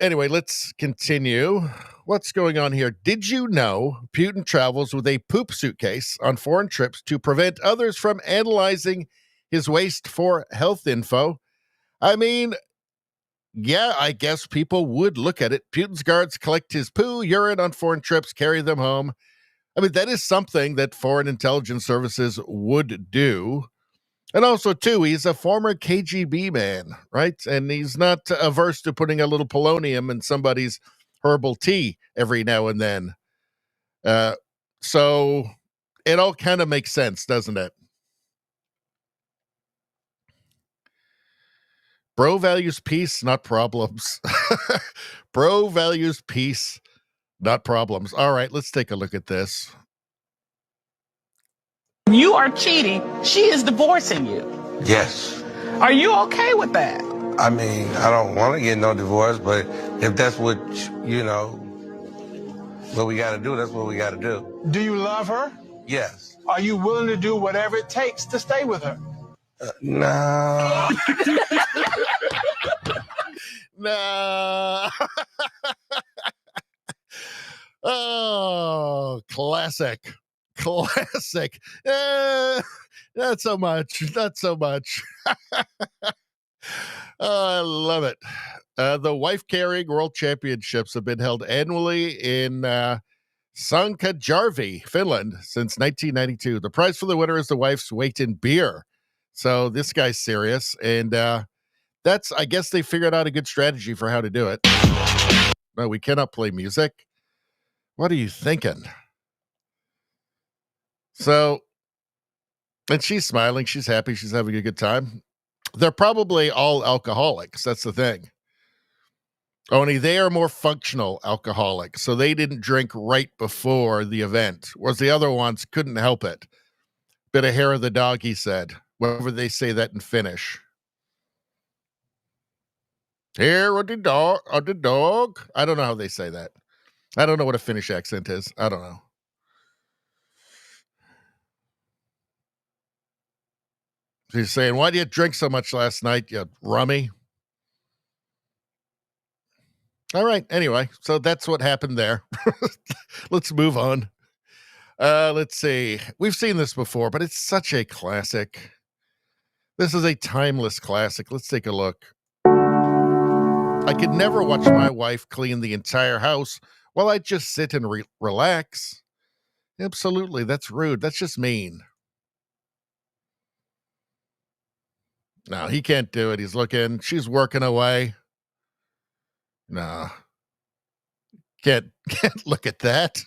Anyway, let's continue. What's going on here? Did you know Putin travels with a poop suitcase on foreign trips to prevent others from analyzing his waste for health info? I mean, yeah, I guess people would look at it. Putin's guards collect his poo, urine on foreign trips, carry them home. I mean, that is something that foreign intelligence services would do. And also, too, he's a former KGB man, right? And he's not averse to putting a little polonium in somebody's herbal tea every now and then. So it all kind of makes sense, doesn't it? Bro values peace, not problems. Bro values peace, not problems. All right, let's take a look at this. You are cheating. She is divorcing you. Yes. Are you okay with that? I mean, I don't want to get no divorce, but if that's what, what we got to do, that's what we got to do. Do you love her? Yes. Are you willing to do whatever it takes to stay with her? No. No. Oh, classic. Classic. Not so much. Not so much. I love it. The wife carrying world championships have been held annually in Sankajärvi, Finland, since 1992. The prize for the winner is the wife's weight in beer. So this guy's serious. And that's, I guess they figured out a good strategy for how to do it. No, we cannot play music. What are you thinking? So, and she's smiling. She's happy. She's having a good time. They're probably all alcoholics. That's the thing. Only they are more functional alcoholics. So they didn't drink right before the event, whereas the other ones couldn't help it. Bit of hair of the dog, he said. Whatever they say that in Finnish. Hair of the dog, I don't know how they say that. I don't know what a Finnish accent is. I don't know. He's saying, why do you drink so much last night, you rummy? All right. Anyway, so that's what happened there. Let's move on. Let's see. We've seen this before, but it's such a classic. This is a timeless classic. Let's take a look. I could never watch my wife clean the entire house while I just sit and relax. Absolutely. That's rude. That's just mean. No, he can't do it. He's looking. She's working away. No. Can't look at that.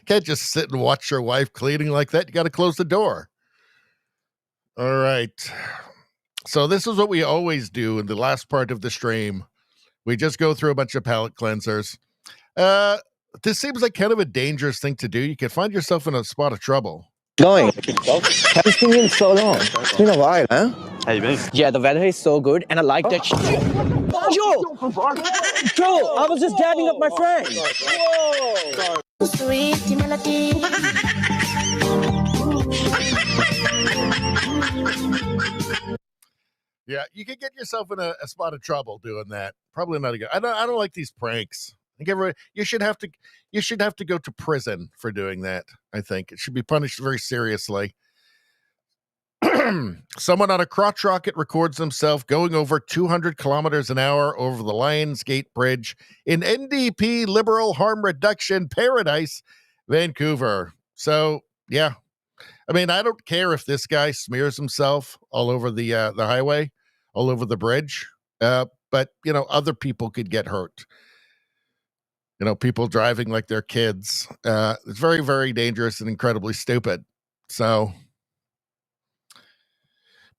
Can't just sit and watch your wife cleaning like that. You got to close the door. All right. So this is what we always do in the last part of the stream. We just go through a bunch of palate cleansers. This seems like kind of a dangerous thing to do. You can find yourself in a spot of trouble. Going. Haven't seen you in so long. It's been a while, huh? How you been? Yeah, the weather is so good, and I like that. Joe, I was just dabbing up my friend. Whoa. Sweet melody. Yeah, you could get yourself in a spot of trouble doing that. Probably not a good. I don't like these pranks. I think everybody, you should have to go to prison for doing that. I think it should be punished very seriously. Someone on a crotch rocket records himself going over 200 kilometers an hour over the Lionsgate Bridge in NDP Liberal Harm Reduction Paradise, Vancouver. So, yeah. I mean, I don't care if this guy smears himself all over the highway, all over the bridge. But, other people could get hurt. People driving like they're kids. It's very, very dangerous and incredibly stupid. So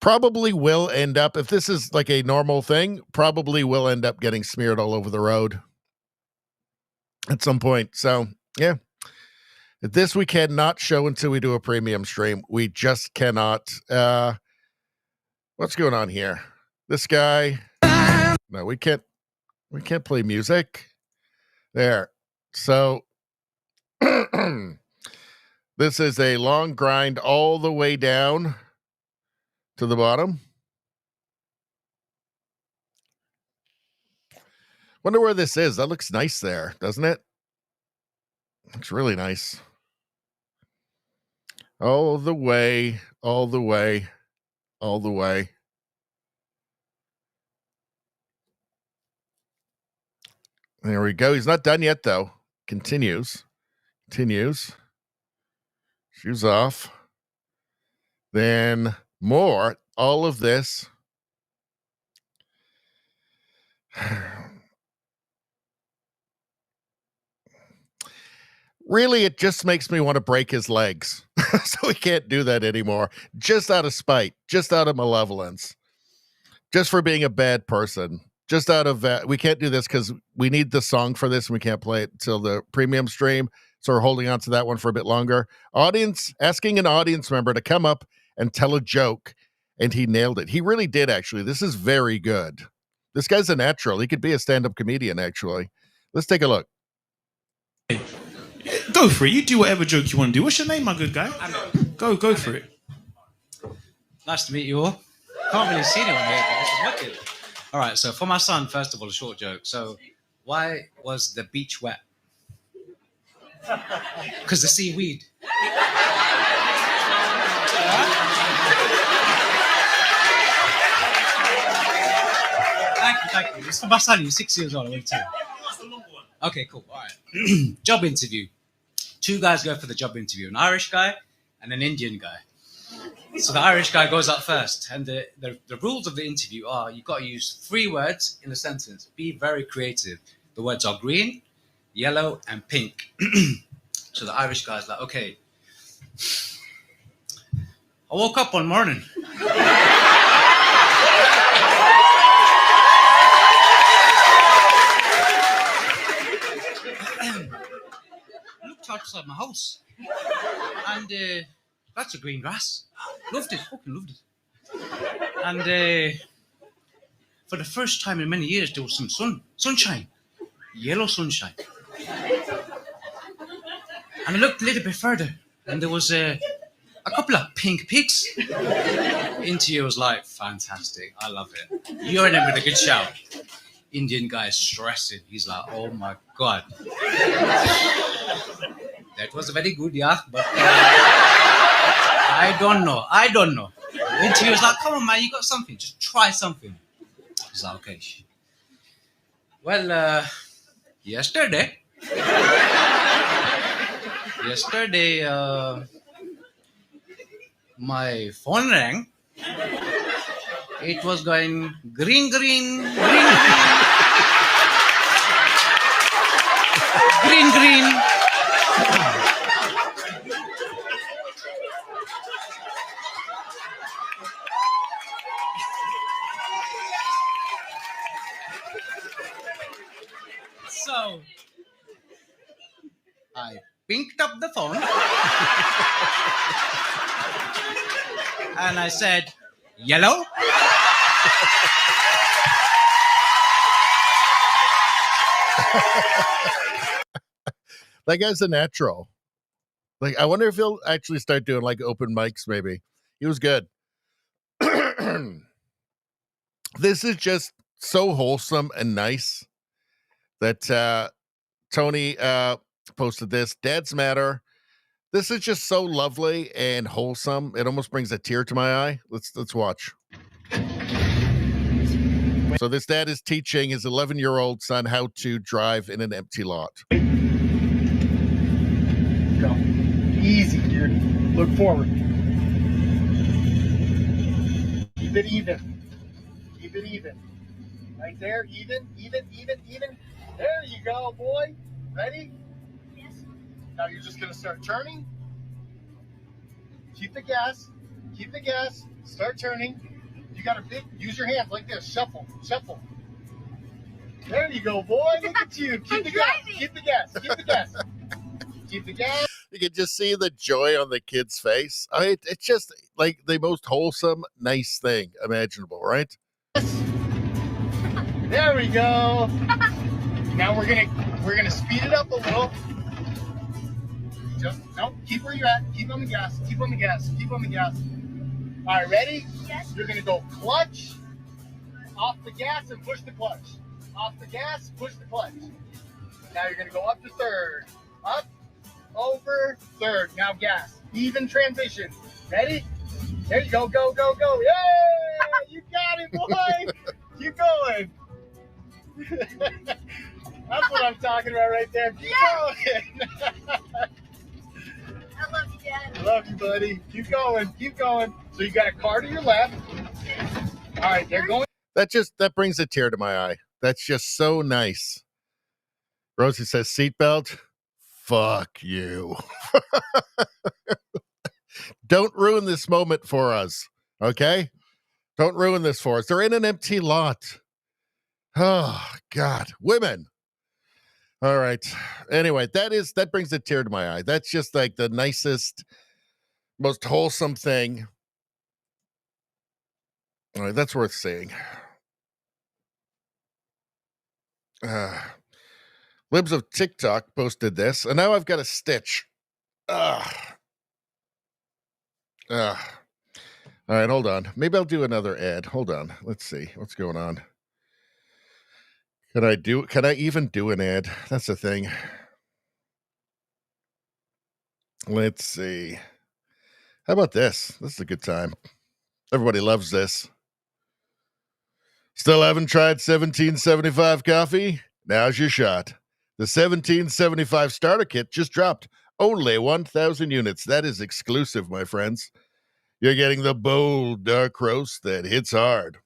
probably will end up, if this is like a normal thing, probably will end up getting smeared all over the road at some point. So, yeah. This we cannot show until we do a premium stream. We just cannot. What's going on here? This guy. No, we can't play music. There. So this is a long grind all the way down to the bottom. Wonder where this is. That looks nice there, doesn't it? Looks really nice. All the way, all the way, all the way. There we go. He's not done yet, though. Continues. Shoes off. Then more. All of this. Really, it just makes me want to break his legs. So we can't do that anymore. Just out of spite. Just out of malevolence. Just for being a bad person. Just out of we can't do this because we need the song for this and we can't play it until the premium stream. So we're holding on to that one for a bit longer. Asking an audience member to come up and tell a joke, and he nailed it. He really did, actually. This is very good. This guy's a natural. He could be a stand-up comedian, actually. Let's take a look. Go for it. You do whatever joke you want to do. What's your name, my good guy? Go for it. Nice to meet you all. Can't really see anyone here, but it's wicked. All right, so for my son, first of all, a short joke. So, why was the beach wet? Because the seaweed. Thank you. It's for my son. He's 6 years old. I went to. Okay, cool. All right. Job interview. 2 guys go for the job interview, an Irish guy and an Indian guy. So the Irish guy goes up first, and the rules of the interview are you've got to use 3 words in a sentence. Be very creative. The words are green, yellow, and pink. So the Irish guy's like, okay. I woke up one morning. Looked outside my house, and that's a green grass. Loved it, fucking loved it. And for the first time in many years, there was some sunshine, yellow sunshine. And I looked a little bit further, and there was a couple of pink pigs. Interviewer was like, fantastic, I love it. You're in it with a good shout. Indian guy is stressing. He's like, oh my God. That was very good, yeah, but I don't know. Interviewer was like, come on, man, you got something. Just try something. He's like, okay. Well, yesterday, my phone rang. It was going green, green, green, green, green, green. So I picked up the phone and I said, yellow? That guy's a natural. Like, I wonder if he'll actually start doing like open mics, maybe. He was good. This is just so wholesome and nice that Tony posted this. Dads Matter. This is just so lovely and wholesome. It almost brings a tear to my eye. Let's watch. So this dad is teaching his 11-year-old son how to drive in an empty lot. Go. Easy, dude. Look forward. Keep it even. Keep it even. Right there. Even. There you go, boy. Ready? Yes. Now you're just going to start turning. Keep the gas. Start turning. You got to use your hands like this. Shuffle. There you go, boy. Look at you. Keep the gas. You can just see the joy on the kid's face. It's just like the most wholesome, nice thing imaginable, right? There we go. Now we're gonna speed it up a little. Keep where you're at. Keep on the gas. All right, ready? Yes. You're gonna go clutch, off the gas, and push the clutch. Off the gas, push the clutch. Now you're gonna go up to third. Up, over, third. Now gas. Even transition. Ready? There you go. Go. Yay! You got it, boy. Keep going. That's what I'm talking about right there. Keep going. I love you, Dad. I love you, buddy. Keep going. So you got a car to your left. All right, they're going. That brings a tear to my eye. That's just so nice. Rosie says, seatbelt. Fuck you. Don't ruin this moment for us. Okay? Don't ruin this for us. They're in an empty lot. Oh, God. Women. All right. Anyway, that brings a tear to my eye. That's just like the nicest, most wholesome thing. All right, that's worth seeing. Libs of TikTok posted this, and now I've got a stitch. All right, hold on. Maybe I'll do another ad. Hold on. Let's see what's going on. Can I even do an ad? That's the thing. Let's see. How about this? This is a good time. Everybody loves this. Still haven't tried 1775 coffee? Now's your shot. The 1775 starter kit just dropped. Only 1,000 units. That is exclusive, my friends. You're getting the bold, dark roast that hits hard,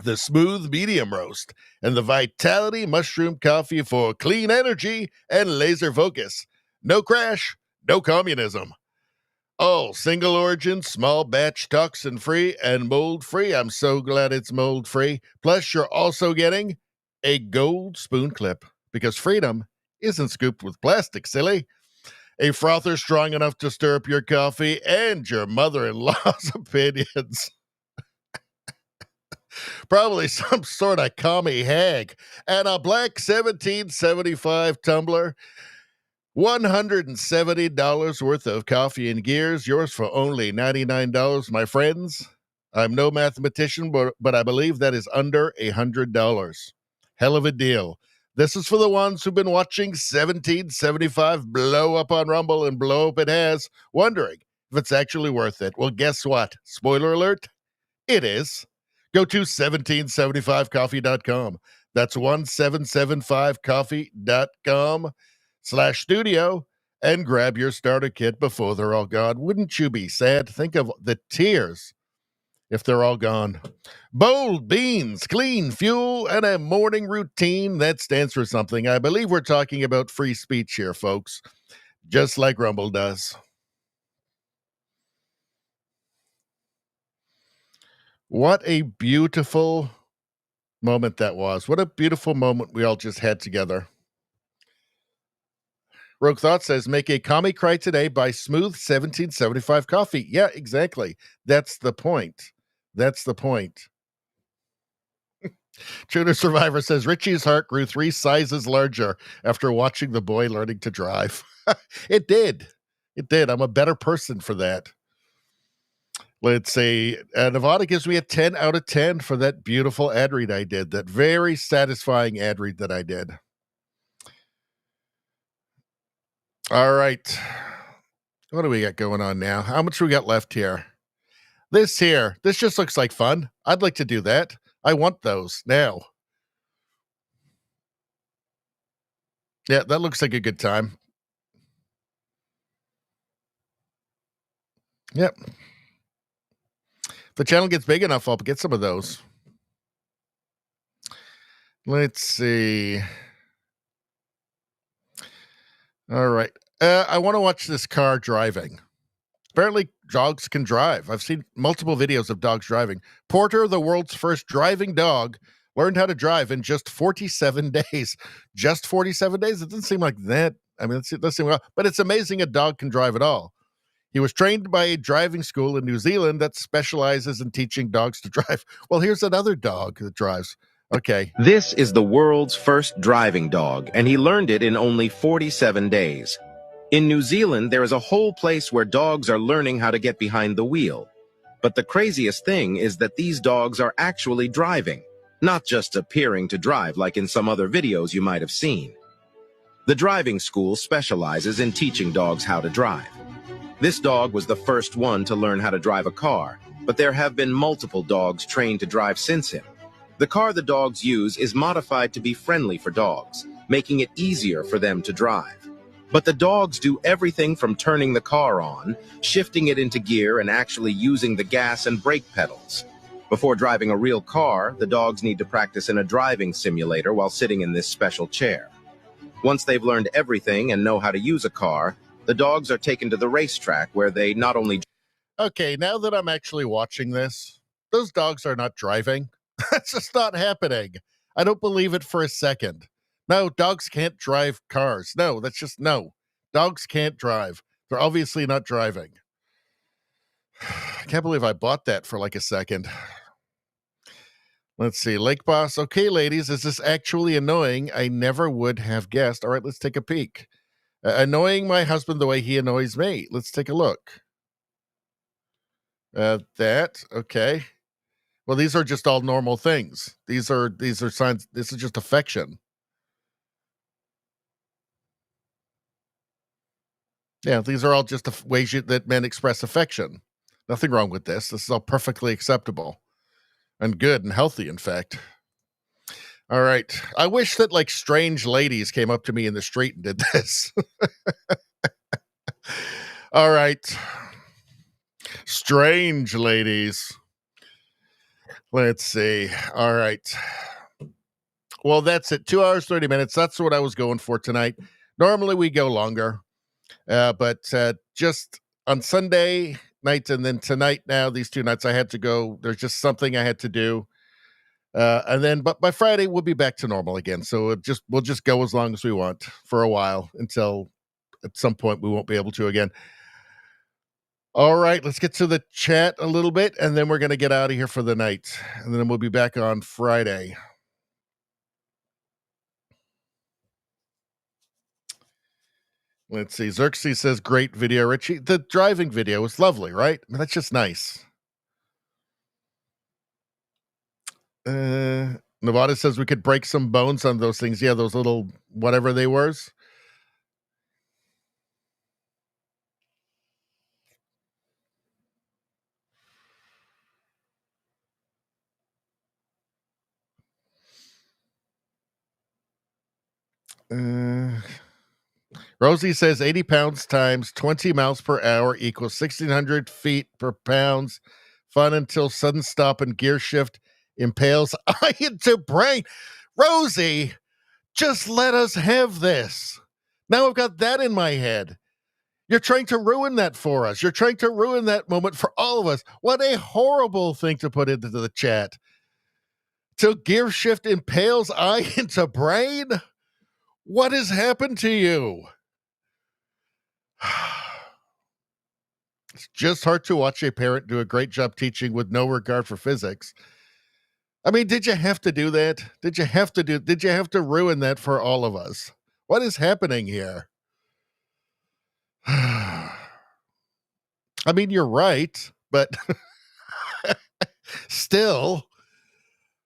the smooth medium roast, and the vitality mushroom coffee for clean energy and laser focus. No crash, no communism. All single origin, small batch, toxin free, and mold free. I'm so glad it's mold free. Plus, you're also getting a gold spoon clip because freedom isn't scooped with plastic, silly. A frother strong enough to stir up your coffee and your mother-in-law's opinions. Probably some sort of commie hag. And a black 1775 tumbler. $170 worth of coffee and gears. Yours for only $99, my friends. I'm no mathematician, but I believe that is under $100. Hell of a deal. This is for the ones who've been watching 1775 blow up on Rumble, and blow up it has, wondering if it's actually worth it. Well, guess what? Spoiler alert, it is. Go to 1775coffee.com. That's 1775coffee.com/studio and grab your starter kit before they're all gone. Wouldn't you be sad? Think of the tears if they're all gone. Bold beans, clean fuel, and a morning routine that stands for something. I believe we're talking about free speech here, folks, just like Rumble does. What a beautiful moment that was. What a beautiful moment we all just had together. Rogue Thought says, make a commie cry today by Smooth 1775 coffee. Yeah, exactly. That's the point. That's the point. Tuner Survivor says, Richie's heart grew 3 sizes larger after watching the boy learning to drive. It did. It did. I'm a better person for that. Let's see. Nevada gives me a 10 out of 10 for that beautiful ad read I did. That very satisfying ad read that I did. All right. What do we got going on now? How much we got left here? This just looks like fun. I'd like to do that. I want those now. Yeah, that looks like a good time. Yep. If the channel gets big enough, I'll get some of those. Let's see. All right. I want to watch this car driving. Apparently, dogs can drive. I've seen multiple videos of dogs driving. Porter, the world's first driving dog, learned how to drive in just 47 days. Just 47 days? It doesn't seem like that. I mean, it does seem well, but it's amazing a dog can drive at all. He was trained by a driving school in New Zealand that specializes in teaching dogs to drive. Well, here's another dog that drives. Okay. This is the world's first driving dog, and he learned it in only 47 days. In New Zealand, there is a whole place where dogs are learning how to get behind the wheel. But the craziest thing is that these dogs are actually driving, not just appearing to drive like in some other videos you might have seen. The driving school specializes in teaching dogs how to drive. This dog was the first one to learn how to drive a car, but there have been multiple dogs trained to drive since him. The car the dogs use is modified to be friendly for dogs, making it easier for them to drive. But the dogs do everything from turning the car on, shifting it into gear, and actually using the gas and brake pedals. Before driving a real car, the dogs need to practice in a driving simulator while sitting in this special chair. Once they've learned everything and know how to use a car, the dogs are taken to the racetrack where they not only... Okay, now that I'm actually watching this, those dogs are not driving. That's just not happening. I don't believe it for a second. No, dogs can't drive cars. No, that's just no. Dogs can't drive. They're obviously not driving. I can't believe I bought that for like a second. Let's see. Lake Boss. Okay, ladies, is this actually annoying? I never would have guessed. All right, let's take a peek. Annoying my husband the way he annoys me. Let's take a look. That. Okay. Well, these are just all normal things. These are signs. This is just affection. Yeah, these are all just ways that men express affection. Nothing wrong with this. This is all perfectly acceptable and good and healthy, in fact. All right. I wish that like strange ladies came up to me in the street and did this. All right. Strange ladies. Let's see. All right. Well, that's it. 2 hours, 30 minutes. That's what I was going for tonight. Normally we go longer. But just on Sunday night and then tonight now, these 2 nights I had to go. There's just something I had to do. But by Friday, we'll be back to normal again. So we'll just go as long as we want for a while until at some point we won't be able to again. All right, let's get to the chat a little bit, and then we're going to get out of here for the night. And then we'll be back on Friday. Let's see. Xerxes says, great video, Richie. The driving video was lovely, right? I mean, that's just nice. Nevada says we could break some bones on those things. Yeah, those little whatever they were. Rosie says 80 pounds times 20 miles per hour equals 1,600 feet per pounds. Fun until sudden stop and gear shift impales eye into brain. Rosie, just let us have this. Now I've got that in my head. You're trying to ruin that for us. You're trying to ruin that moment for all of us. What a horrible thing to put into the chat. Till gear shift impales eye into brain? What has happened to you? It's just hard to watch a parent do a great job teaching with no regard for physics. I mean, did you have to do that? Did you have to ruin that for all of us? What is happening here? I mean, you're right, but still,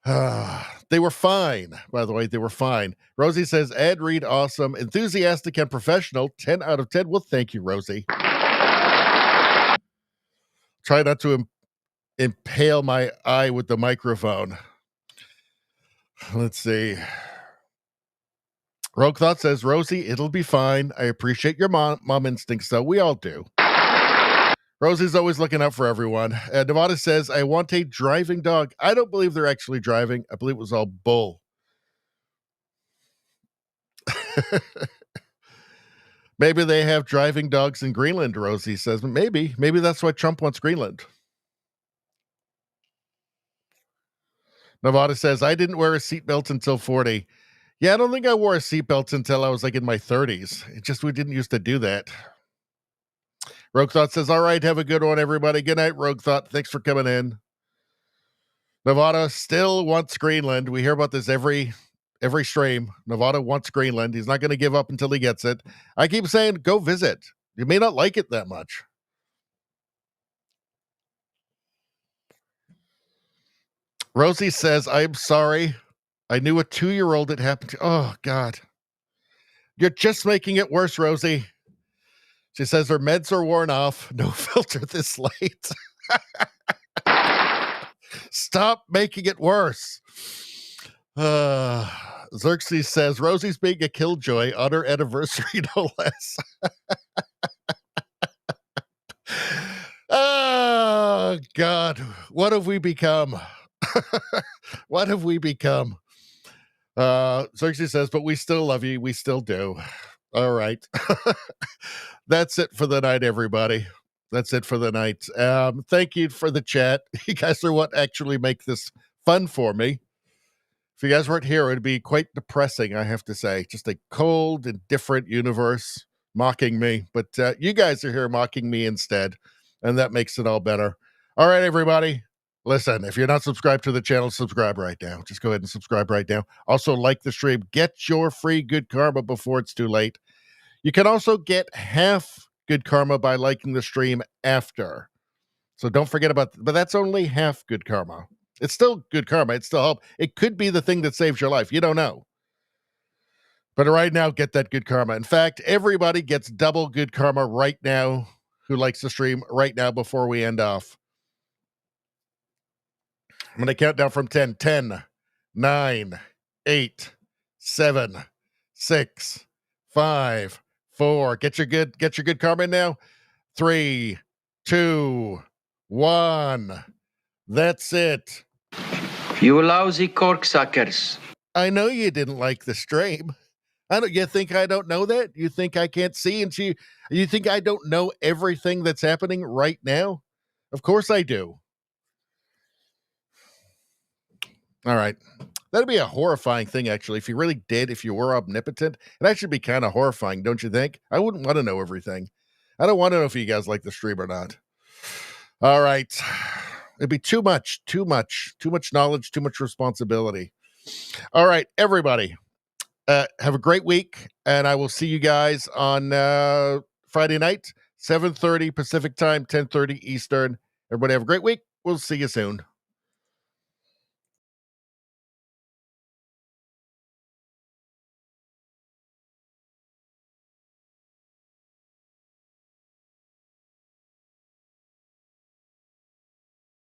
they were fine. By the way, they were fine. Rosie says, Ed Reid, awesome, enthusiastic and professional, 10 out of 10. Well, thank you, Rosie. Try not to impale my eye with the microphone. Let's see. Rogue Thought says, Rosie, it'll be fine. I appreciate your mom instincts, though. We all do. Rosie's always looking out for everyone. Nevada says, I want a driving dog. I don't believe they're actually driving. I believe it was all bull. Maybe they have driving dogs in Greenland, Rosie says. Maybe that's why Trump wants Greenland. Nevada says, I didn't wear a seatbelt until 40. Yeah, I don't think I wore a seatbelt until I was like in my 30s. We didn't used to do that. Rogue Thought says, all right, have a good one, everybody. Good night, Rogue Thought. Thanks for coming in. Nevada still wants Greenland. We hear about this every stream. Nevada wants Greenland. He's not going to give up until he gets it. I keep saying, go visit. You may not like it that much. Rosie says, I'm sorry. I knew a 2-year-old it happened to. Oh, God. You're just making it worse, Rosie. She says her meds are worn off. No filter this late. Stop making it worse. Xerxes says, Rosie's being a killjoy on her anniversary, no less. Oh, God. What have we become? What have we become? Xerxes says, but we still love you. We still do. All right. That's it for the night, everybody. That's it for the night. Thank you for the chat. You guys are what actually make this fun for me. If you guys weren't here, it'd be quite depressing, I have to say. Just a cold and different universe mocking me. But you guys are here mocking me instead, and that makes it all better. All right, everybody. Listen, if you're not subscribed to the channel, subscribe right now. Just go ahead and subscribe right now. Also, like the stream. Get your free good karma before it's too late. You can also get half good karma by liking the stream after. So don't forget about but that's only half good karma. It's still good karma. It still helps. It could be the thing that saves your life. You don't know. But right now, get that good karma. In fact, everybody gets double good karma right now who likes the stream right now before we end off. I'm going to count down from 10. 10, 9, 8, 7, 6, 5, 4. Get your good karma in now. 3, 2, 1. That's it. You lousy corksuckers. I know you didn't like the stream. You think I don't know that? You think I can't see and see? You think I don't know everything that's happening right now? Of course I do. All right. That'd be a horrifying thing, actually. If you really did, if you were omnipotent, it'd actually be kind of horrifying, don't you think? I wouldn't want to know everything. I don't want to know if you guys like the stream or not. All right. It'd be too much knowledge, too much responsibility. All right, everybody. Have a great week, and I will see you guys on Friday night, 7:30 Pacific time, 10:30 Eastern. Everybody have a great week. We'll see you soon.